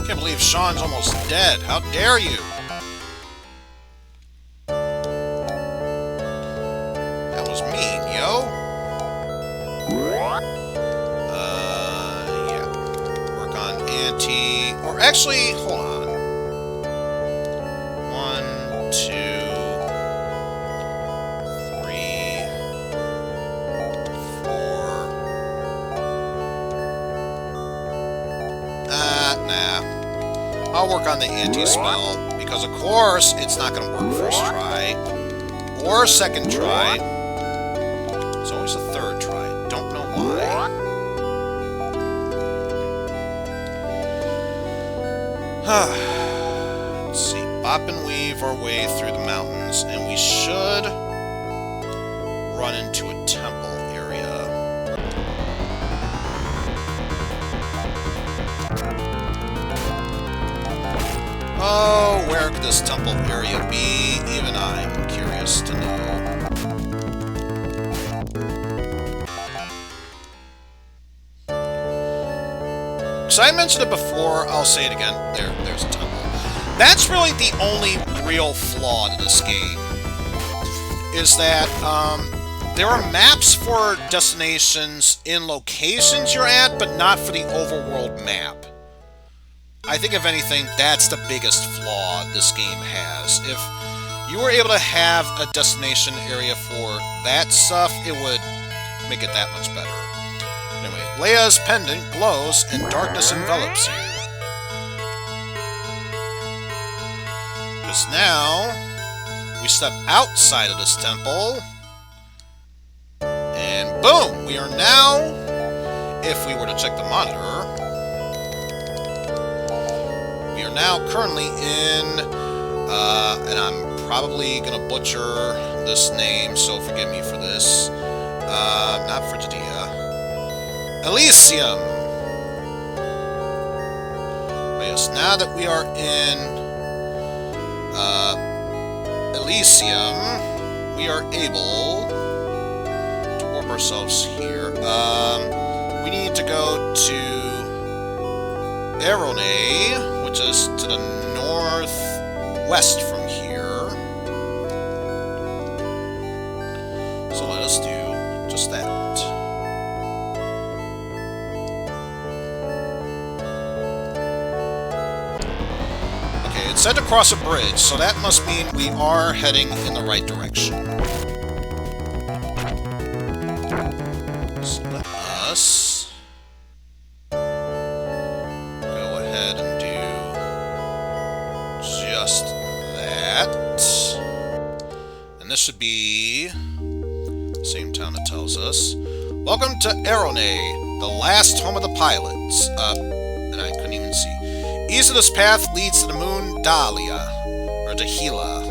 Can't believe Sean's almost dead. How dare you? That was mean, yo. Yeah. Work on anti... Or actually, hold on. 1, 2, 3, 4... Nah. I'll work on the anti-spell, because of course it's not going to work first try, or second try. It's always a third try. Don't know why. Let's see. Bop and weave our way through the mountains, and we should run into a temple area. Oh, where could this temple area be? Even I'm curious to know. So I mentioned it before, I'll say it again. There's a temple. That's really the only real flaw to this game. Is that, there are maps for destinations in locations you're at, but not for the overworld map. I think, if anything, that's the biggest flaw this game has. If you were able to have a destination area for that stuff, it would make it that much better. Anyway, Laya's pendant glows and darkness envelops you. Because now, we step outside of this temple, and boom! We are now, if we were to check the monitor, we are now currently in, and I'm probably going to butcher this name, so forgive me for this, not Frigidia, Elysium! But yes, now that we are in, Elysium, we are able to warp ourselves here. We need to go to Erone, which is to the northwest from here. So let us do just that. It said to cross a bridge, so that must mean we are heading in the right direction. So let us go ahead and do just that. And this should be the same town that tells us. Welcome to Erone, the last home of the pilots. And I couldn't even see. East of this path leads to the moon Dahlia, or Dahila.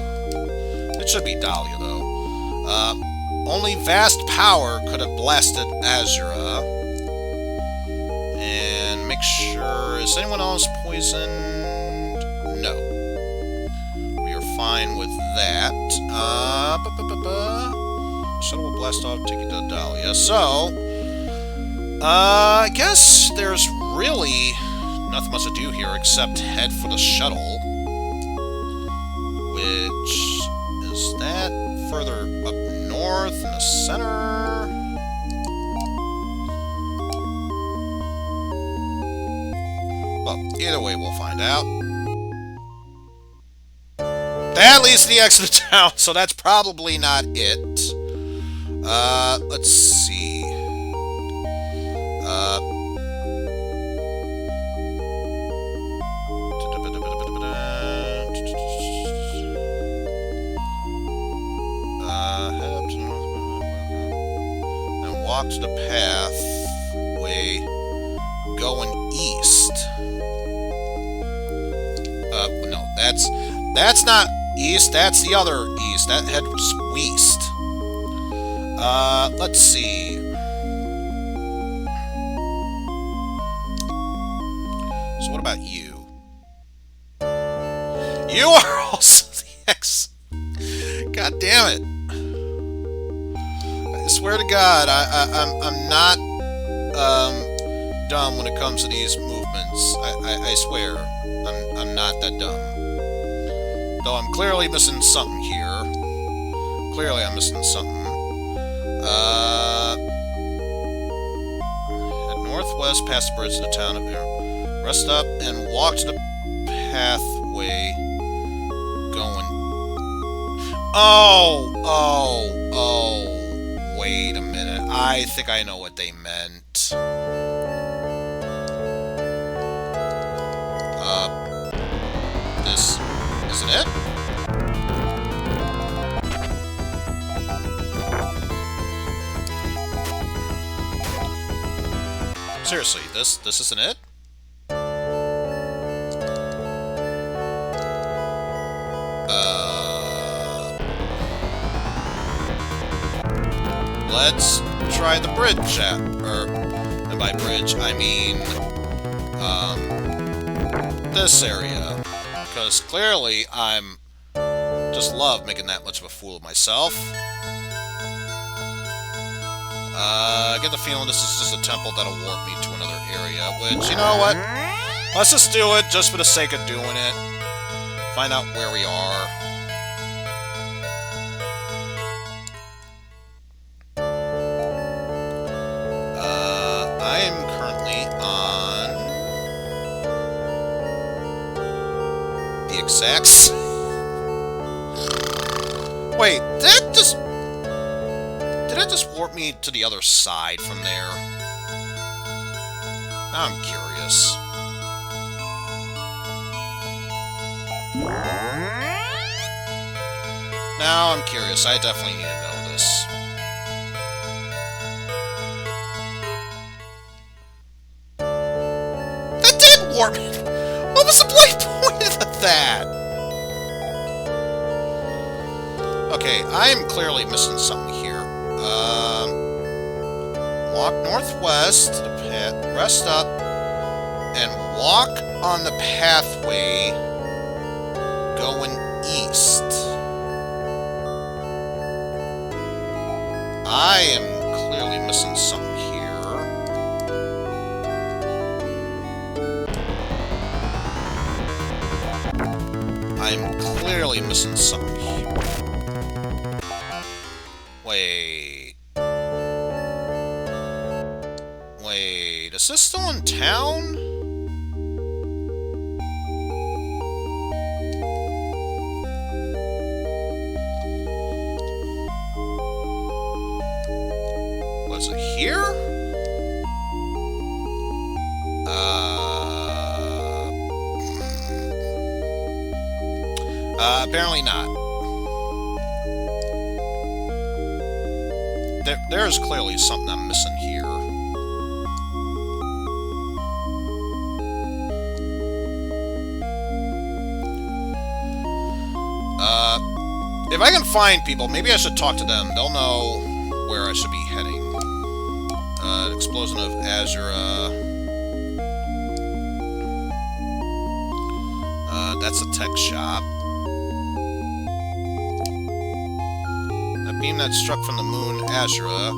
It should be Dahlia, though. Only vast power could have blasted Azura. And make sure, is anyone else poisoned? No. We are fine with that. Shuttle will blast off, take you to Dahlia. So, I guess there's really nothing much to do here except head for the shuttle. Which is that further up north in the center? Well, either way, we'll find out. That leads to the exit of town, so that's probably not it. Let's see. Head up to and walk to the pathway going east. No, that's not east, that's the other east. That heads west. Let's see. So what about you? You are also the X. God damn it. I swear to God, I'm not, dumb when it comes to these movements. I swear. I'm not that dumb. Though I'm clearly missing something here. Clearly I'm missing something. Head northwest past the bridge to the town of here. Rest up and walk to the pathway going... Oh! Wait a minute. I think I know what they meant. This isn't it? Seriously, this isn't it? Let's try the bridge and by bridge, I mean, this area. Because clearly I'm just love making that much of a fool of myself. I get the feeling this is just a temple that'll warp me to another area, which, you know what? Let's just do it, just for the sake of doing it. Find out where we are. I am currently on the exact... Wait, did that just warp me to the other side from there? Now I'm curious. Now I'm curious. I definitely need to know this. That did warp me! What was the point of that? Okay, I am clearly missing something here. Walk northwest to the path, rest up, and walk on the pathway going east. I am clearly missing something here. I'm clearly missing something here. Wait, is this still in town? here? Apparently not. There's clearly something I'm missing here. If I can find people, maybe I should talk to them. They'll know where I should be heading. An explosion of Azura. That's a tech shop. A beam that struck from the moon Azura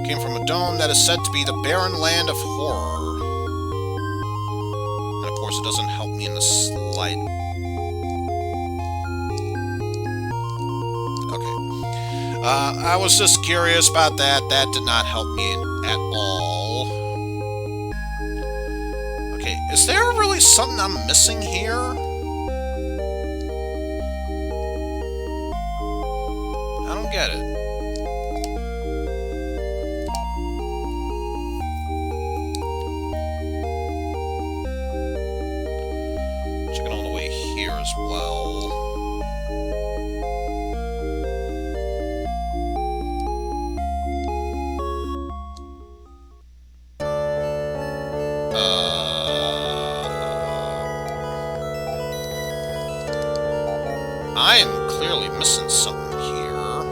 came from a dome that is said to be the barren land of horror. And of course, it doesn't help me in the slight. I was just curious about that. That did not help me at all. Okay, is there really something I'm missing here? I don't get it. Checking all the way here as well. I am clearly missing something here.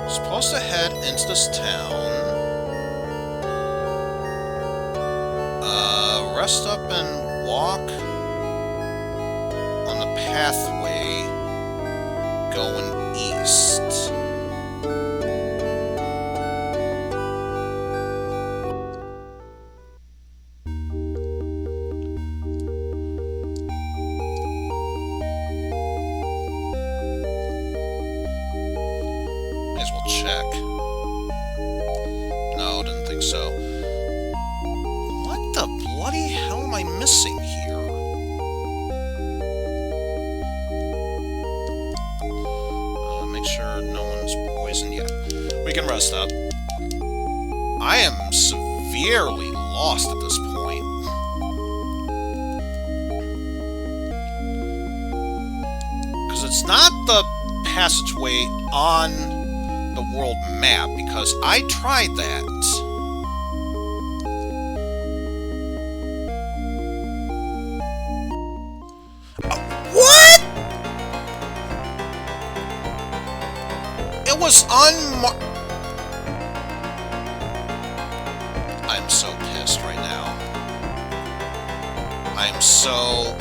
Supposed to head into this town. Rest up and walk on the pathway going east. Check. No, didn't think so. What the bloody hell am I missing here? Make sure no one's poisoned yet. We can rest up. I am severely lost at this point. Because it's not the passageway on the world map, because I tried that. What? It was unmarked. I'm so pissed right now. I'm so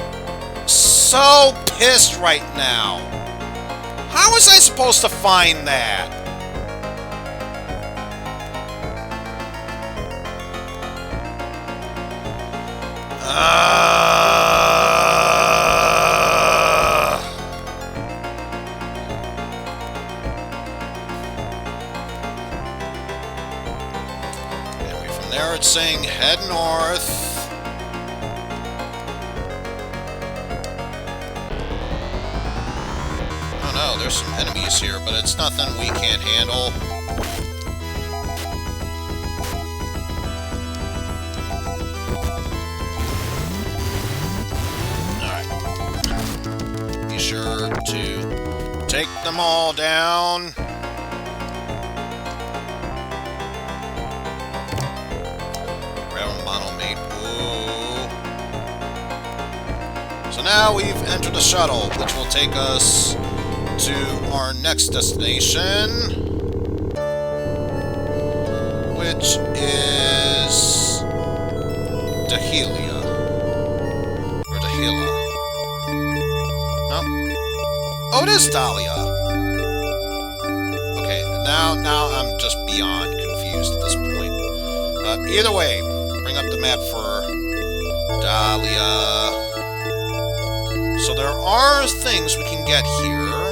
pissed right now. How was I supposed to find that? Anyway, from there it's saying head north. Oh no, there's some enemies here, but it's nothing we can't handle. Sure to take them all down. Grab a monomate. Ooh. So now we've entered the shuttle, which will take us to our next destination, which is Dahlia. Or Dahlia. Oh, it is Dahlia. Okay, now I'm just beyond confused at this point. Either way, bring up the map for Dahlia. So there are things we can get here.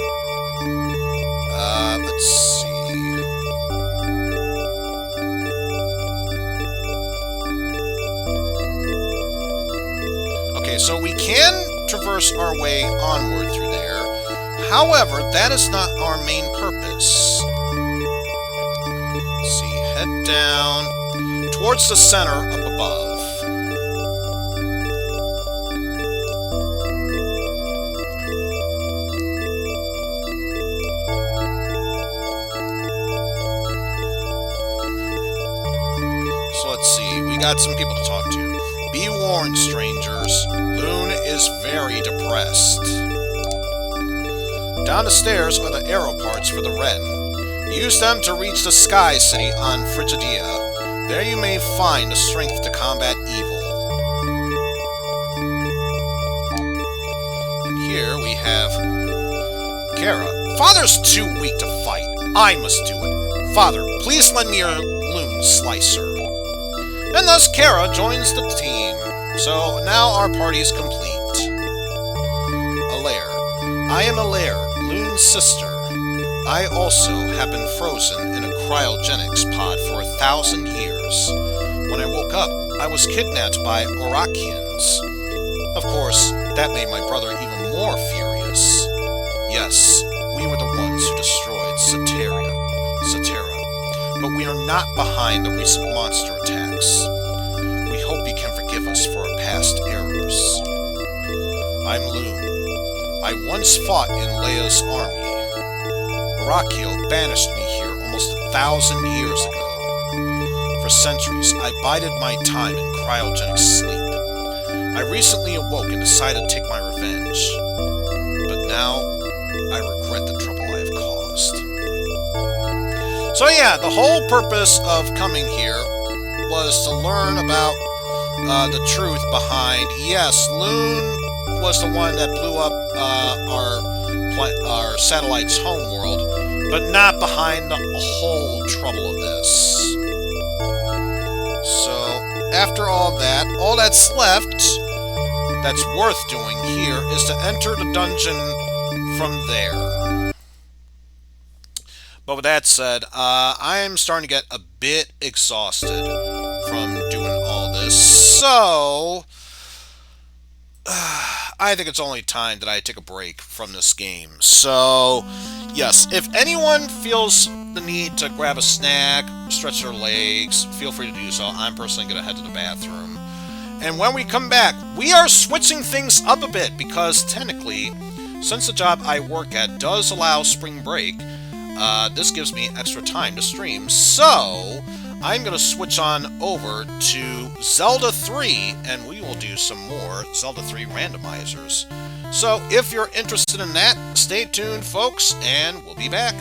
Let's see. Okay, so we can traverse our way onward through there. However, that is not our main purpose. Let's see, head down towards the center up above. So let's see, we got some people to talk to. Be warned, strangers. Loon is very depressed. Down the stairs are the arrow parts for the Wren. Use them to reach the Sky City on Frigidia. There you may find the strength to combat evil. And here we have Kara. Father's too weak to fight. I must do it. Father, please lend me your loon slicer. And thus Kara joins the team. So now our party is complete. Alair. I am Alair, Loon's sister. I also have been frozen in a cryogenics pod for 1,000 years. When I woke up, I was kidnapped by Orakians. Of course, that made my brother even more furious. Yes, we were the ones who destroyed Satera. But we are not behind the recent monster attacks. We hope you can forgive us for our past errors. I'm Loon. I once fought in Laya's army. Orakio banished me here almost 1,000 years ago. For centuries, I bided my time in cryogenic sleep. I recently awoke and decided to take my revenge. But now, I regret the trouble I have caused. So yeah, the whole purpose of coming here was to learn about the truth behind, yes, Loon was the one that blew up our satellite's homeworld, but not behind the whole trouble of this. So, after all that's left that's worth doing here is to enter the dungeon from there. But with that said, I'm starting to get a bit exhausted from doing all this, so I think it's only time that I take a break from this game. So, yes, if anyone feels the need to grab a snack, stretch their legs, feel free to do so. I'm personally going to head to the bathroom. And when we come back, we are switching things up a bit, because technically, since the job I work at does allow spring break, this gives me extra time to stream, so I'm going to switch on over to Zelda 3, and we will do some more Zelda 3 randomizers. So if you're interested in that, stay tuned, folks, and we'll be back.